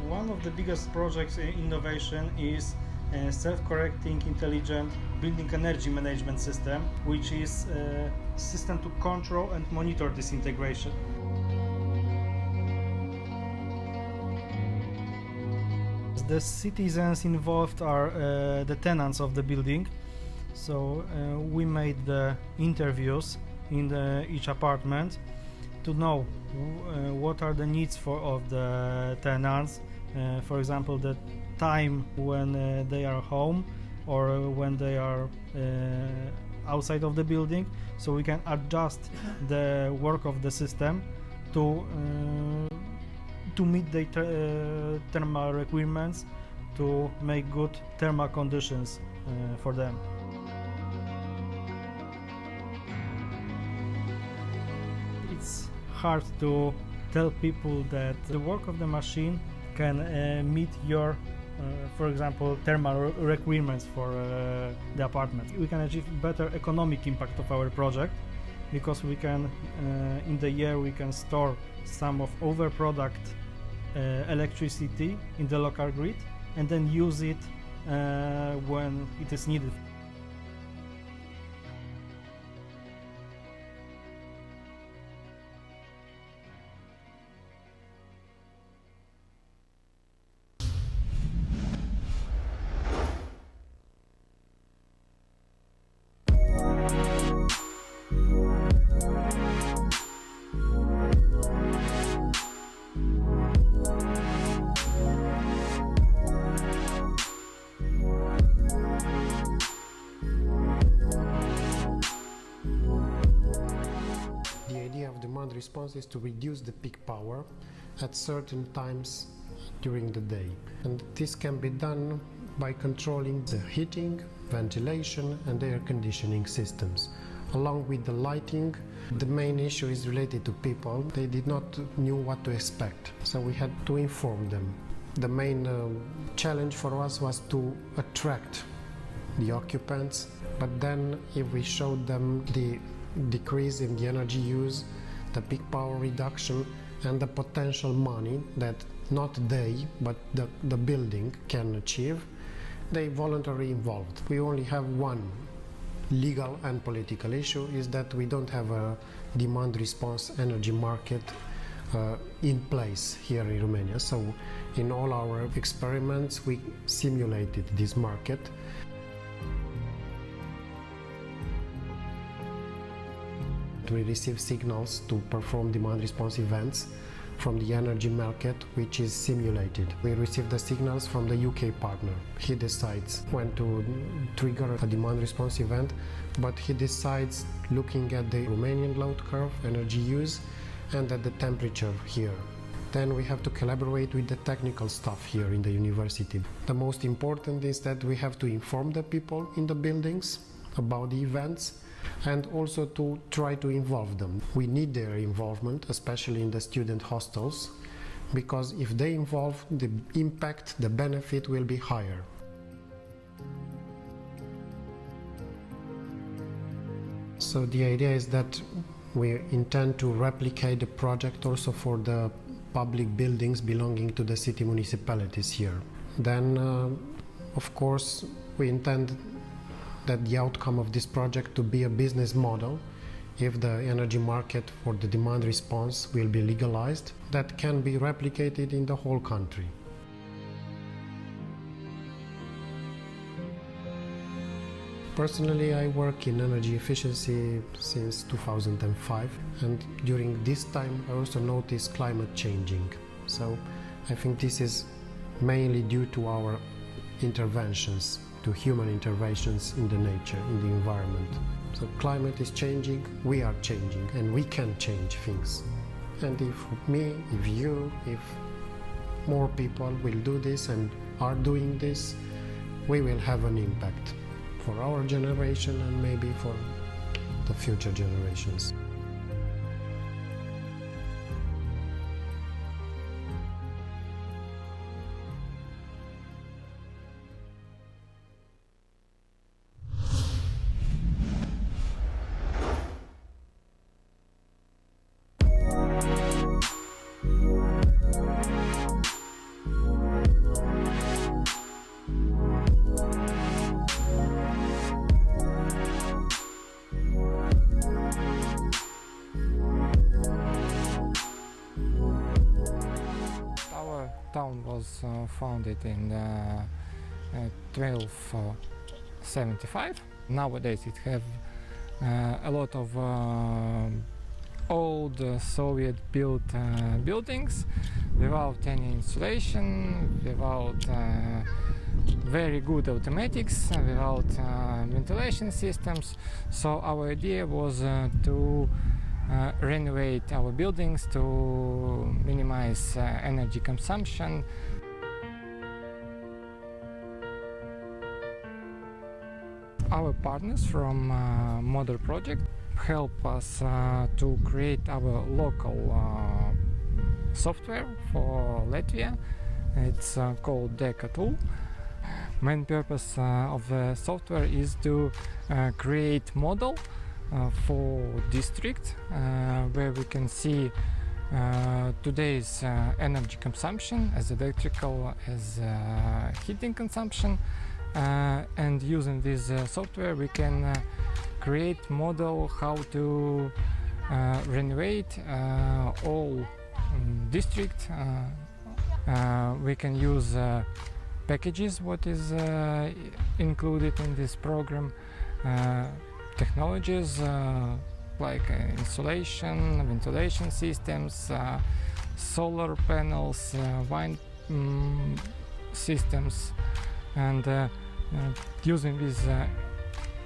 One of the biggest projects in innovation is a self-correcting intelligent building energy management system, which is a system to control and monitor this integration. The citizens involved are the tenants of the building, so we made the interviews in each apartment to know what are the needs of the tenants. For example, the time when they are home or when they are outside of the building, so we can adjust the work of the system to meet the thermal requirements, to make good thermal conditions for them. It's hard to tell people that the work of the machine can meet your, for example, thermal requirements for the apartment. We can achieve better economic impact of our project because we can, in the year, we can store some of overproduct electricity in the local grid and then use it when it is needed. Response is to reduce the peak power at certain times during the day, and this can be done by controlling the heating, ventilation and air conditioning systems. Along with the lighting, the main issue is related to people. They did not know what to expect, so we had to inform them. The main challenge for us was to attract the occupants, but then if we showed them the decrease in the energy use, the peak power reduction and the potential money that not they but the building can achieve, they voluntarily involved. We only have one legal and political issue, is that we don't have a demand response energy market in place here in Romania. So in all our experiments we simulated this market. We receive signals to perform demand response events from the energy market, which is simulated. We receive the signals from the UK partner. He decides when to trigger a demand response event, but he decides looking at the Romanian load curve, energy use, and at the temperature here. Then we have to collaborate with the technical staff here in the university. The most important is that we have to inform the people in the buildings about the events, and also to try to involve them. We need their involvement, especially in the student hostels, because if they involve, the impact, the benefit will be higher. So the idea is that we intend to replicate the project also for the public buildings belonging to the city municipalities here. Then, of course, we intend that the outcome of this project to be a business model, if the energy market for the demand response will be legalized, that can be replicated in the whole country. Personally, I work in energy efficiency since 2005, and during this time I also noticed climate changing. So I think this is mainly due to our interventions, to human interventions in the nature, in the environment. So climate is changing, we are changing, and we can change things. And if me, if you, if more people will do this and are doing this, we will have an impact for our generation and maybe for the future generations. town was founded in 1275. Nowadays it have a lot of old Soviet-built buildings without any insulation, without very good automatics, without ventilation systems. So our idea was to renovate our buildings to minimize energy consumption. Our partners from Model Project help us to create our local software for Latvia. It's called DECA tool. Main purpose of the software is to create model for district where we can see today's energy consumption as electrical as heating consumption, and using this software we can create model how to renovate all district. We can use packages what is included in this program, technologies like insulation, ventilation systems, solar panels, wind systems, and using these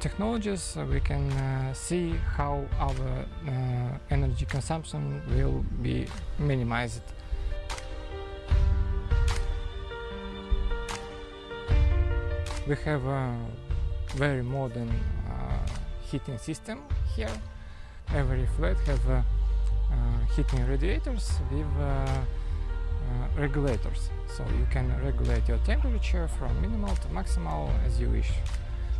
technologies we can see how our energy consumption will be minimized. We have a very modern heating system here. Every flat have heating radiators with regulators, so you can regulate your temperature from minimal to maximal as you wish.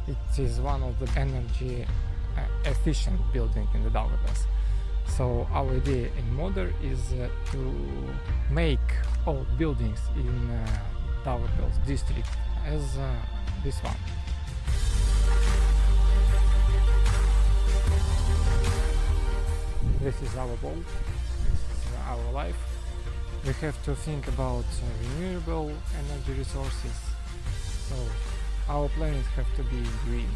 It is one of the energy efficient building in the Daugavpils. So our idea in Model is to make all buildings in Daugavpils district as this one. This is our world, this is our life. We have to think about renewable energy resources, so our planet have to be green.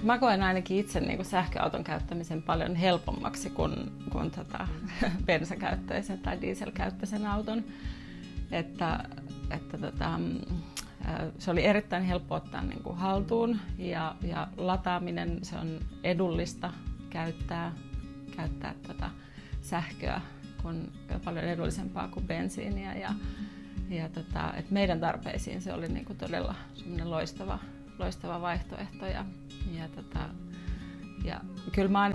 Mä koen ainakin itse niin kuin sähköauton käyttämisen paljon helpommaksi kuin bensakäyttöisen tai dieselkäyttöisen auton. Se oli erittäin helppo ottaa niin kuin haltuun ja lataaminen, se on edullista käyttää sähköä, kun paljon edullisempaa kuin bensiiniä. Et meidän tarpeisiin se oli niin kuin todella semmoinen loistava vaihtoehto ja kyllä mä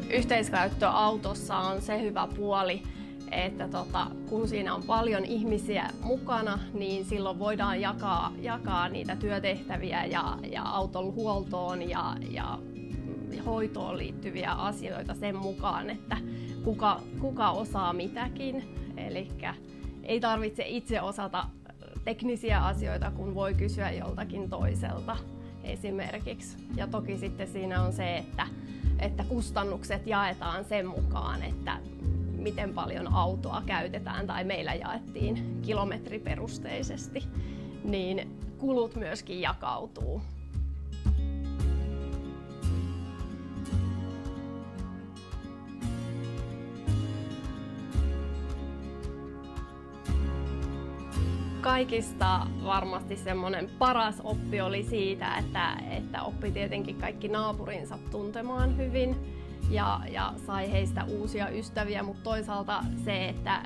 yhteiskäyttöautossa on se hyvä puoli, että kun siinä on paljon ihmisiä mukana, niin silloin voidaan jakaa niitä työtehtäviä ja auton huoltoon ja hoitoon liittyviä asioita sen mukaan, että kuka osaa mitäkin. Elikkä ei tarvitse itse osata teknisiä asioita, kun voi kysyä joltakin toiselta esimerkiksi. Ja toki sitten siinä on se, että kustannukset jaetaan sen mukaan, että miten paljon autoa käytetään, tai meillä jaettiin kilometriperusteisesti, niin kulut myöskin jakautuu. Kaikista varmasti semmoinen paras oppi oli siitä, että oppi tietenkin kaikki naapurinsa tuntemaan hyvin ja sai heistä uusia ystäviä, mutta toisaalta se, että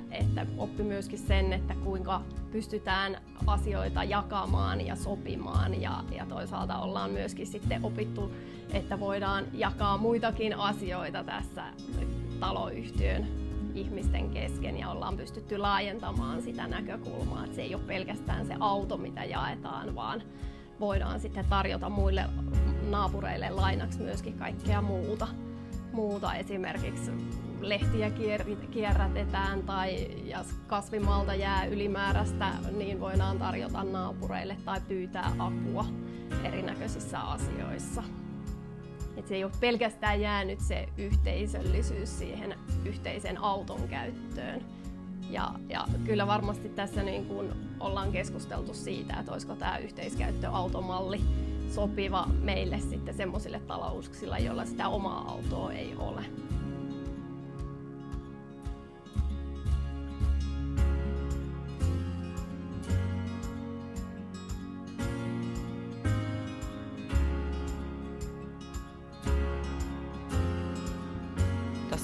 oppi myöskin sen, että kuinka pystytään asioita jakamaan ja sopimaan ja toisaalta ollaan myöskin sitten opittu, että voidaan jakaa muitakin asioita tässä taloyhtiön ihmisten kesken ja ollaan pystytty laajentamaan sitä näkökulmaa, että se ei ole pelkästään se auto, mitä jaetaan, vaan voidaan sitten tarjota muille naapureille lainaksi myöskin kaikkea muuta. Esimerkiksi lehtiä kierrätetään tai jos kasvimaalta jää ylimääräistä, niin voidaan tarjota naapureille tai pyytää apua erinäköisissä asioissa. Et se ei ole pelkästään jäänyt se yhteisöllisyys siihen yhteisen auton käyttöön. Ja kyllä varmasti tässä niin kun ollaan keskusteltu siitä, että olisiko tämä yhteiskäyttöautomalli sopiva meille sitten semmoisille talouksilla, joilla sitä omaa autoa ei ole.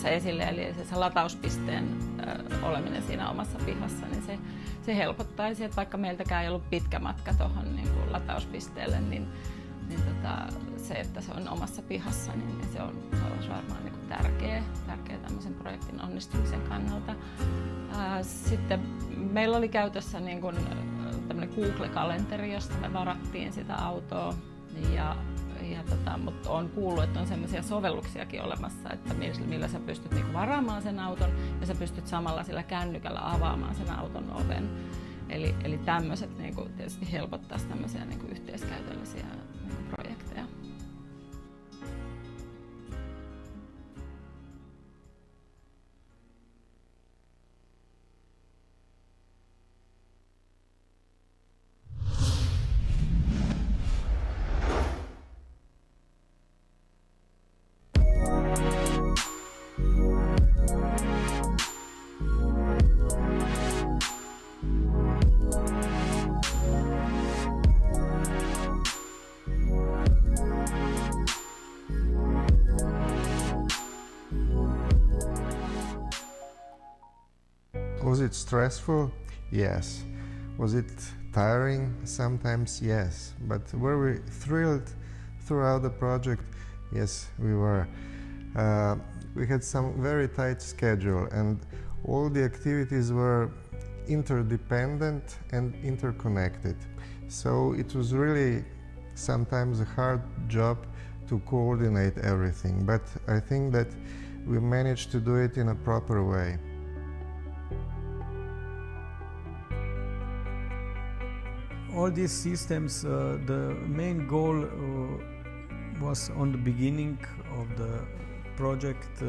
Esille, eli se latauspisteen oleminen siinä omassa pihassa, niin se helpottaisi, että vaikka meiltäkään ei ollut pitkä matka tuohon niin kuin latauspisteelle, niin se, että se on omassa pihassa, niin se olisi varmaan niin kuin tärkeä tämmöisen projektin onnistumisen kannalta. Sitten meillä oli käytössä niin kuin tämmöinen Google-kalenteri, josta me varattiin sitä autoa. Mutta olen kuullut, että on sellaisia sovelluksiakin olemassa, että millä sä pystyt niinku varaamaan sen auton ja sä pystyt samalla sillä kännykällä avaamaan sen auton oven. Eli tämmöiset niinku tietysti helpottaisi tämmöisiä niinku yhteiskäytöllisiä niinku projekteja. Was it stressful? Yes. Was it tiring? Sometimes yes. But were we thrilled throughout the project? Yes, we were. We had some very tight schedule and all the activities were interdependent and interconnected. So it was really sometimes a hard job to coordinate everything, but I think that we managed to do it in a proper way. All these systems, the main goal was on the beginning of the project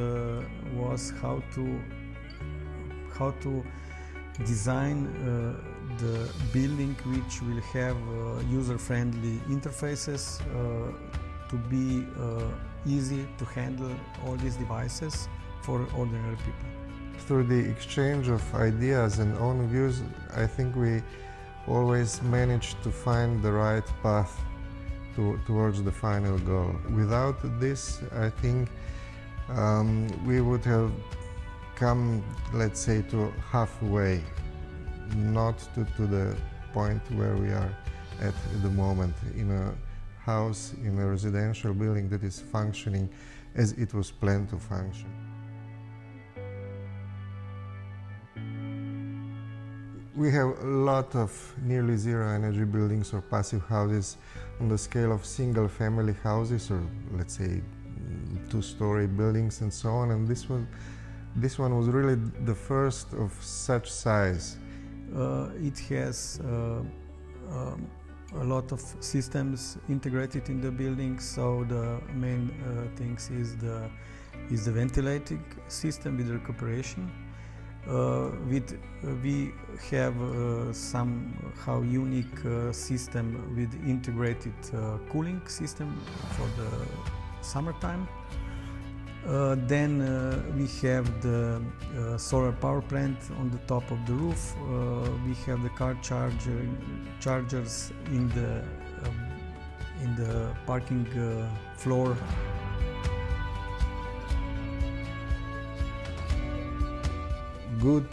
was how to design the building which will have user-friendly interfaces to be easy to handle all these devices for ordinary people. Through the exchange of ideas and own views, I think we always managed to find the right path towards the final goal. Without this, I think we would have come, let's say, to halfway, not to the point where we are at the moment, in a house, in a residential building that is functioning as it was planned to function. We have a lot of nearly zero energy buildings or passive houses on the scale of single family houses or let's say two-story buildings and so on, and this one was really the first of such size. It has a lot of systems integrated in the building, so the main things is the ventilating system with recuperation. We have somehow unique system with integrated cooling system for the summertime. Then we have the solar power plant on the top of the roof. We have the car chargers in the parking floor. good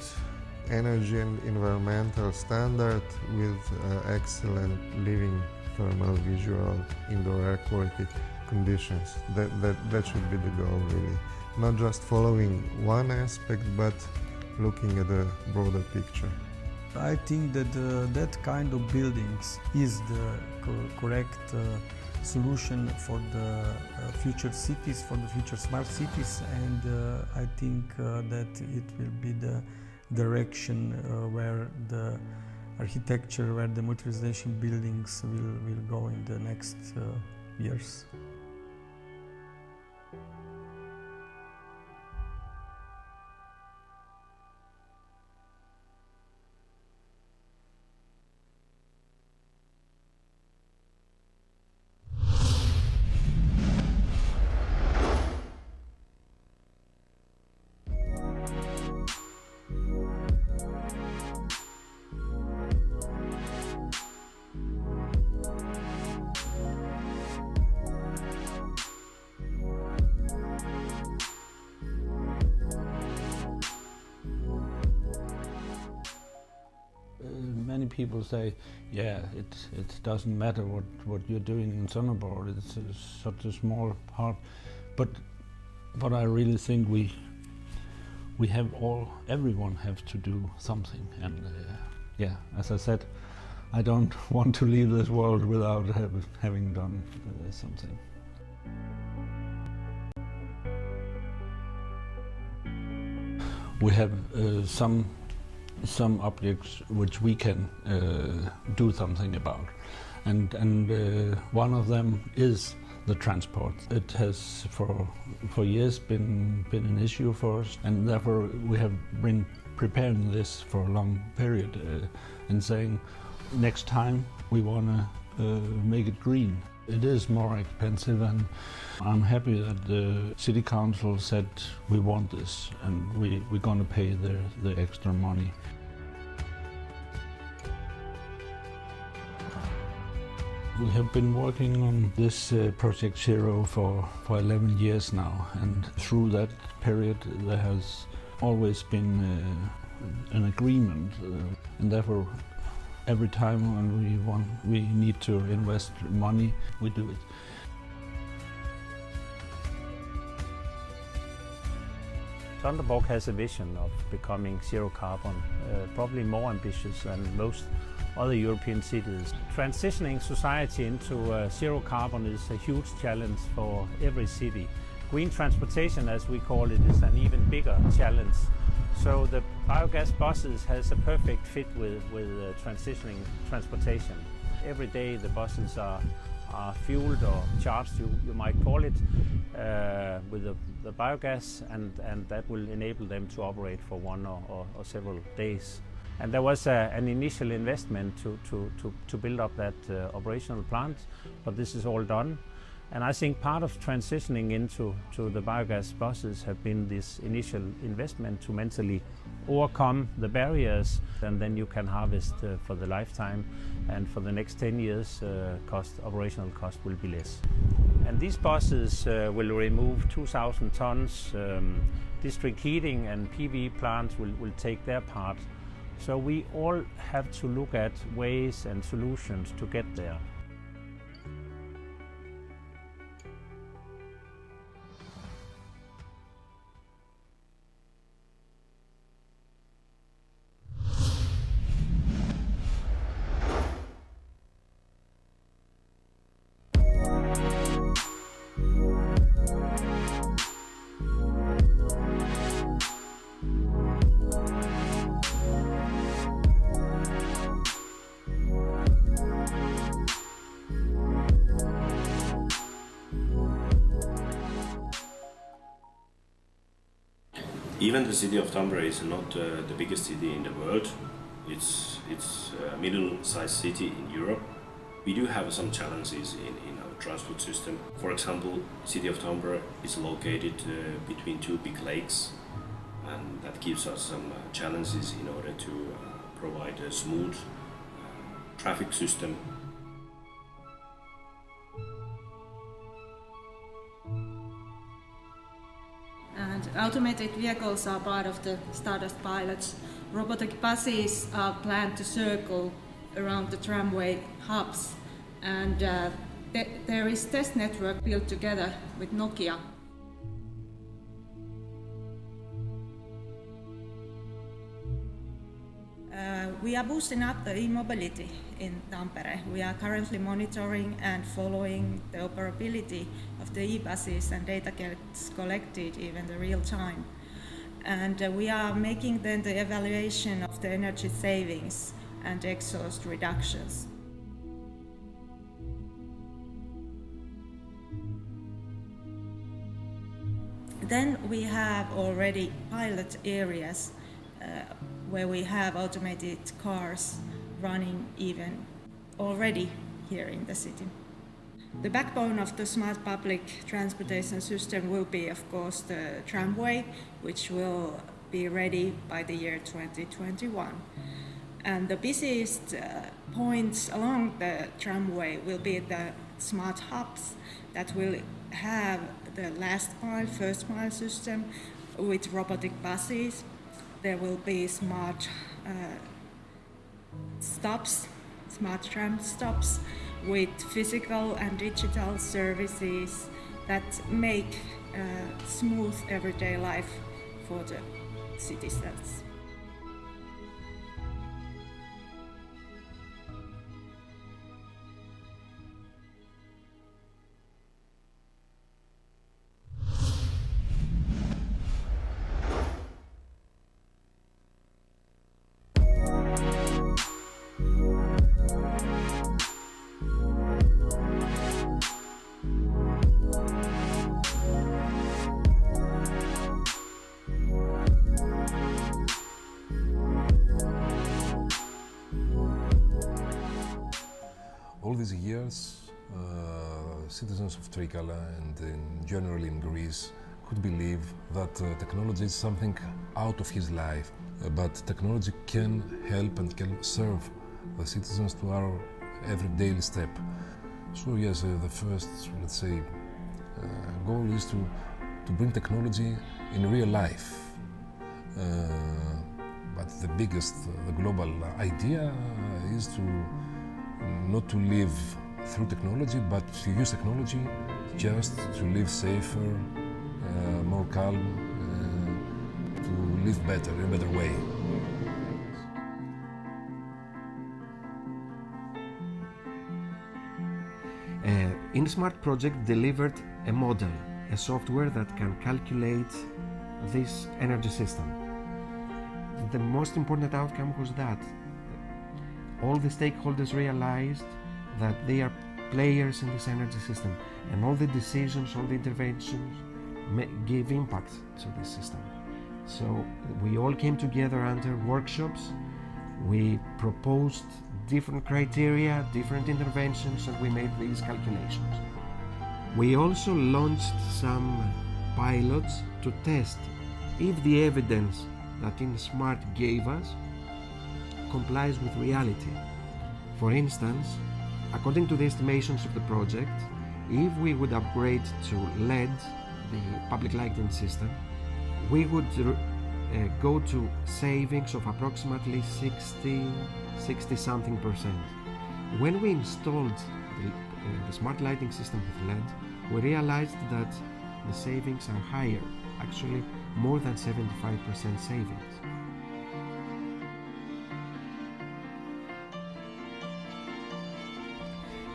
energy and environmental standard with excellent living, thermal, visual, indoor air quality conditions. That should be the goal, really. Not just following one aspect, but looking at a broader picture. I think that that kind of buildings is the correct solution for the future cities, for the future smart cities, and I think that it will be the direction where the architecture, where the multi-residential buildings will go in the next years. Many people say, yeah, it doesn't matter what you're doing in Somelar, it's such a small part, but I really think we have everyone have to do something, and yeah, as I said, I don't want to leave this world without having done something. We have some objects which we can do something about, and one of them is the transport. It has for years been an issue for us, and therefore we have been preparing this for a long period and saying next time we want to make it green. It is more expensive, and I'm happy that the city council said we want this and we're going to pay the extra money. We have been working on this Project Zero for 11 years now, and through that period there has always been an agreement, and therefore every time when we need to invest money, we do it. Sonderborg has a vision of becoming zero carbon, probably more ambitious than most other European cities. Transitioning society into zero carbon is a huge challenge for every city. Green transportation, as we call it, is an even bigger challenge. So the biogas buses has a perfect fit with transitioning transportation. Every day the buses are fueled or charged, you might call it, with the biogas, and that will enable them to operate for one or several days. And there was an initial investment to build up that operational plant, but this is all done. And I think part of transitioning into the biogas buses have been this initial investment to mentally overcome the barriers, and then you can harvest for the lifetime, and for the next 10 years operational cost will be less. And these buses will remove 2,000 tons. District heating and PV plants will take their part. So we all have to look at ways and solutions to get there. Even the city of Tampere is not the biggest city in the world. It's a middle-sized city in Europe. We do have some challenges in our transport system. For example, city of Tampere is located between two big lakes, and that gives us some challenges in order to provide a smooth traffic system. And And automated vehicles are part of the Stardust pilots. Robotic buses are planned to circle around the tramway hubs, and there is test network built together with Nokia. We are boosting up the e-mobility in Tampere. We are currently monitoring and following the operability of the e-buses, and data gets collected even in real time. And we are making then the evaluation of the energy savings and exhaust reductions. Then we have already pilot areas where we have automated cars running even already here in the city. The backbone of the smart public transportation system will be, of course, the tramway, which will be ready by the year 2021. And the busiest points along the tramway will be the smart hubs that will have the last mile, first mile system with robotic buses. There will be smart stops, smart tram stops with physical and digital services that make smooth everyday life for the citizens. All these years, citizens of Trikala and generally in Greece could believe that technology is something out of his life, but technology can help and can serve the citizens to our every daily step. So yes, the first, let's say, goal is to bring technology in real life. But the biggest, the global idea is to not to live through technology, but to use technology just to live safer, more calm, to live better, in a better way. In Smart Project delivered a model, a software that can calculate this energy system. The most important outcome was that all the stakeholders realized that they are players in this energy system, and all the decisions, all the interventions give impact to this system. So we all came together under workshops, we proposed different criteria, different interventions, and we made these calculations. We also launched some pilots to test if the evidence that InSmart gave us complies with reality. For instance, according to the estimations of the project, if we would upgrade to LED, the public lighting system, we would go to savings of approximately 60-something%. When we installed the smart lighting system with LED, we realized that the savings are higher, actually more than 75% savings.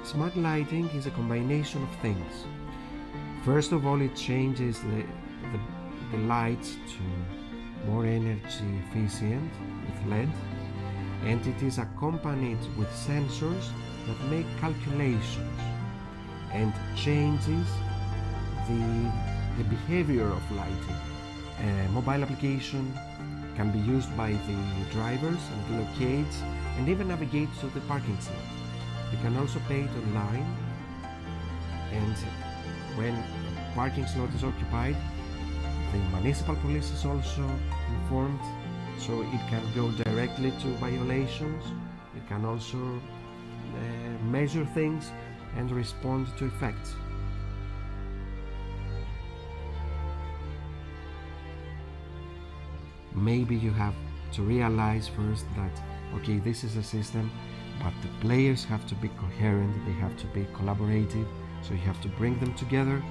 Smart lighting is a combination of things. First of all, it changes the lights to more energy efficient with LED, and it is accompanied with sensors that make calculations and changes the behavior of lighting. A mobile application can be used by the drivers and locates and even navigates to the parking slot. You can also pay it online, and when a parking slot is occupied, the municipal police is also informed, so it can go directly to violations. It can also measure things and respond to effects. maybe you have to realize first that, okay, this is a system, but the players have to be coherent, they have to be collaborative, so you have to bring them together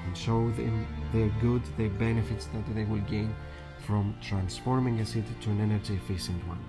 and show them their good, their benefits that they will gain from transforming a city to an energy efficient one.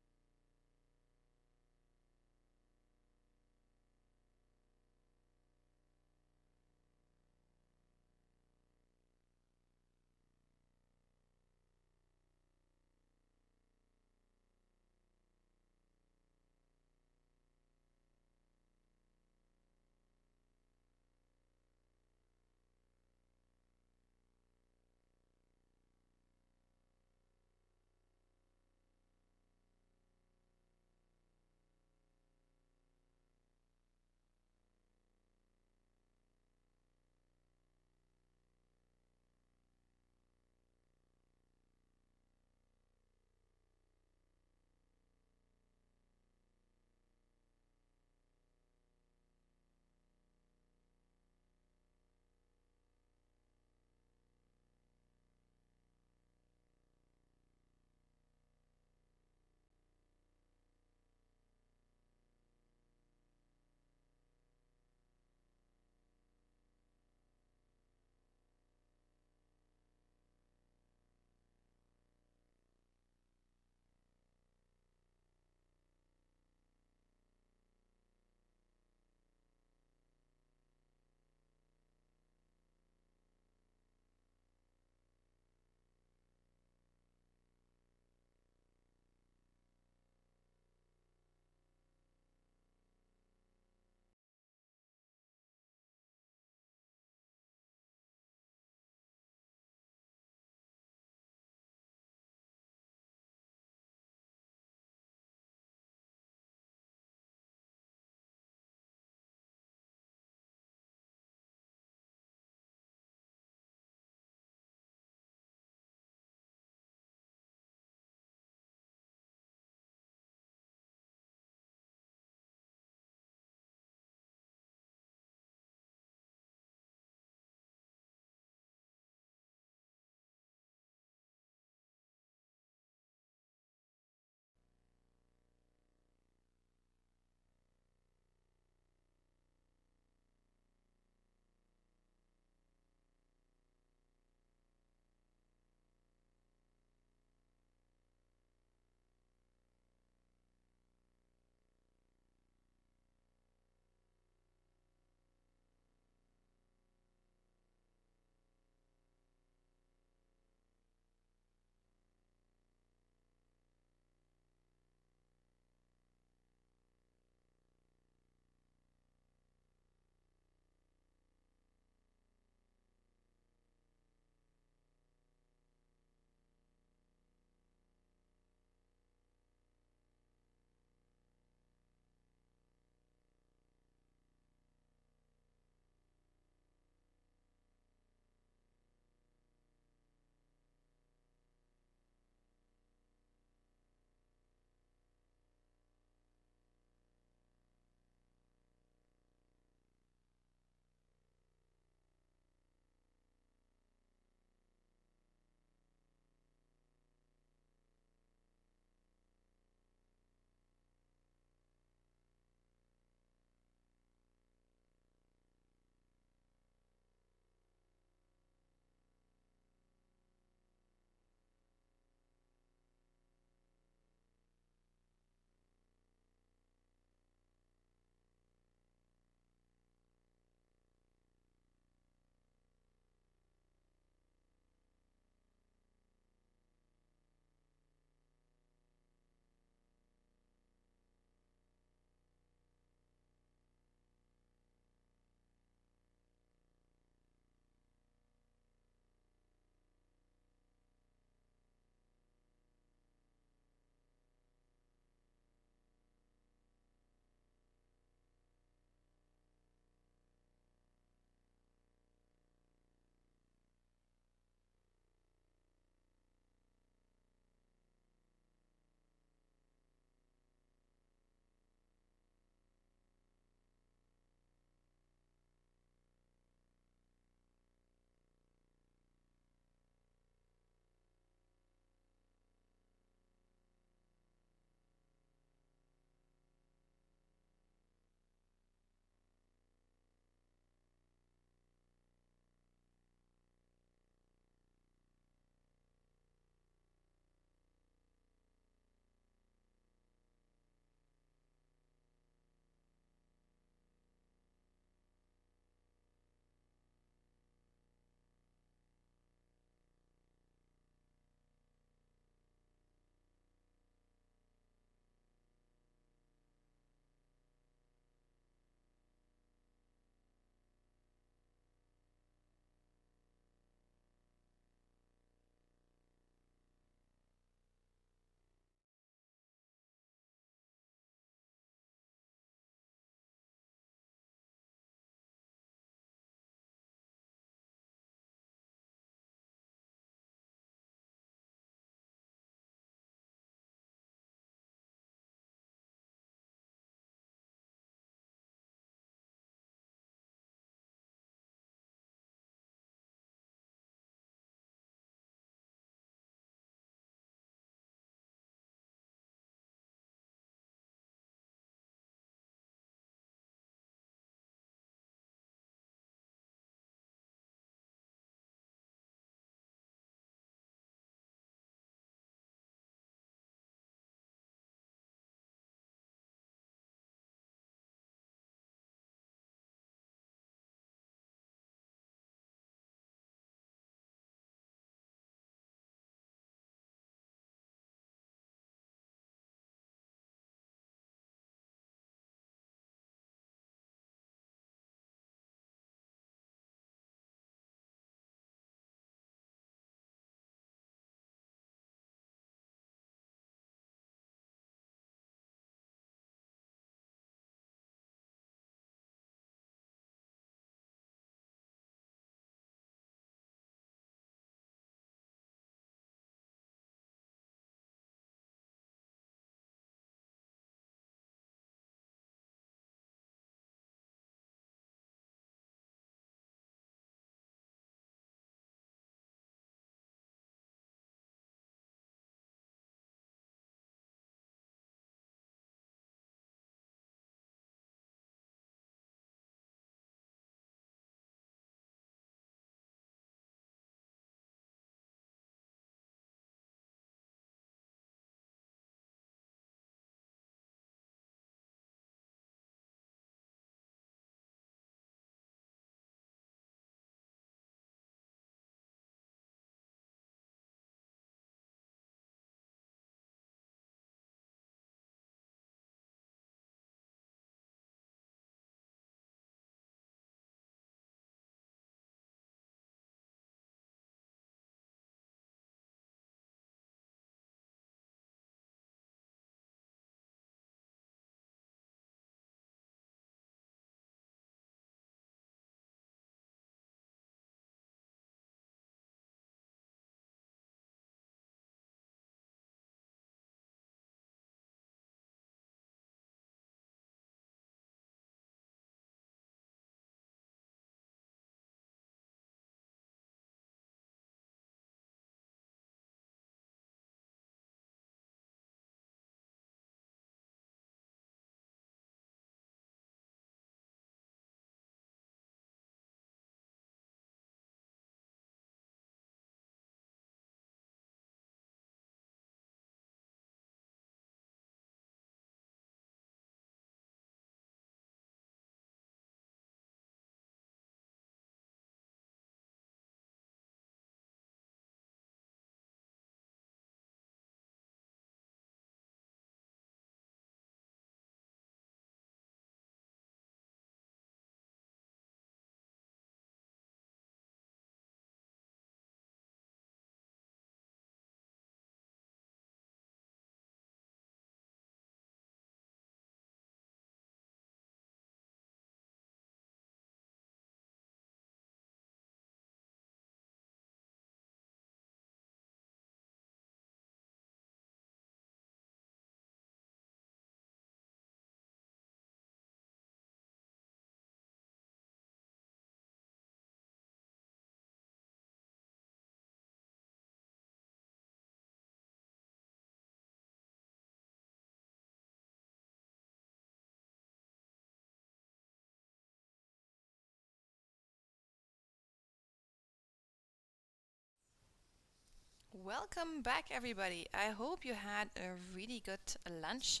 Welcome back, everybody. I hope you had a really good lunch,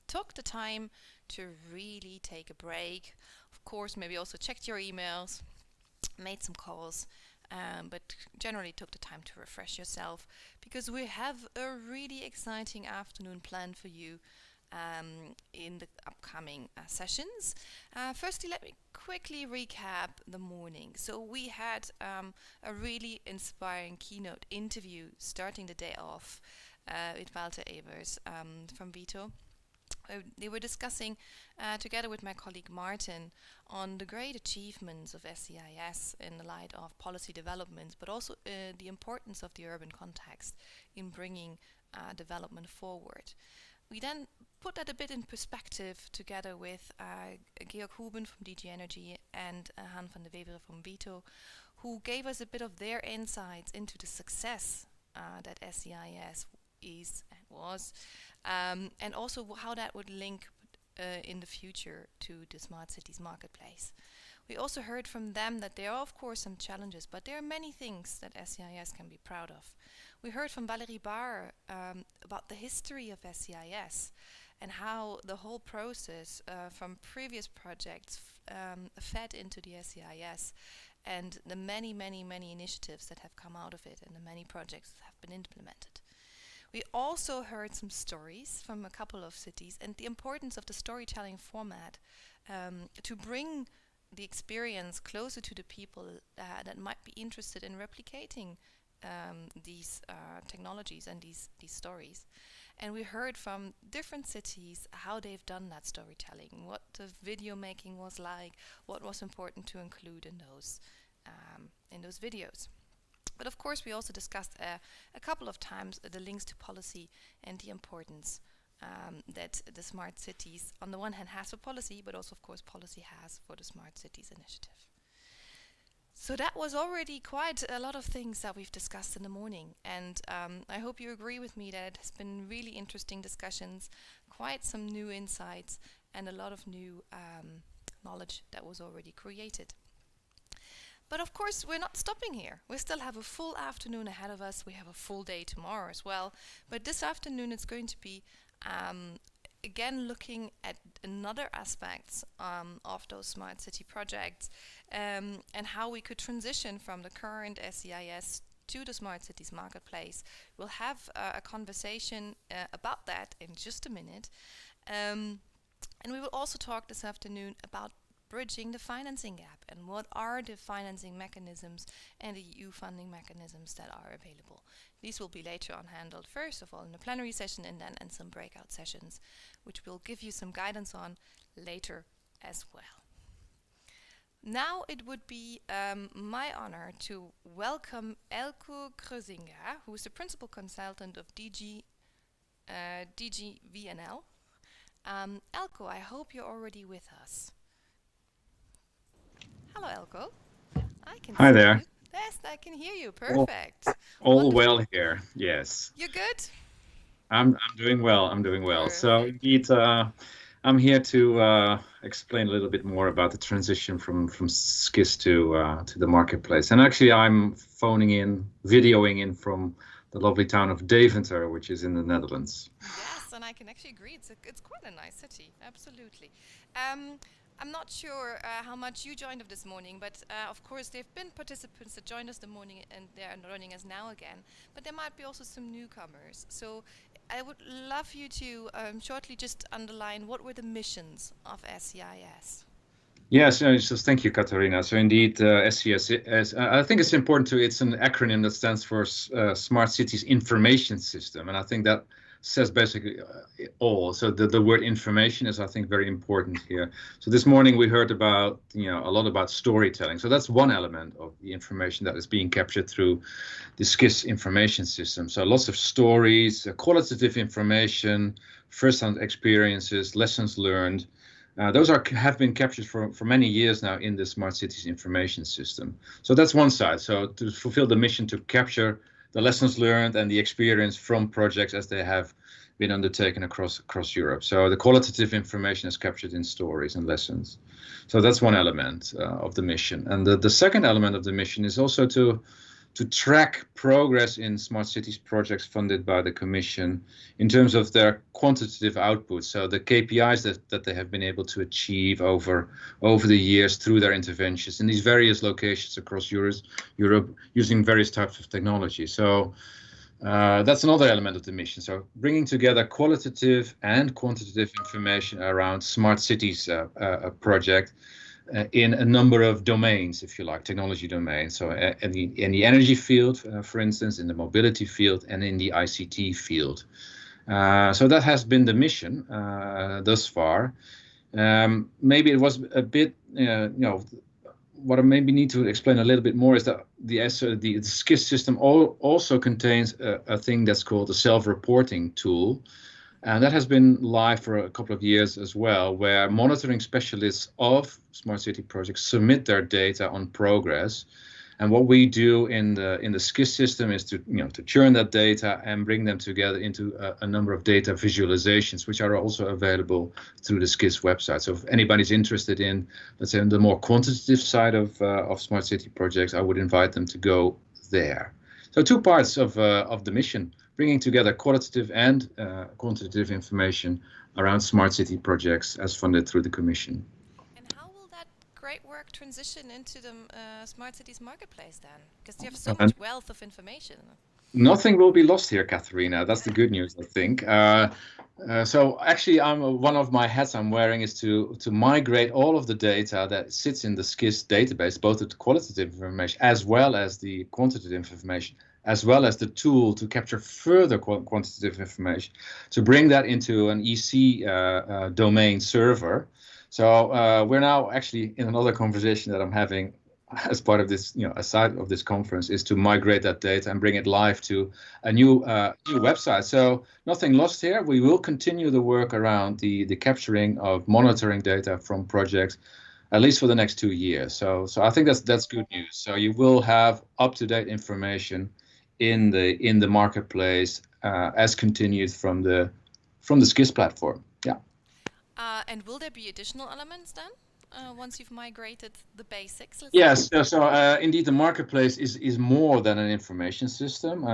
took the time to really take a break. Of course, maybe also checked your emails, made some calls, but generally took the time to refresh yourself, because we have a really exciting afternoon planned for you in the upcoming sessions. Firstly, let me quickly recap the morning. So we had a really inspiring keynote interview starting the day off with Walter Evers from VITO. They were discussing together with my colleague Martin on the great achievements of SCIS in the light of policy developments, but also the importance of the urban context in bringing development forward. We then put that a bit in perspective together with Georg Houben from DG Energy and Vandevyvere from VITO, who gave us a bit of their insights into the success that SCIS is and was, and also how that would link in the future to the Smart Cities marketplace. We also heard from them that there are of course some challenges, but there are many things that SCIS can be proud of. We heard from Valerie Barr about the history of SCIS and how the whole process from previous projects fed into the SCIS, and the many initiatives that have come out of it and the many projects that have been implemented. We also heard some stories from a couple of cities and the importance of the storytelling format to bring the experience closer to the people that might be interested in replicating these technologies and these stories. And we heard from different cities how they've done that storytelling, what the video making was like, what was important to include in those videos. But of course we also discussed a couple of times the links to policy and the importance that the Smart Cities on the one hand has for policy, but also of course policy has for the Smart Cities initiative. So that was already quite a lot of things that we've discussed in the morning, and I hope you agree with me that it has been really interesting discussions, quite some new insights, and a lot of new knowledge that was already created. But of course we're not stopping here. We still have a full afternoon ahead of us. We have a full day tomorrow as well, but this afternoon it's going to be again looking at another aspects of those smart city projects and how we could transition from the current SCIS to the Smart Cities marketplace. We'll have a conversation about that in just a minute, and we will also talk this afternoon about bridging the financing gap and what are the financing mechanisms and the EU funding mechanisms that are available. These will be later on handled first of all in the plenary session and then in some breakout sessions, which we'll give you some guidance on later as well. Now it would be my honor to welcome Eelco Kruizinga, who is the principal consultant of DG VNL. Eelco, I hope you're already with us. Hello, Eelco. I can Hi see there. you. Yes, I can hear you. Perfect. All well here. Yes. You're good? I'm doing well. I'm doing well. So indeed, I'm here to explain a little bit more about the transition from SCIS to the marketplace. And actually, I'm videoing in from the lovely town of Deventer, which is in the Netherlands. Yes, and I can actually agree. It's quite a nice city. Absolutely. I'm not sure how much you joined us this morning, but of course there have been participants that joined us this morning and they are joining us now again. But there might be also some newcomers. So I would love you to shortly just underline what were the missions of SCIS. Yes, so thank you, Katarina. So indeed, SCIS, I think it's important it's an acronym that stands for Smart Cities Information System. And I think that says basically all. So the word information is, I think, very important here. So this morning we heard about, a lot about storytelling. So that's one element of the information that is being captured through the SCIS information system. So lots of stories, qualitative information, first-hand experiences, lessons learned. Those have been captured for many years now in the Smart Cities information system. So that's one side. So to fulfill the mission to capture the lessons learned and the experience from projects as they have been undertaken across Europe. So the qualitative information is captured in stories and lessons. So that's one element of the mission. And the second element of the mission is also to to track progress in smart cities projects funded by the Commission in terms of their quantitative output, so the KPIs that they have been able to achieve over the years through their interventions in these various locations across Europe using various types of technology. So that's another element of the mission. So bringing together qualitative and quantitative information around smart cities project in a number of domains, if you like, technology domains. So in the energy field, for instance, in the mobility field, and in the ICT field. So that has been the mission thus far. Maybe it was a bit, what I maybe need to explain a little bit more is that the SCIS system also contains a thing that's called a self-reporting tool. And that has been live for a couple of years as well, where monitoring specialists of smart city projects submit their data on progress. And what we do in the SCIS system is to churn that data and bring them together into a number of data visualizations, which are also available through the SCIS website. So if anybody's interested in, let's say, the more quantitative side of smart city projects, I would invite them to go there. So two parts of the mission: bringing together qualitative and quantitative information around smart city projects as funded through the Commission. And how will that great work transition into the smart cities marketplace then? Because you have so much wealth of information. Nothing will be lost here, Katharina. That's the good news, I think. So actually, one of my hats I'm wearing is to migrate all of the data that sits in the SCIS database, both the qualitative information as well as the quantitative information, as well as the tool to capture further quantitative information, to bring that into an EC domain server. So we're now actually in another conversation that I'm having as part of this, aside of this conference, is to migrate that data and bring it live to a new website. So nothing lost here. We will continue the work around the capturing of monitoring data from projects, at least for the next 2 years. So I think that's good news. So you will have up-to-date information in the marketplace as continued from the SCIS platform. Yeah. And will there be additional elements then once you've migrated the basics? Yes. So indeed, the marketplace is more than an information system.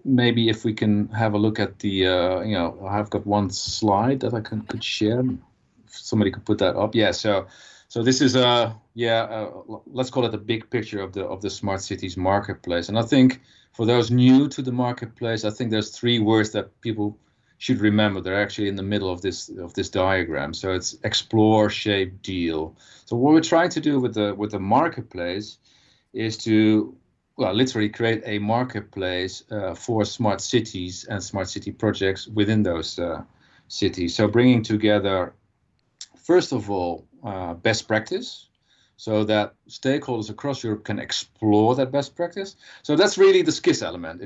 Maybe if we can have a look at the I've got one slide that I could share. If somebody could put that up. Yeah. So this is let's call it a big picture of the smart cities marketplace. And I think for those new to the marketplace, I think there's 3 words that people should remember. They're actually in the middle of this diagram. So it's explore, shape, deal. So what we're trying to do with the marketplace is to literally create a marketplace for smart cities and smart city projects within those cities. So bringing together, first of all, best practice, so that stakeholders across Europe can explore that best practice. So that's really the SCIS element.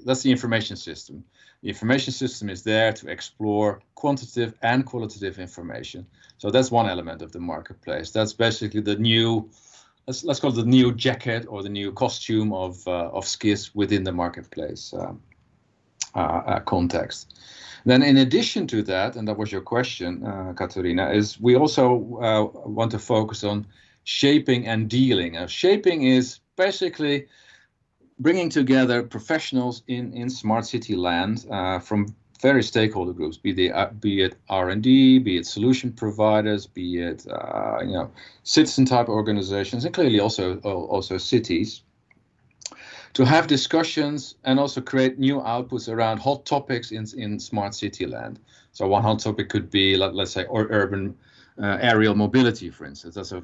That's the information system. The information system is there to explore quantitative and qualitative information. So that's one element of the marketplace. That's basically the new, let's call it the new jacket or the new costume of SCIS within the marketplace context. Then in addition to that, and that was your question, Katharina, is we also want to focus on shaping and dealing. Shaping is basically bringing together professionals in smart city land from various stakeholder groups, be it R&D, be it solution providers, be it citizen type organizations, and clearly also cities, to have discussions and also create new outputs around hot topics in smart city land. So one hot topic could be, let's say, urban aerial mobility, for instance. That's a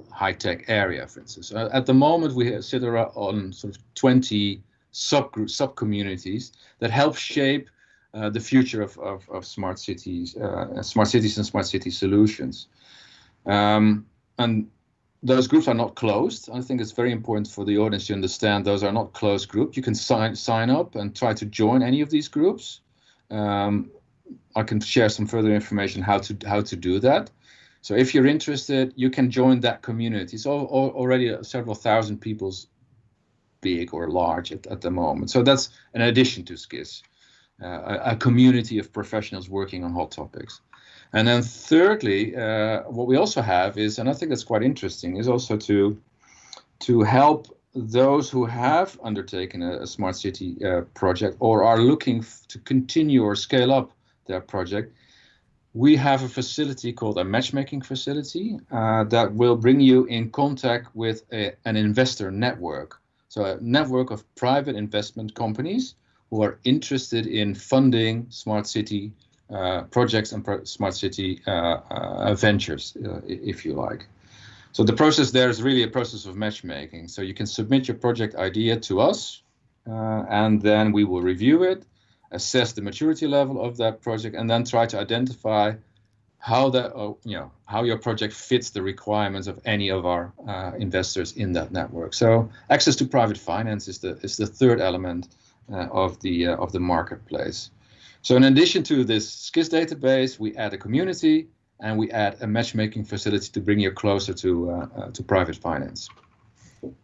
high-tech area, for instance. At the moment, we sit around on sort of 20 sub-communities that help shape the future of smart cities and smart city solutions. And those groups are not closed. I think it's very important for the audience to understand those are not closed groups. You can sign up and try to join any of these groups. I can share some further information how to do that. So if you're interested, you can join that community. It's already several thousand people's big or large at the moment. So that's an addition to SCIS, a community of professionals working on hot topics. And then thirdly, what we also have is, and I think that's quite interesting, is also to help those who have undertaken a smart city project or are looking to continue or scale up their project, we have a facility called a matchmaking facility that will bring you in contact with an investor network. So a network of private investment companies who are interested in funding smart city projects and smart city ventures, if you like. So the process there is really a process of matchmaking. So you can submit your project idea to us, and then we will review it, assess the maturity level of that project, and then try to identify how how your project fits the requirements of any of our investors in that network. So access to private finance is the third element of the marketplace. So in addition to this SCIS database, we add a community and we add a matchmaking facility to bring you closer to private finance. Thank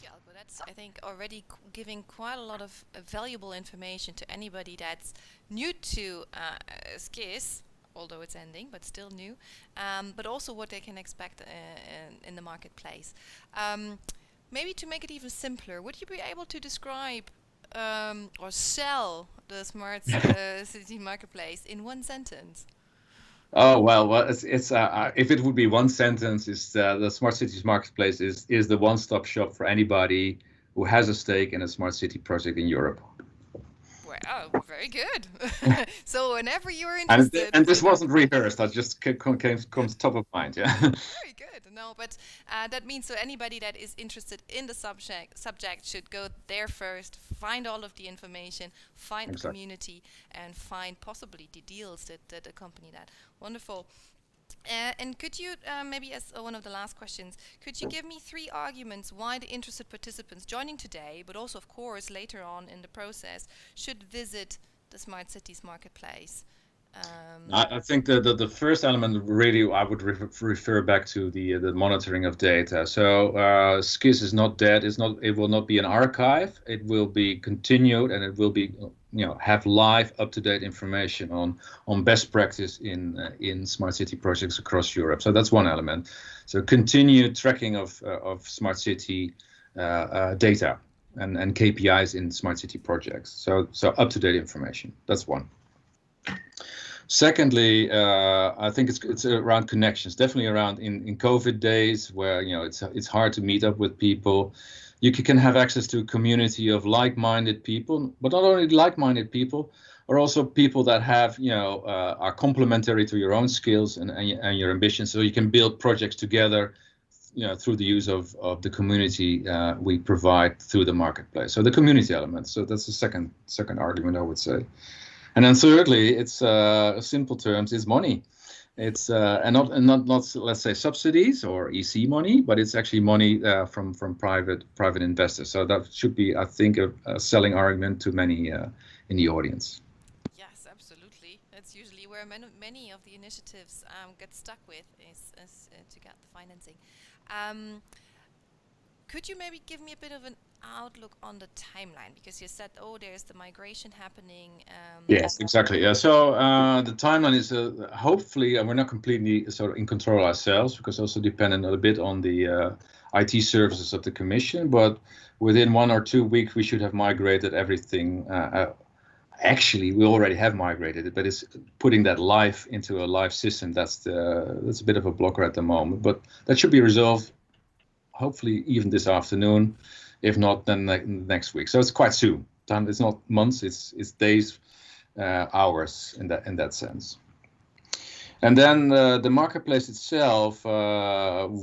you, Eelco. That's, I think, already giving quite a lot of valuable information to anybody that's new to SCIS, although it's ending, but still new, but also what they can expect in the marketplace. Maybe to make it even simpler, would you be able to describe or sell the smart city marketplace in one sentence? Oh well, it's if it would be one sentence, is the smart cities marketplace is the one-stop shop for anybody who has a stake in a smart city project in Europe. Wow, very good. So whenever you're interested, and this wasn't rehearsed. That just comes top of mind. Yeah. Very good. No, but that means so anybody that is interested in the subject should go there first, find all of the information, find the community, and find possibly the deals that accompany that. Wonderful. And could you, maybe as one of the last questions, could you give me 3 arguments why the interested participants joining today, but also, of course, later on in the process, should visit the Smart Cities Marketplace? I think the first element really I would refer back to the monitoring of data. So SCIS is not dead. It will not be an archive. It will be continued, and it will be have live, up-to-date information on best practice in smart city projects across Europe. So that's one element. So continued tracking of smart city data and KPIs in smart city projects. So up-to-date information. That's one. Secondly, I think it's around connections. Definitely around in COVID days where it's hard to meet up with people. You can have access to a community of like-minded people, but not only like-minded people, or also people that have are complementary to your own skills and your ambitions. So you can build projects together, through the use of the community we provide through the marketplace. So the community element. So that's the second argument, I would say. And then thirdly, it's simple terms, is money. It's and not let's say subsidies or EC money, but it's actually money from private investors. So that should be, I think, a selling argument to many in the audience. Yes, absolutely. That's usually where many of the initiatives get stuck with is to get the financing. Could you maybe give me a bit of an outlook on the timeline, because you said, there's the migration happening. Yes, exactly. Yeah. So the timeline is hopefully, and we're not completely sort of in control ourselves, because also dependent a bit on the IT services of the Commission. But within 1 or 2 weeks, we should have migrated everything. Actually, we already have migrated it, but it's putting that live into a live system. That's a bit of a blocker at the moment, but that should be resolved. Hopefully, even this afternoon. If not, then next week. So it's quite soon. It's not months. It's days, hours in that sense. And then the marketplace itself,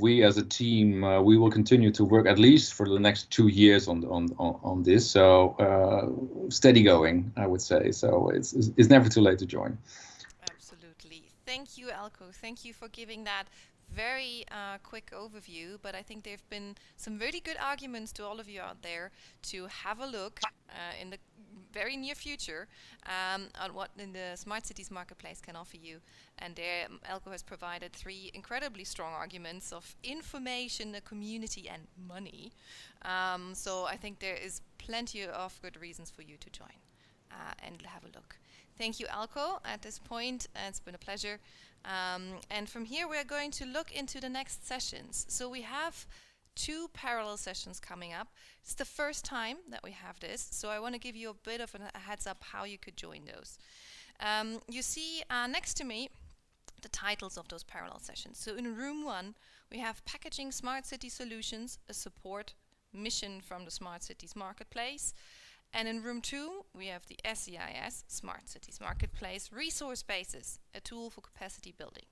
we as a team, we will continue to work at least for the next 2 years on this. So steady going, I would say. So it's never too late to join. Absolutely. Thank you, Eelco. Thank you for giving that very quick overview, but I think there have been some really good arguments to all of you out there to have a look in the very near future on what the Smart Cities Marketplace can offer you. And there Eelco has provided 3 incredibly strong arguments of information, the community, and money. So I think there is plenty of good reasons for you to join and have a look. Thank you, Eelco. At this point, it's been a pleasure. And from here, we're going to look into the next sessions. So we have 2 parallel sessions coming up. It's the first time that we have this, so I want to give you a bit of a heads up how you could join those. You see next to me the titles of those parallel sessions. So in room 1 we have Packaging Smart City Solutions, a support mission from the Smart Cities Marketplace. And in room 2 we have the SCIS, Smart Cities Marketplace, Resource Bases, a tool for capacity building.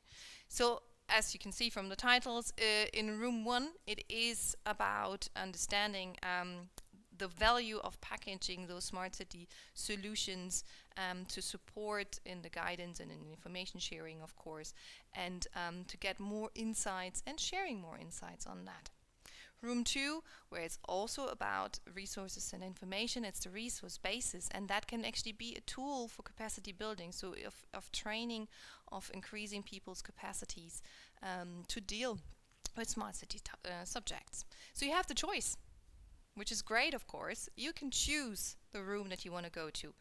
So as you can see from the titles, in room 1 it is about understanding the value of packaging those smart city solutions to support in the guidance and in information sharing, of course, and to get more insights and sharing more insights on that. Room 2, where it's also about resources and information, it's the resource basis, and that can actually be a tool for capacity building, so of training, of increasing people's capacities to deal with smart city subjects. So you have the choice, which is great, of course. You can choose the room that you want to go to.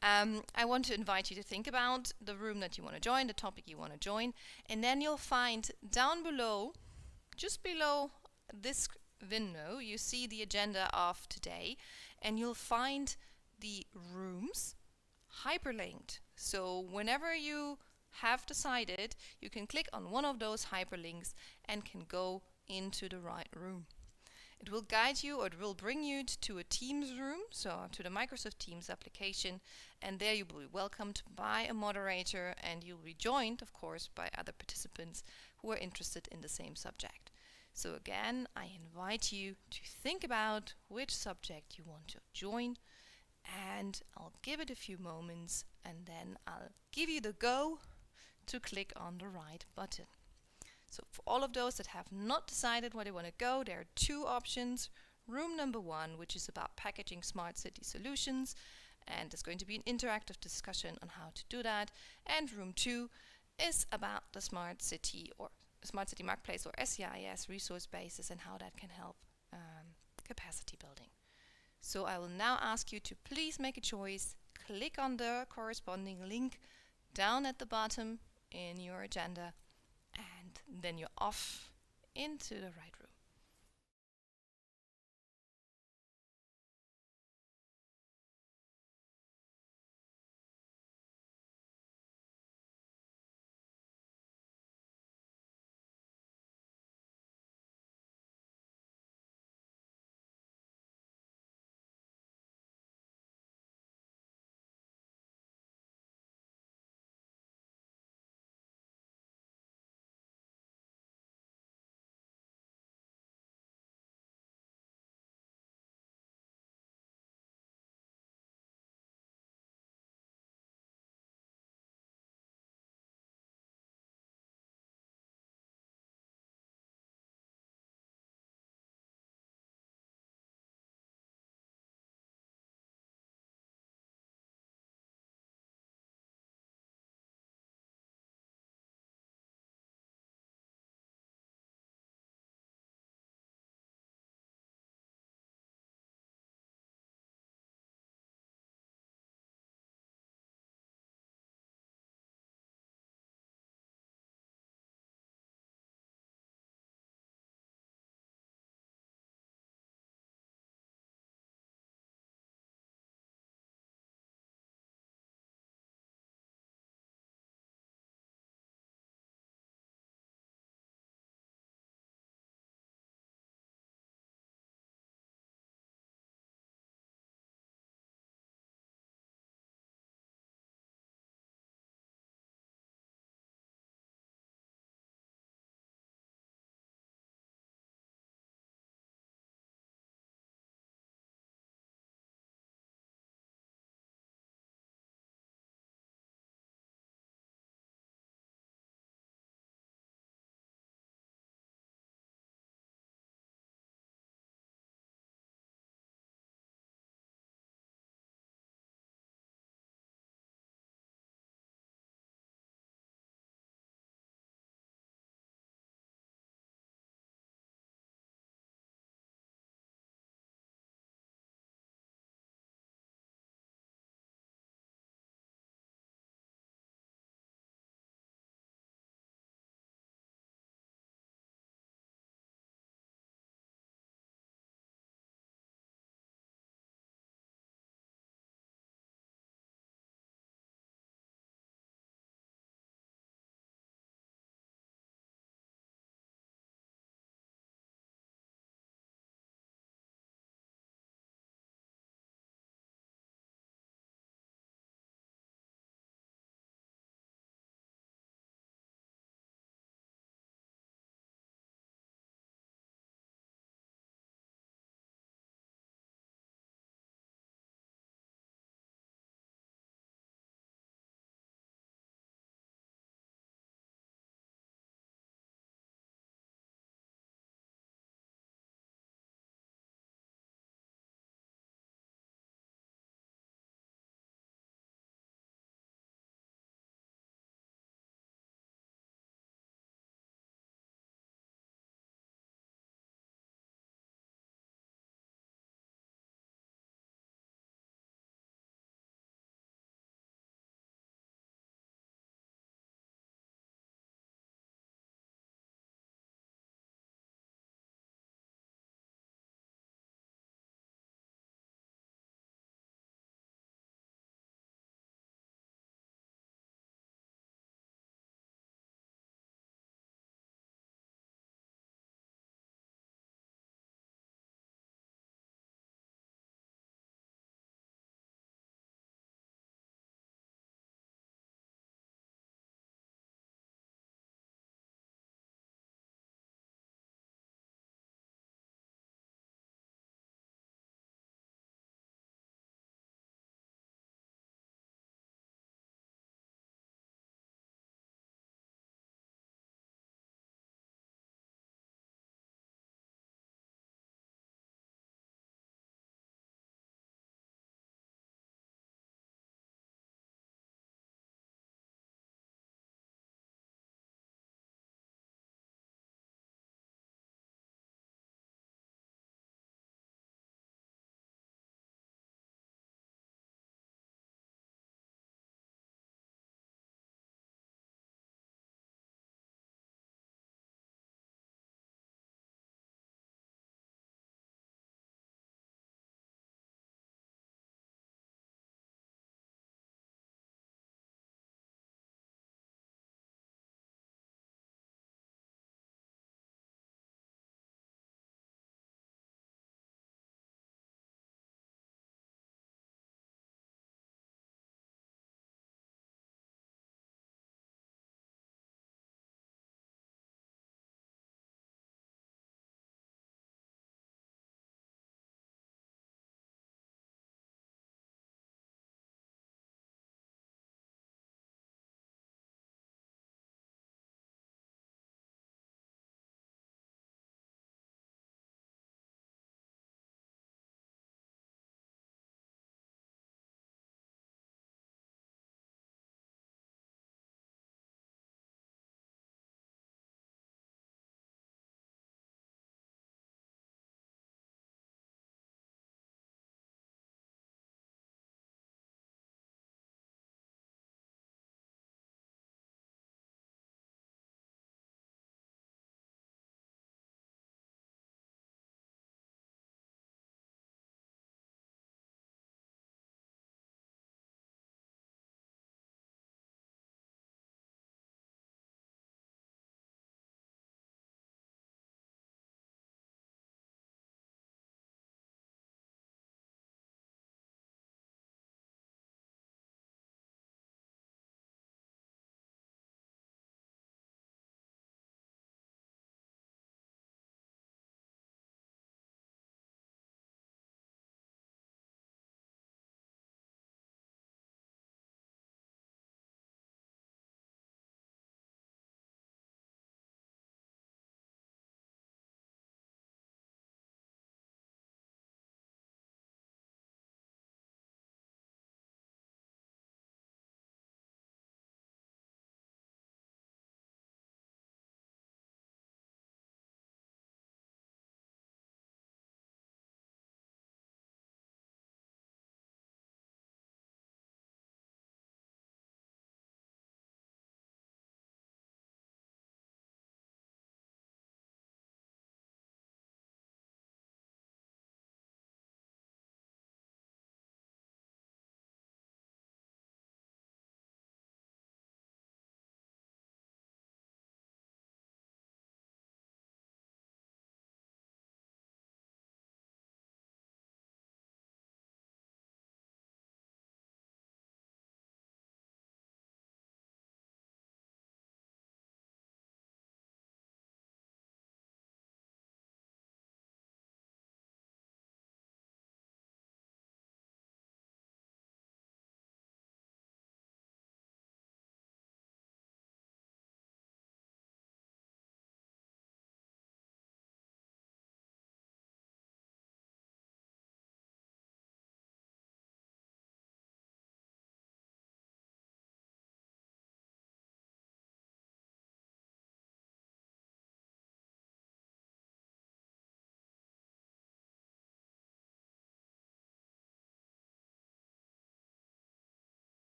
I want to invite you to think about the room that you want to join, the topic you want to join, and then you'll find down below, just below this window, you see the agenda of today, and you'll find the rooms hyperlinked. So whenever you have decided, you can click on one of those hyperlinks and can go into the right room. It will guide you, or it will bring you to a Teams room, so to the Microsoft Teams application, and there you will be welcomed by a moderator, and you'll be joined, of course, by other participants who are interested in the same subject. So again, I invite you to think about which subject you want to join, and I'll give it a few moments, and then I'll give you the go to click on the right button. So for all of those that have not decided where they want to go, there are 2 options. Room number 1, which is about packaging smart city solutions, and there's going to be an interactive discussion on how to do that. And room 2 is about the smart city or Smart City Marketplace or SCIS resource bases and how that can help capacity building. So I will now ask you to please make a choice, click on the corresponding link down at the bottom in your agenda, and then you're off into the right room.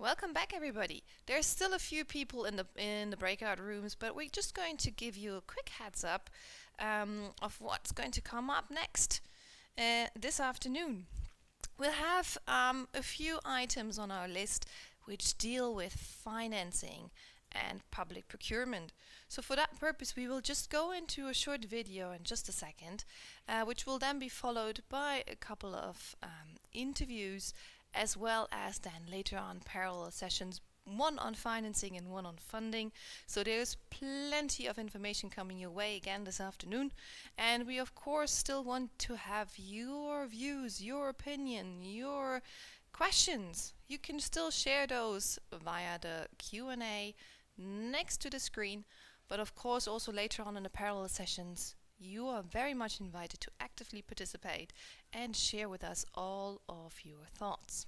Welcome back, everybody. There's still a few people in the breakout rooms, but we're just going to give you a quick heads up of what's going to come up next this afternoon. We'll have a few items on our list which deal with financing and public procurement. So for that purpose, we will just go into a short video in just a second, which will then be followed by a couple of interviews, as well as then later on parallel sessions, one on financing and one on funding. So there's plenty of information coming your way again this afternoon. And we of course still want to have your views, your opinion, your questions. You can still share those via the Q&A next to the screen, but of course also later on in the parallel sessions, you are very much invited to actively participate and share with us all of your thoughts.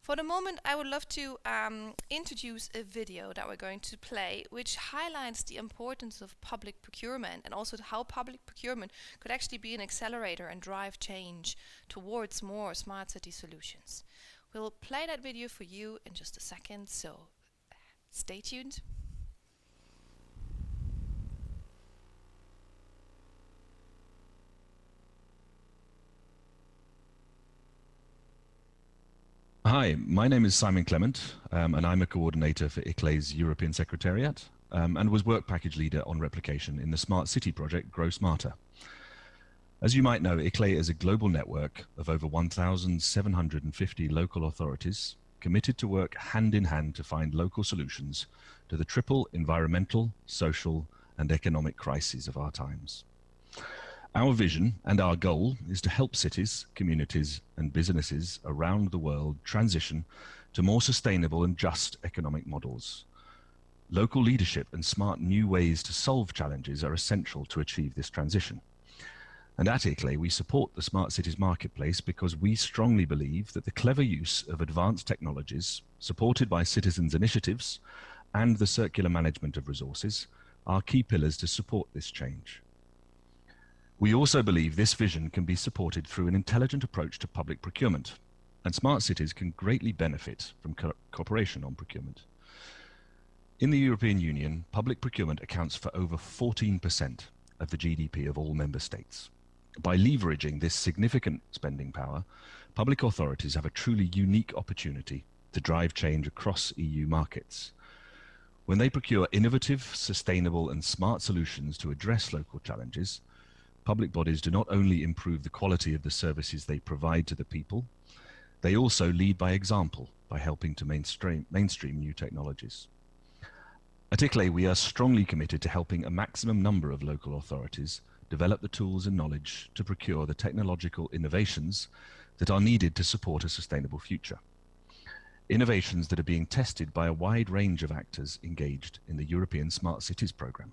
For the moment, I would love to introduce a video that we're going to play, which highlights the importance of public procurement and also how public procurement could actually be an accelerator and drive change towards more smart city solutions. We'll play that video for you in just a second, so stay tuned. Hi, my name is Simon Clement, and I'm a coordinator for ICLEI's European Secretariat, and was work package leader on replication in the Smart City project Grow Smarter. As you might know, ICLEI is a global network of over 1,750 local authorities committed to work hand in hand to find local solutions to the triple environmental, social, and economic crises of our times. Our vision and our goal is to help cities, communities, and businesses around the world transition to more sustainable and just economic models. Local leadership and smart new ways to solve challenges are essential to achieve this transition. And at ICLEI, we support the Smart Cities Marketplace because we strongly believe that the clever use of advanced technologies, supported by citizens' initiatives, and the circular management of resources are key pillars to support this change. We also believe this vision can be supported through an intelligent approach to public procurement, and smart cities can greatly benefit from cooperation on procurement. In the European Union, public procurement accounts for over 14% of the GDP of all member states. By leveraging this significant spending power, public authorities have a truly unique opportunity to drive change across EU markets. When they procure innovative, sustainable, and smart solutions to address local challenges, public bodies do not only improve the quality of the services they provide to the people, they also lead by example by helping to mainstream new technologies. At ICLEI, we are strongly committed to helping a maximum number of local authorities develop the tools and knowledge to procure the technological innovations that are needed to support a sustainable future. Innovations that are being tested by a wide range of actors engaged in the European Smart Cities programme.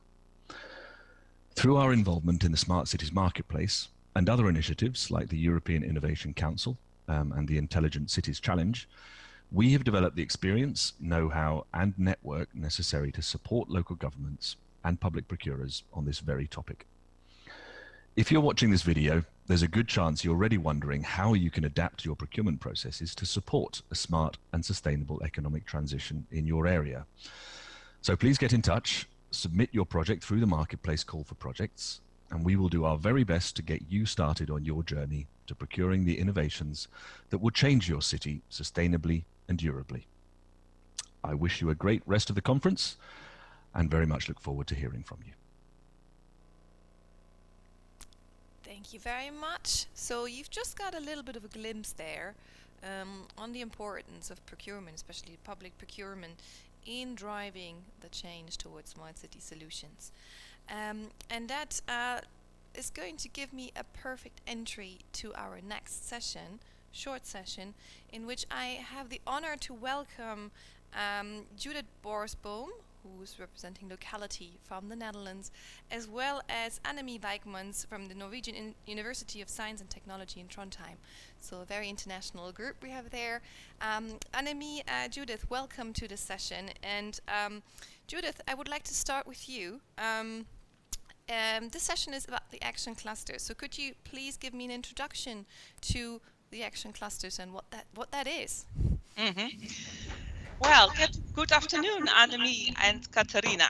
Through our involvement in the Smart Cities Marketplace and other initiatives like the European Innovation Council and the Intelligent Cities Challenge, we have developed the experience, know-how, and network necessary to support local governments and public procurers on this very topic. If you're watching this video, there's a good chance you're already wondering how you can adapt your procurement processes to support a smart and sustainable economic transition in your area. So please get in touch. Submit your project through the Marketplace call for projects, and we will do our very best to get you started on your journey to procuring the innovations that will change your city sustainably and durably. I wish you a great rest of the conference and very much look forward to hearing from you. Thank you very much. So you've just got a little bit of a glimpse there on the importance of procurement, especially public procurement, in driving the change towards smart city solutions. And that is going to give me a perfect entry to our next session, short session, in which I have the honor to welcome Judith Borsboom, who's representing Locality from the Netherlands, as well as Annemie Wyckmans from the Norwegian University of Science and Technology in Trondheim. So a very international group we have there. Annemie, Judith, welcome to this session. And Judith, I would like to start with you. This session is about the action clusters. So could you please give me an introduction to the action clusters and what that is? Well, good afternoon, Annemie and Katarina.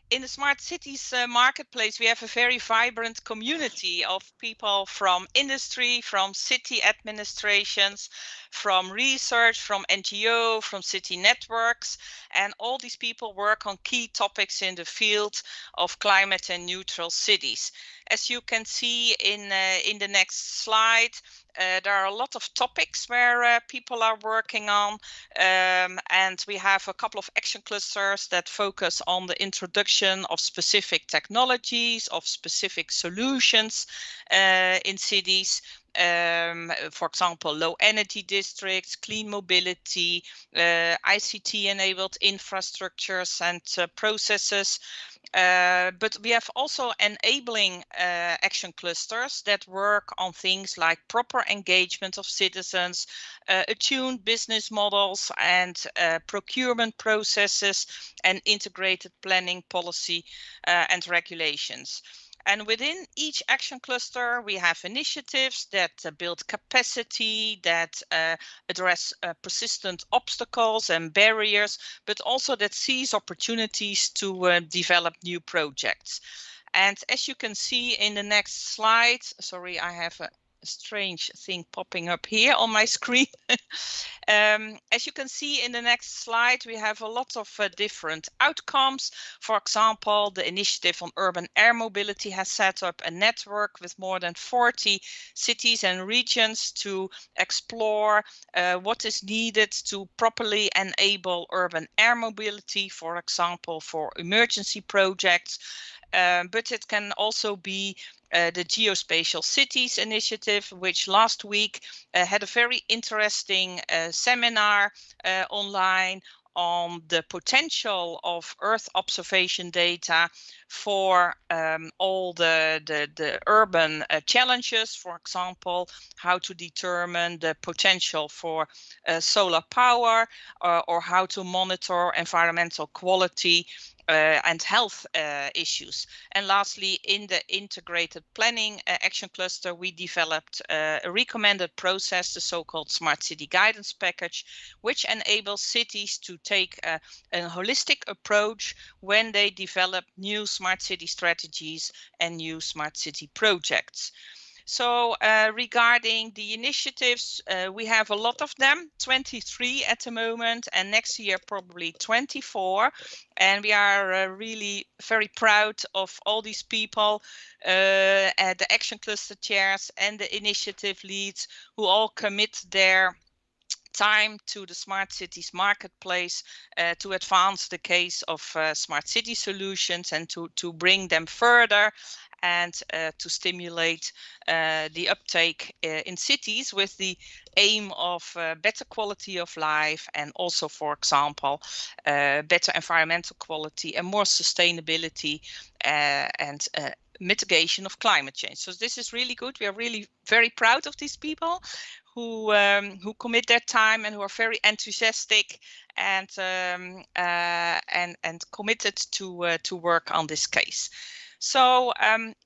In the Smart Cities marketplace, we have a very vibrant community of people from industry, from city administrations, from research, from NGO, from city networks, and all these people work on key topics in the field of climate and neutral cities. As you can see in the next slide, there are a lot of topics where people are working on, and we have a couple of action clusters that focus on the introduction of specific technologies, of specific solutions in cities. For example, low energy districts, clean mobility, ICT enabled infrastructures and processes. But we have also enabling action clusters that work on things like proper engagement of citizens, attuned business models and procurement processes, and integrated planning policy and regulations. And within each action cluster, we have initiatives that build capacity, that address persistent obstacles and barriers, but also that seize opportunities to develop new projects. And as you can see in the next slide, sorry, I have a strange thing popping up here on my screen. As you can see in the next slide, we have a lot of different outcomes. For example, the Initiative on Urban Air Mobility has set up a network with more than 40 cities and regions to explore what is needed to properly enable urban air mobility, for example, for emergency projects. But it can also be the Geospatial Cities Initiative, which last week had a very interesting seminar online on the potential of Earth observation data for all the urban challenges, for example, how to determine the potential for solar power or how to monitor environmental quality and health issues. And lastly, in the integrated planning action cluster, we developed a recommended process, the so-called Smart City Guidance Package, which enables cities to take a holistic approach when they develop new smart city strategies and new smart city projects. So regarding the initiatives, we have a lot of them, 23 at the moment, and next year probably 24. And we are really very proud of all these people, the action cluster chairs and the initiative leads who all commit their time to the Smart Cities marketplace to advance the case of smart city solutions and to bring them further and to stimulate the uptake in cities with the aim of better quality of life and also, for example, better environmental quality and more sustainability and mitigation of climate change. So this is really good. We are really very proud of these people who commit their time and who are very enthusiastic and committed to work on this case. So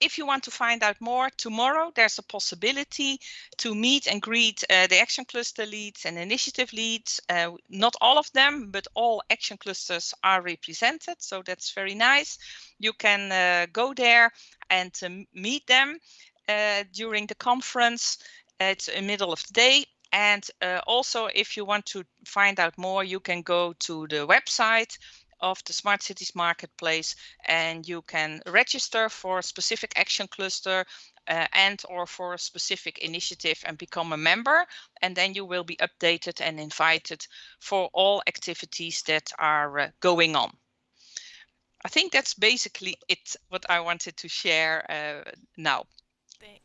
if you want to find out more, tomorrow there's a possibility to meet and greet the action cluster leads and initiative leads. Not all of them, but all action clusters are represented. So that's very nice. You can go there and meet them during the conference. It's in the middle of the day. And also, if you want to find out more, you can go to the website of the Smart Cities Marketplace and you can register for a specific action cluster and or for a specific initiative and become a member. And then you will be updated and invited for all activities that are going on. I think that's basically it, what I wanted to share now.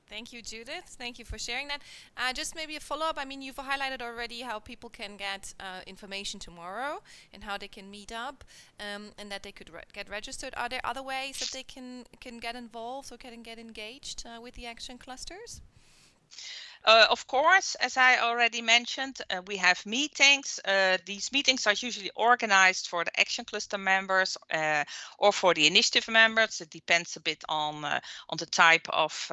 Thank you, Judith. Thank you for sharing that. Just maybe a follow-up. I mean, you've highlighted already how people can get information tomorrow and how they can meet up and that they could get registered. Are there other ways that they can get involved or can get engaged with the action clusters? Of course, as I already mentioned, we have meetings. These meetings are usually organized for the action cluster members or for the initiative members. It depends a bit on the type of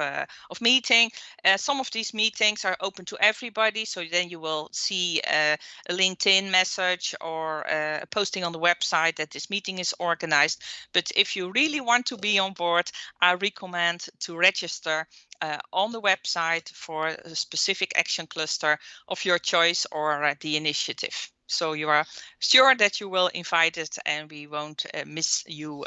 meeting. Some of these meetings are open to everybody, so then you will see a LinkedIn message or a posting on the website that this meeting is organized. But if you really want to be on board, I recommend to register on the website for a specific action cluster of your choice or the initiative. So you are sure that you will invite it and we won't miss you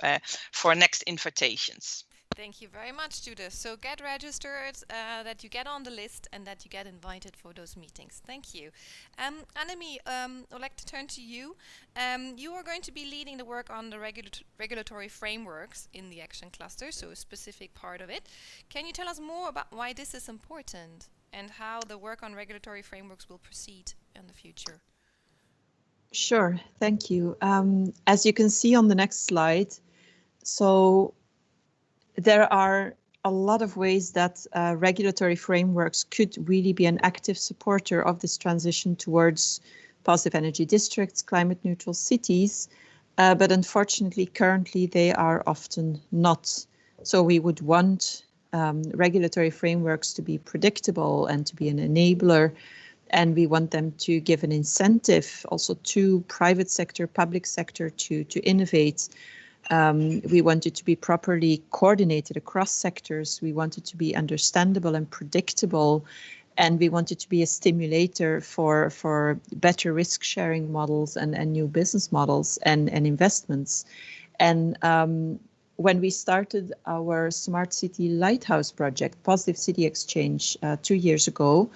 for next invitations. Thank you very much, Judith. So get registered, that you get on the list and that you get invited for those meetings. Thank you. Annemie, I'd like to turn to you. You are going to be leading the work on the regulatory frameworks in the action cluster, so a specific part of it. Can you tell us more about why this is important and how the work on regulatory frameworks will proceed in the future? Sure, thank you. As you can see on the next slide, so there are a lot of ways that regulatory frameworks could really be an active supporter of this transition towards positive energy districts, climate neutral cities, but unfortunately currently they are often not. So we would want regulatory frameworks to be predictable and to be an enabler, and we want them to give an incentive also to private sector, public sector to innovate. We want it to be properly coordinated across sectors. We want it to be understandable and predictable. And we want it to be a stimulator for better risk sharing models and new business models and investments. And when we started our Smart City Lighthouse project, Positive City Exchange, 2 years ago,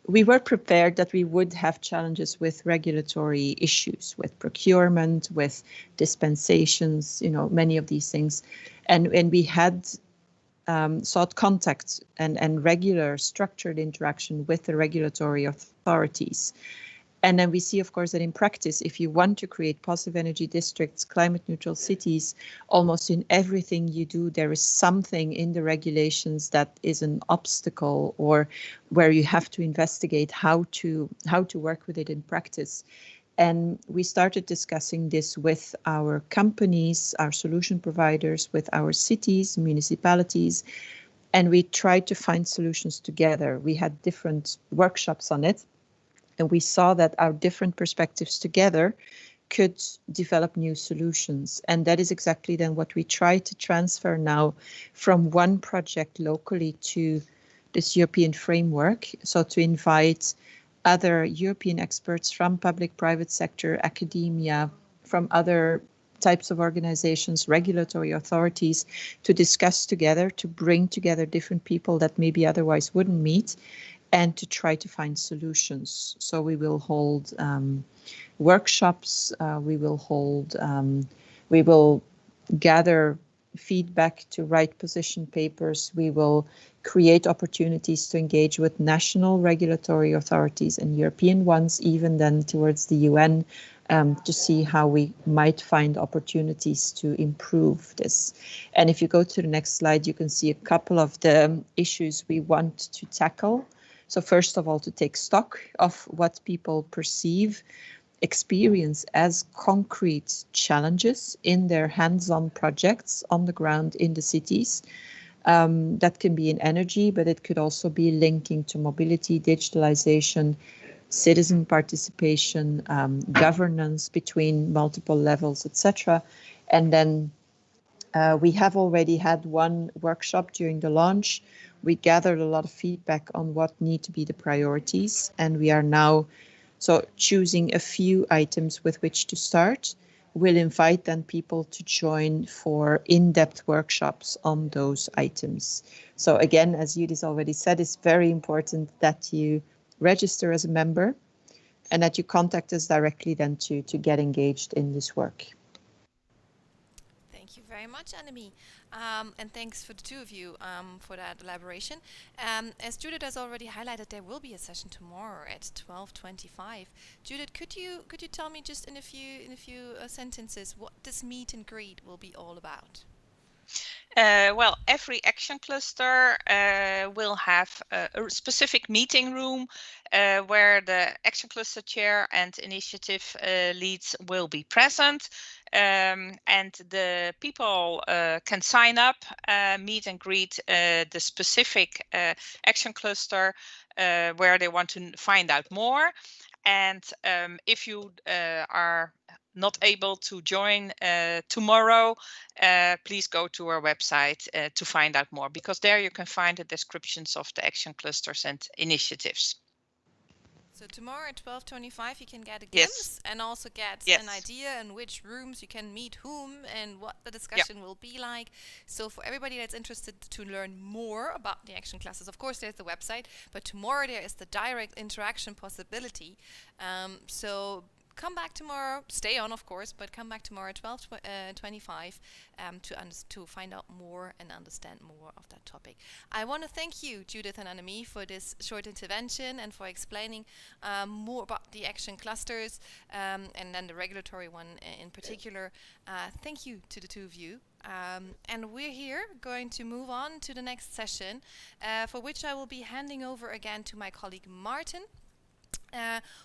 we were prepared that we would have challenges with regulatory issues, with procurement, with dispensations, many of these things. And we had sought contact and regular structured interaction with the regulatory authorities. And then we see, of course, that in practice, if you want to create positive energy districts, climate neutral cities, almost in everything you do, there is something in the regulations that is an obstacle or where you have to investigate how to work with it in practice. And we started discussing this with our companies, our solution providers, with our cities, municipalities, and we tried to find solutions together. We had different workshops on it. And we saw that our different perspectives together could develop new solutions. And that is exactly then what we try to transfer now from one project locally to this European framework. So to invite other European experts from public, private sector, academia, from other types of organizations, regulatory authorities, to discuss together, to bring together different people that maybe otherwise wouldn't meet, and to try to find solutions. So we will hold workshops, we will gather feedback to write position papers, we will create opportunities to engage with national regulatory authorities and European ones, even then towards the UN, to see how we might find opportunities to improve this. And if you go to the next slide, you can see a couple of the issues we want to tackle. So first of all, to take stock of what people experience as concrete challenges in their hands-on projects on the ground in the cities. That can be in energy, but it could also be linking to mobility, digitalization, citizen participation, governance between multiple levels, etc. And then we have already had one workshop during the launch. We gathered a lot of feedback on what need to be the priorities, and we are now choosing a few items with which to start. We'll invite then people to join for in-depth workshops on those items. So again, as Judith already said, it's very important that you register as a member and that you contact us directly then to get engaged in this work. Thank you very much, Annemie. And thanks for the two of you for that elaboration. As Judith has already highlighted, there will be a session tomorrow at 12:25. Judith, could you tell me just in a few sentences what this meet and greet will be all about? Well, every action cluster will have a specific meeting room where the action cluster chair and initiative leads will be present. And the people can sign up, meet and greet the specific action cluster where they want to find out more. And if you are not able to join tomorrow, please go to our website to find out more, because there you can find the descriptions of the action clusters and initiatives. So tomorrow at 12:25 you can get a Yes. glimpse and also get Yes. an idea in which rooms you can meet whom and what the discussion will be like. So for everybody that's interested to learn more about the action classes, of course there's the website, but tomorrow there is the direct interaction possibility. So come back tomorrow, stay on of course, but come back tomorrow at 12:25 to find out more and understand more of that topic. I want to thank you, Judith and Annemie, for this short intervention and for explaining more about the action clusters and then the regulatory one in particular. Thank you to the two of you. And we're here going to move on to the next session, for which I will be handing over again to my colleague Martin,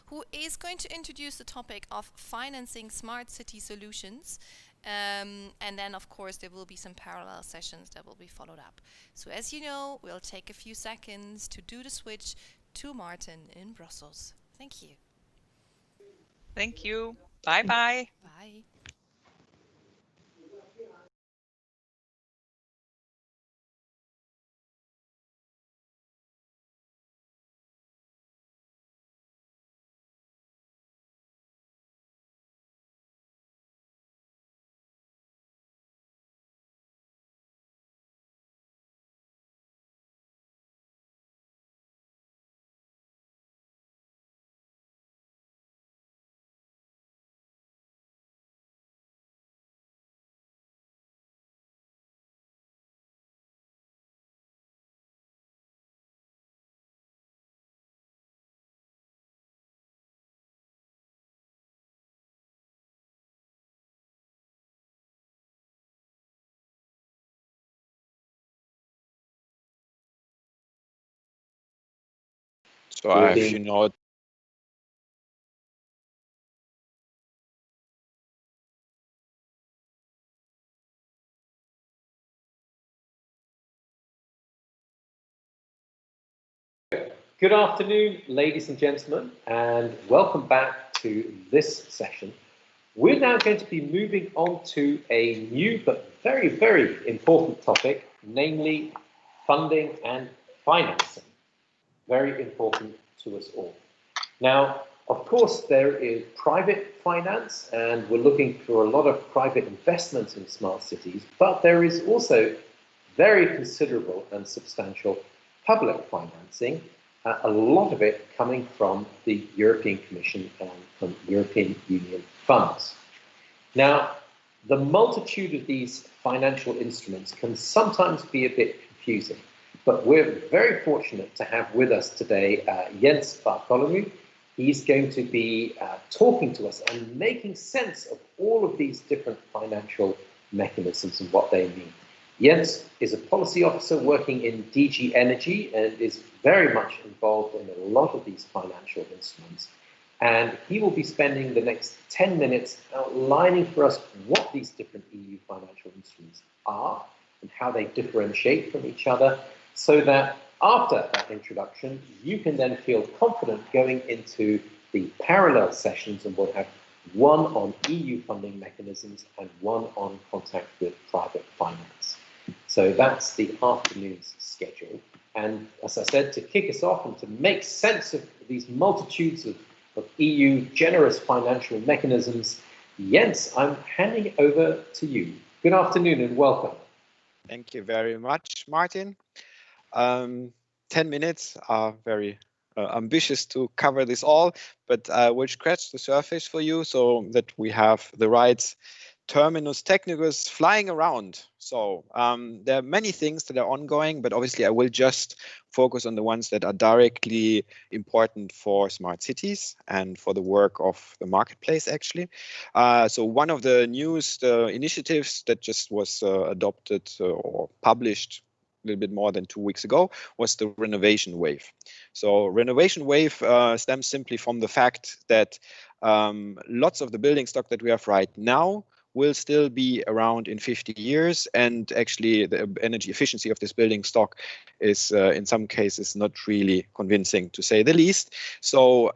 who is going to introduce the topic of financing smart city solutions. And then, of course, there will be some parallel sessions that will be followed up. So as you know, we'll take a few seconds to do the switch to Martin in Brussels. Thank you. Thank you. Bye-bye. Bye. So I have, you know, Good afternoon, ladies and gentlemen, and welcome back to this session. We're now going to be moving on to a new but very, very important topic, namely funding and financing. Very important to us all. Now, of course, there is private finance, and we're looking for a lot of private investment in smart cities, but there is also very considerable and substantial public financing, a lot of it coming from the European Commission and from European Union funds. Now, the multitude of these financial instruments can sometimes be a bit confusing, but we're very fortunate to have with us today Jens Bartholmes. He's going to be talking to us and making sense of all of these different financial mechanisms and what they mean. Jens is a policy officer working in DG Energy and is very much involved in a lot of these financial instruments. And he will be spending the next 10 minutes outlining for us what these different EU financial instruments are and how they differentiate from each other, so that after that introduction, you can then feel confident going into the parallel sessions, and we'll have one on EU funding mechanisms and one on contact with private finance. So that's the afternoon's schedule. And as I said, to kick us off and to make sense of these multitudes of EU generous financial mechanisms, Jens, I'm handing it over to you. Good afternoon and welcome. Thank you very much, Martin. 10 minutes are very ambitious to cover this all, but I will scratch the surface for you so that we have the right terminus technicus flying around. So there are many things that are ongoing, but obviously I will just focus on the ones that are directly important for smart cities and for the work of the marketplace, actually. So one of the newest initiatives that just was adopted or published a little bit more than 2 weeks ago was the renovation wave. So renovation wave stems simply from the fact that lots of the building stock that we have right now will still be around in 50 years, and actually the energy efficiency of this building stock is in some cases not really convincing, to say the least. So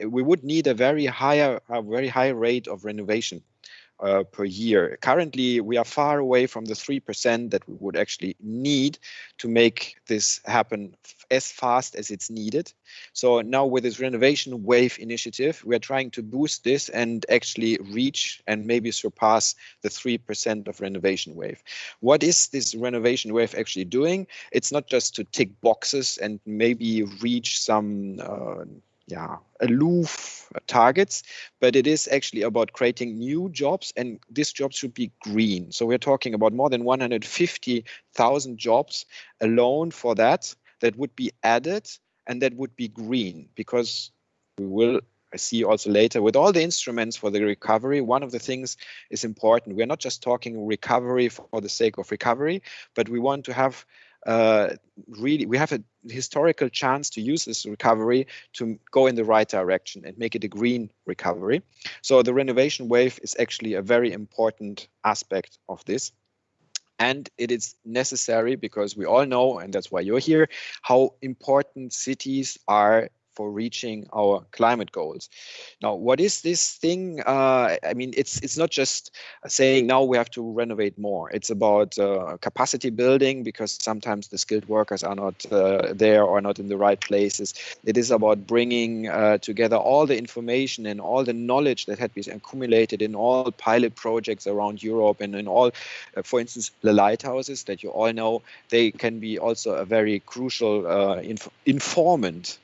we would need a very high rate of renovation per year. Currently, we are far away from the 3% that we would actually need to make this happen as fast as it's needed. So now with this renovation wave initiative, we are trying to boost this and actually reach and maybe surpass the 3% of renovation wave. What is this renovation wave actually doing? It's not just to tick boxes and maybe reach some aloof targets, but it is actually about creating new jobs, and these jobs should be green. So we're talking about more than 150,000 jobs alone for that would be added, and that would be green, because we will see also later with all the instruments for the recovery, one of the things is important. We're not just talking recovery for the sake of recovery, but we want to have we have a historical chance to use this recovery to go in the right direction and make it a green recovery. So the renovation wave is actually a very important aspect of this. And it is necessary because we all know, and that's why you're here, how important cities are for reaching our climate goals. Now, what is this thing? I mean, it's not just saying now we have to renovate more. It's about capacity building, because sometimes the skilled workers are not there or not in the right places. It is about bringing together all the information and all the knowledge that had been accumulated in all pilot projects around Europe and in all, for instance, the lighthouses that you all know. They can be also a very crucial informant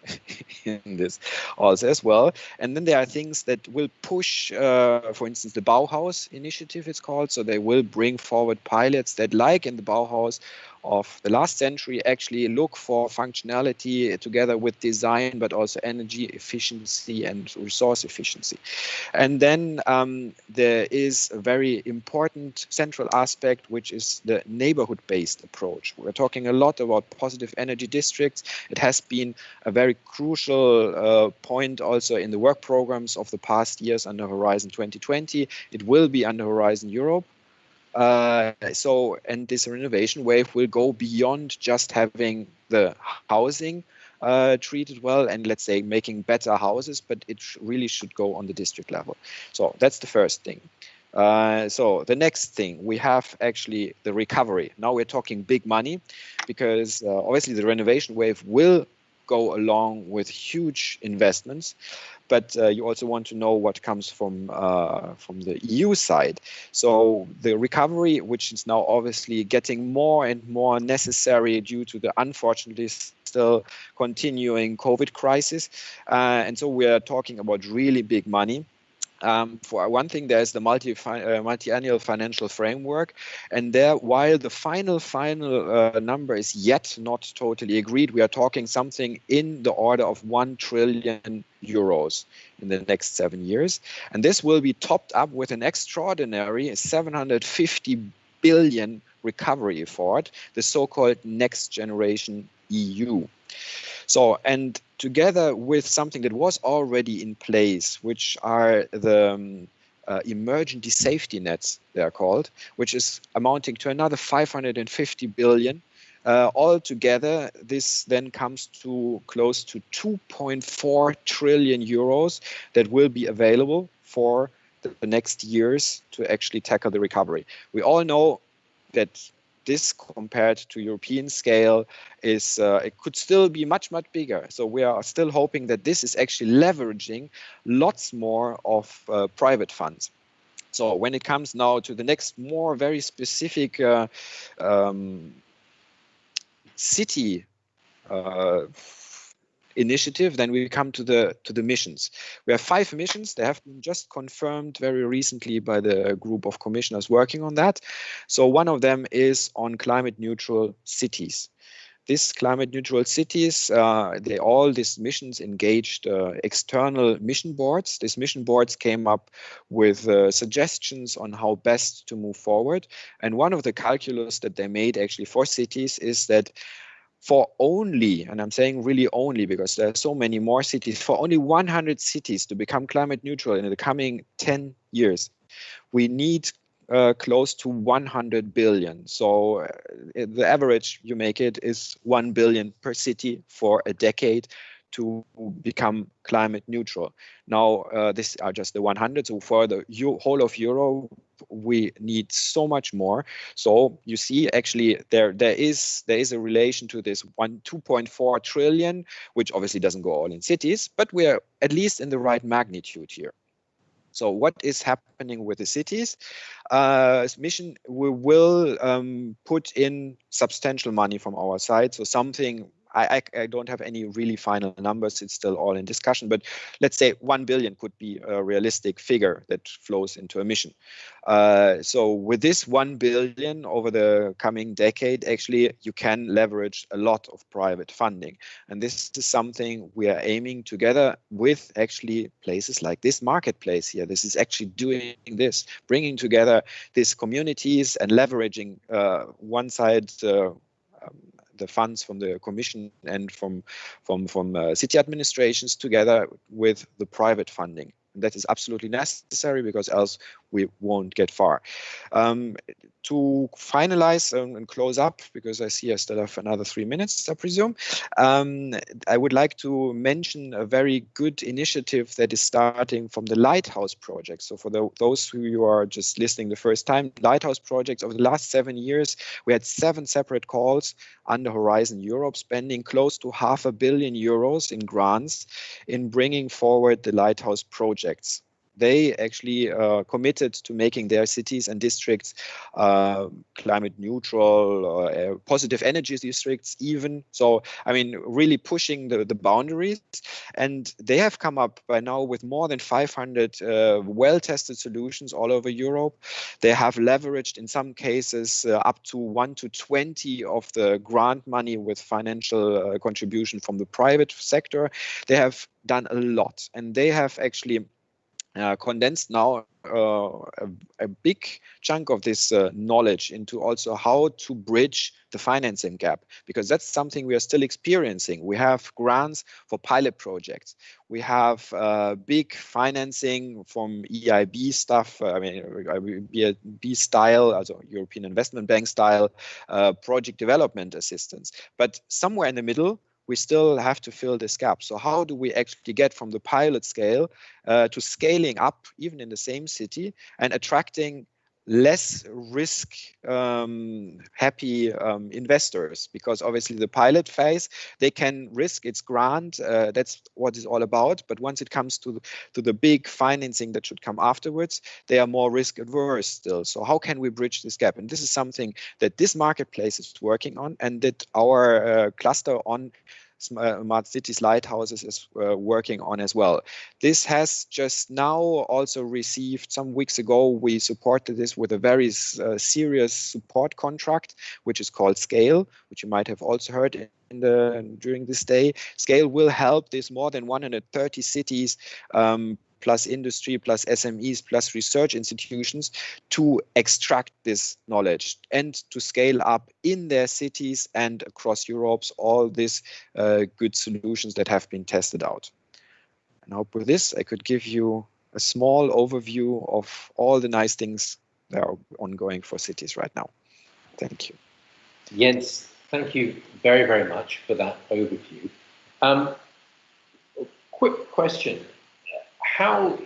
in this also as well. And then there are things that will push, for instance, the Bauhaus initiative, it's called. So they will bring forward pilots that, like in the Bauhaus of the last century, actually look for functionality together with design, but also energy efficiency and resource efficiency. And then there is a very important central aspect, which is the neighborhood-based approach. We're talking a lot about positive energy districts. It has been a very crucial point also in the work programs of the past years under Horizon 2020. It will be under Horizon Europe. And this renovation wave will go beyond just having the housing treated well and, let's say, making better houses, but it really should go on the district level. So that's the first thing. So the next thing, we have actually the recovery. Now we're talking big money, because obviously the renovation wave will go along with huge investments, but you also want to know what comes from the EU side. So the recovery, which is now obviously getting more and more necessary due to the unfortunately still continuing COVID crisis, and so we are talking about really big money. For one thing, there's the multi-annual financial framework, and there, while the final number is yet not totally agreed, we are talking something in the order of 1 trillion euros in the next 7 years, and this will be topped up with an extraordinary 750 billion recovery effort, the so-called Next Generation EU. So, and together with something that was already in place, which are the emergency safety nets, they are called, which is amounting to another 550 billion. Altogether, this then comes to close to 2.4 trillion euros that will be available for the next years to actually tackle the recovery. We all know that this, compared to European scale, is it could still be much bigger. So we are still hoping that this is actually leveraging lots more of private funds. So when it comes now to the next more very specific city initiative, then we come to the missions. We have 5 missions. They have been just confirmed very recently by the group of commissioners working on that. So one of them is on climate neutral cities. This climate neutral cities, these missions engaged external mission boards. These mission boards came up with suggestions on how best to move forward. And one of the calculus that they made actually for cities is that for only, and I'm saying really only because there are so many more cities, for only 100 cities to become climate neutral in the coming 10 years, we need close to 100 billion. So the average you make it is 1 billion per city for a decade to become climate neutral. Now, these are just the 100. So for the whole of Europe, we need so much more. So you see, actually, there is a relation to this 2.4 trillion, which obviously doesn't go all in cities, but we are at least in the right magnitude here. So what is happening with the cities? Mission, we will put in substantial money from our side. So something, I don't have any really final numbers. It's still all in discussion, but let's say 1 billion could be a realistic figure that flows into a mission. So with this 1 billion over the coming decade, actually, you can leverage a lot of private funding. And this is something we are aiming together with actually places like this marketplace here. This is actually doing this, bringing together these communities and leveraging one side, the funds from the commission and from city administrations together with the private funding. That is absolutely necessary because else we won't get far. To finalize and close up, because I see I still have another 3 minutes, I presume, I would like to mention a very good initiative that is starting from the Lighthouse Project. So for those who you are just listening the first time, Lighthouse Projects over the last 7 years, we had 7 separate calls under Horizon Europe, spending close to €500 million in grants in bringing forward the Lighthouse projects. They actually committed to making their cities and districts climate neutral, positive energy districts even. So, I mean, really pushing the boundaries. And they have come up by now with more than 500 well-tested solutions all over Europe. They have leveraged, in some cases, up to 1 to 20 of the grant money with financial contribution from the private sector. They have done a lot, and they have actually condensed now a big chunk of this knowledge into also how to bridge the financing gap, because that's something we are still experiencing. We have grants for pilot projects. We have big financing from EIB stuff, I mean, EIB style, also European Investment Bank style, project development assistance. But somewhere in the middle, we still have to fill this gap. So how do we actually get from the pilot scale to scaling up, even in the same city, and attracting less risk happy investors? Because obviously the pilot phase, they can risk its grant. That's what it's all about. But once it comes to the big financing that should come afterwards, they are more risk adverse still. So how can we bridge this gap? And this is something that this marketplace is working on, and that our cluster on Smart Cities Lighthouses is working on as well. This has just now also received, some weeks ago, we supported this with a very serious support contract, which is called SCALE, which you might have also heard during this day. SCALE will help these more than 130 cities plus industry, plus SMEs, plus research institutions to extract this knowledge and to scale up in their cities and across Europe all these good solutions that have been tested out. And I hope with this I could give you a small overview of all the nice things that are ongoing for cities right now. Thank you. Jens, thank you very, very much for that overview. Quick question. How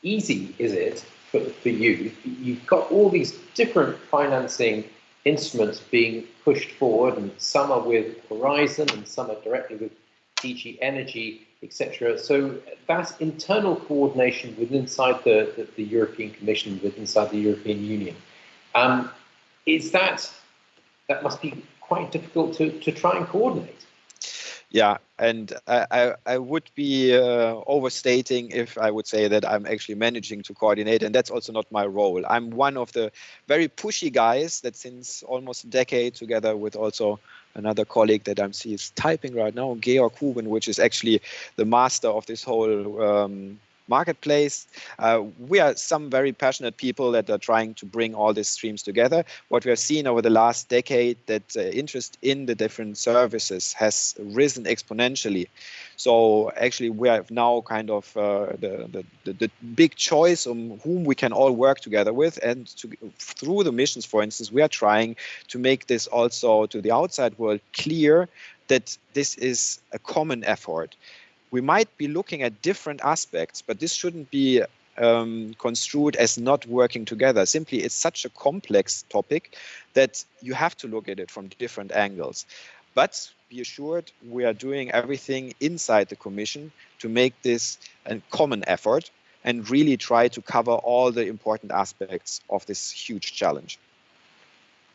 easy is it for you? You've got all these different financing instruments being pushed forward, and some are with Horizon and some are directly with DG Energy, etc. So that's internal coordination within inside the European Commission, within inside the European Union. Is that must be quite difficult to try and coordinate? Yeah, and I would be overstating if I would say that I'm actually managing to coordinate, and that's also not my role. I'm one of the very pushy guys that since almost a decade, together with also another colleague that I'm seeing is typing right now, Georg Houben, which is actually the master of this whole marketplace. We are some very passionate people that are trying to bring all these streams together. What we have seen over the last decade, that interest in the different services has risen exponentially. So actually we have now kind of the big choice on whom we can all work together with, and through the missions, for instance, we are trying to make this also to the outside world clear that this is a common effort. We might be looking at different aspects, but this shouldn't be construed as not working together. Simply, it's such a complex topic that you have to look at it from different angles. But be assured, we are doing everything inside the Commission to make this a common effort and really try to cover all the important aspects of this huge challenge.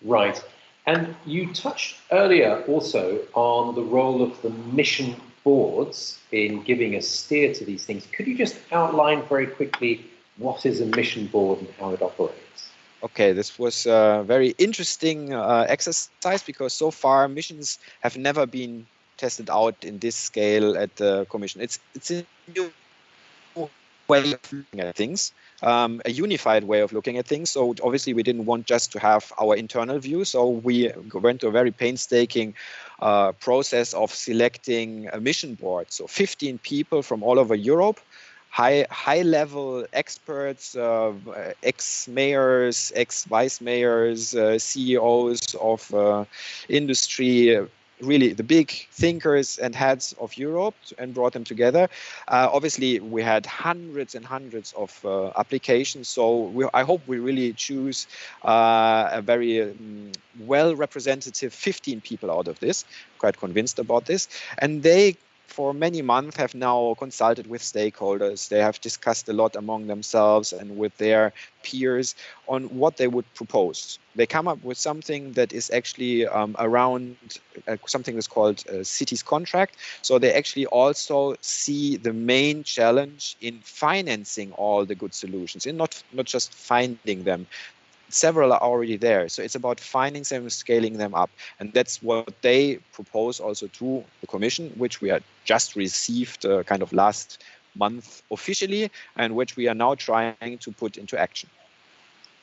Right. And you touched earlier also on the role of the mission boards in giving a steer to these things. Could you just outline very quickly what is a mission board and how it operates? Okay, this was a very interesting exercise, because so far missions have never been tested out in this scale at the Commission. It's a new way of looking at things, a unified way of looking at things. So obviously we didn't want just to have our internal view. So we went to a very painstaking process of selecting a mission board. So 15 people from all over Europe, high-level experts, ex-mayors, ex-vice mayors, CEOs of industry, really the big thinkers and heads of Europe, and brought them together. Obviously, we had hundreds and hundreds of applications, so I hope we really choose a very well-representative 15 people out of this. Quite convinced about this. And they, for many months, have now consulted with stakeholders. They have discussed a lot among themselves and with their peers on what they would propose. They come up with something that is actually around something that's called a cities contract. So they actually also see the main challenge in financing all the good solutions, and not just finding them. Several are already there. So it's about finding them and scaling them up. And that's what they propose also to the Commission, which we had just received kind of last month officially, and which we are now trying to put into action.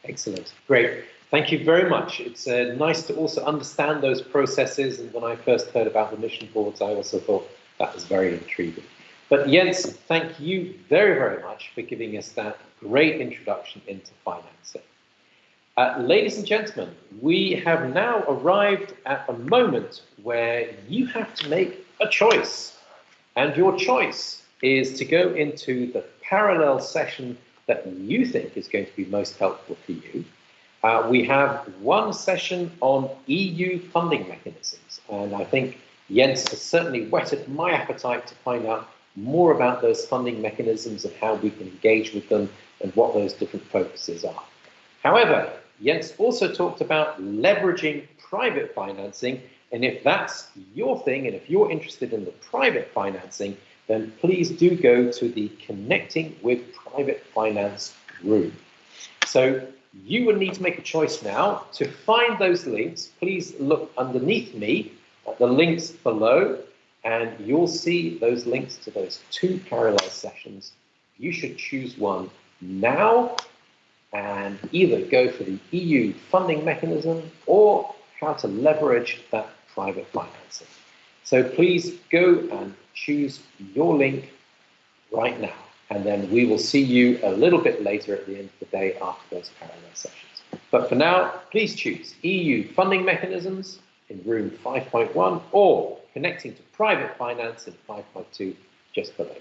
Excellent. Great. Thank you very much. It's nice to also understand those processes. And when I first heard about the mission boards, I also thought that was very intriguing. But Jens, thank you very, very much for giving us that great introduction into financing. Ladies and gentlemen, we have now arrived at a moment where you have to make a choice. And your choice is to go into the parallel session that you think is going to be most helpful for you. We have one session on EU funding mechanisms, and I think Jens has certainly whetted my appetite to find out more about those funding mechanisms and how we can engage with them and what those different focuses are. However, Jens also talked about leveraging private financing, and if that's your thing and if you're interested in the private financing, then please do go to the Connecting with Private Finance room. So you will need to make a choice now. To find those links, please look underneath me at the links below, and you'll see those links to those two parallel sessions. You should choose one now and either go for the EU funding mechanism or how to leverage that private financing. So please go and choose your link right now, and then we will see you a little bit later at the end of the day after those parallel sessions. But for now, please choose EU funding mechanisms in room 5.1 or connecting to private finance in 5.2 just below.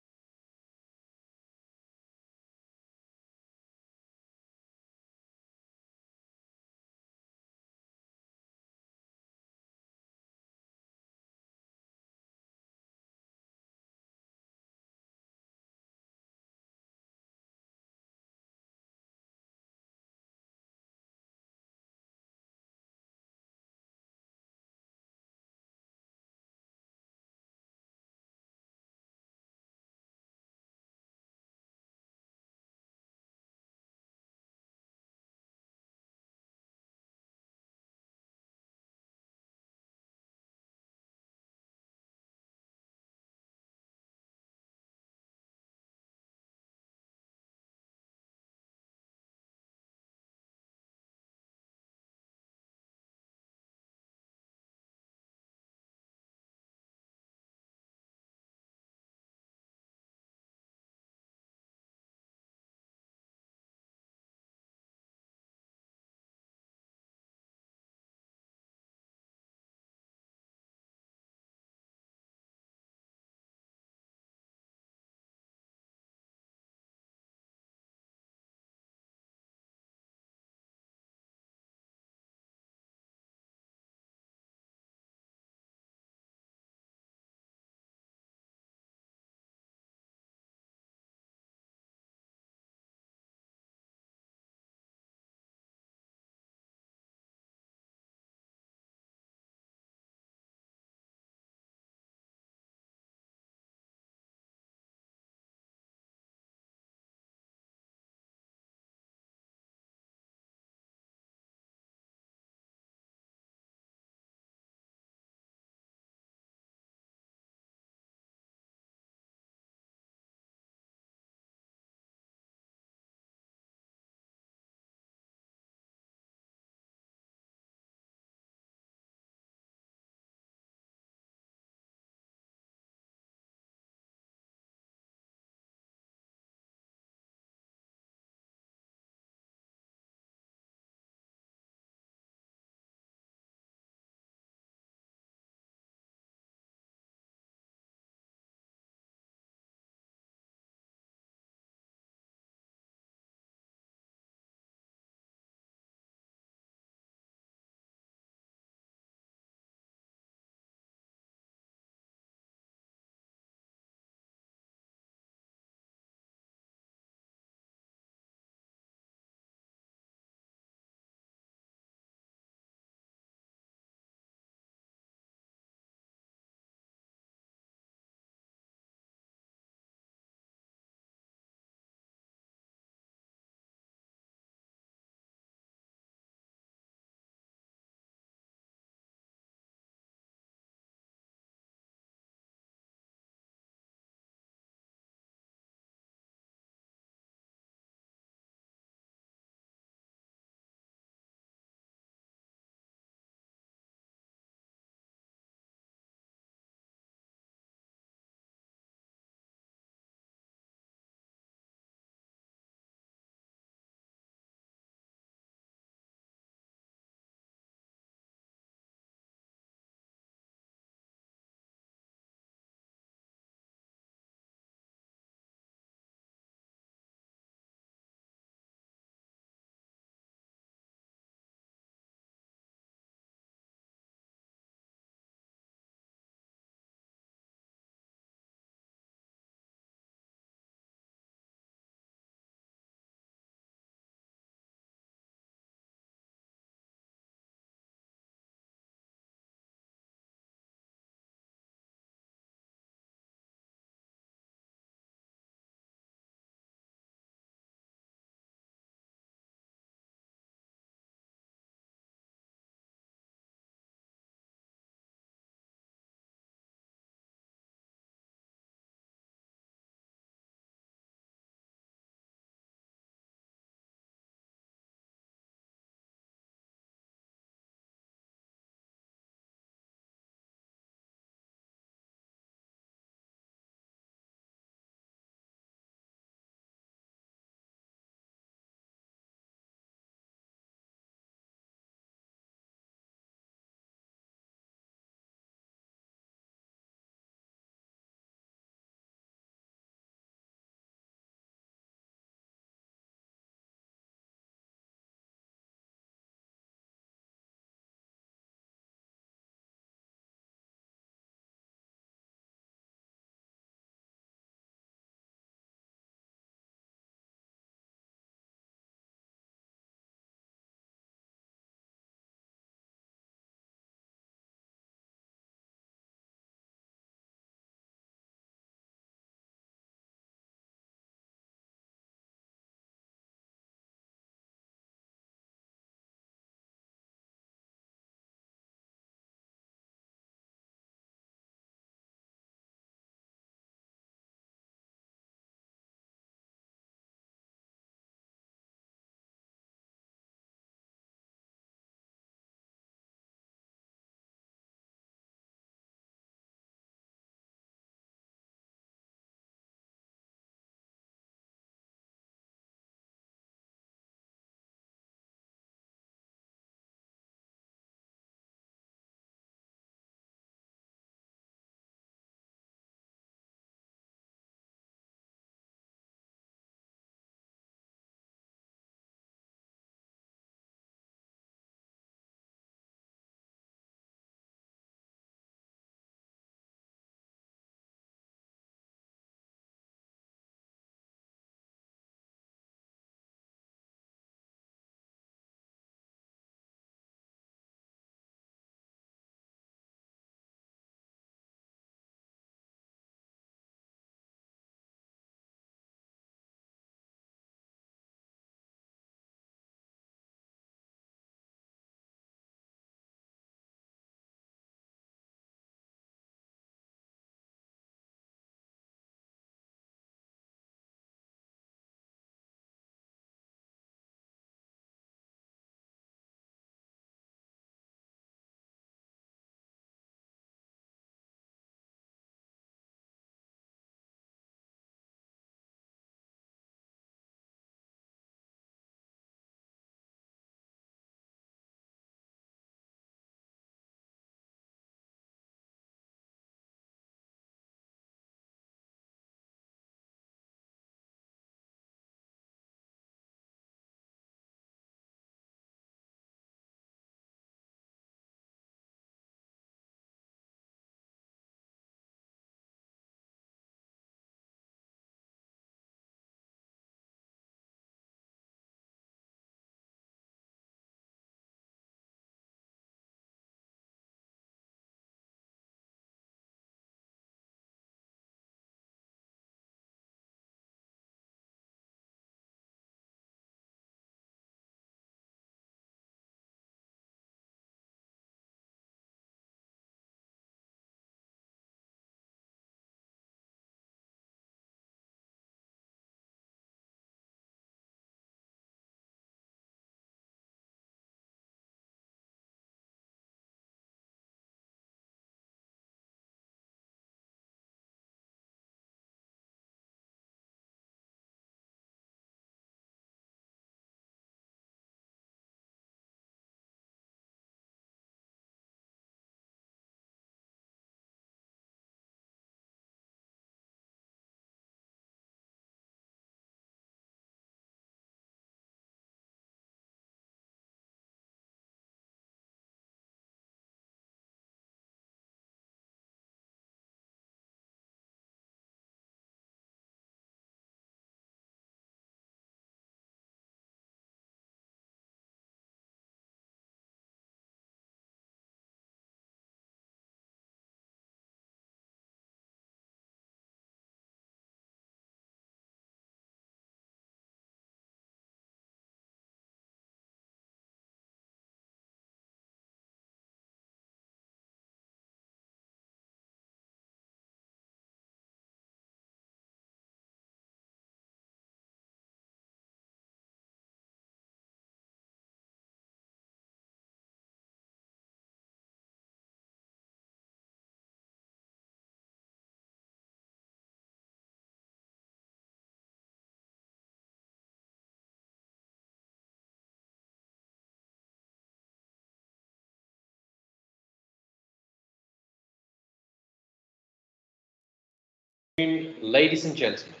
Ladies and gentlemen,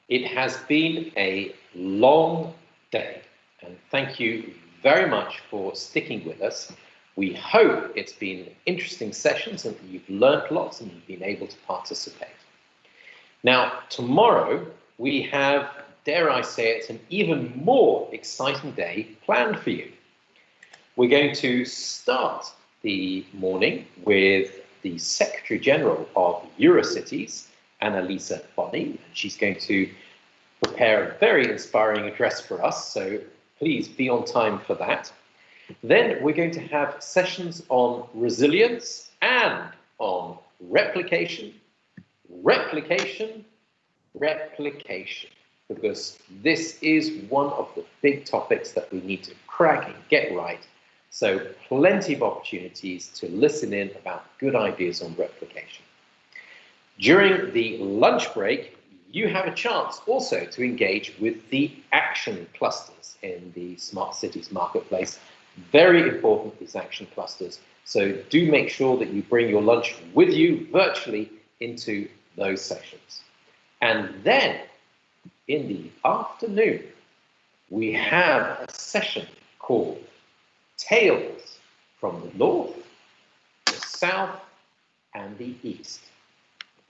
it has been a long day, and thank you very much for sticking with us. We hope it's been interesting sessions and that you've learned lots and you've been able to participate. Now, tomorrow we have, dare I say it, an even more exciting day planned for you. We're going to start the morning with the Secretary General of EUROCITIES, Annalisa Bonny. She's going to prepare a very inspiring address for us, so please be on time for that. Then we're going to have sessions on resilience and on replication, because this is one of the big topics that we need to crack and get right. So plenty of opportunities to listen in about good ideas on replication. During the lunch break, you have a chance also to engage with the action clusters in the Smart Cities Marketplace. Very important, these action clusters. So do make sure that you bring your lunch with you virtually into those sessions. And then in the afternoon, we have a session called Tales from the North, the South, and the East.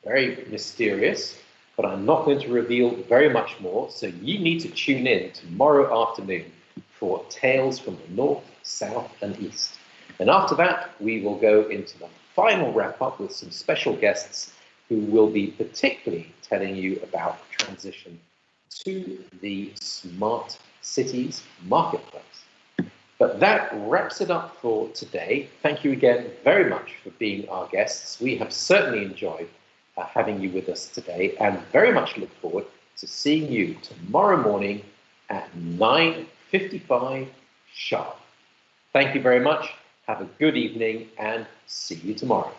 Very mysterious, but I'm not going to reveal very much more, so you need to tune in tomorrow afternoon for Tales from the North, South, and East. And after that, we will go into the final wrap-up with some special guests who will be particularly telling you about transition to the Smart Cities Marketplace. But that wraps it up for today. Thank you again very much for being our guests. We have certainly enjoyed having you with us today, and very much look forward to seeing you tomorrow morning at 9:55 sharp. Thank you very much. Have a good evening and see you tomorrow.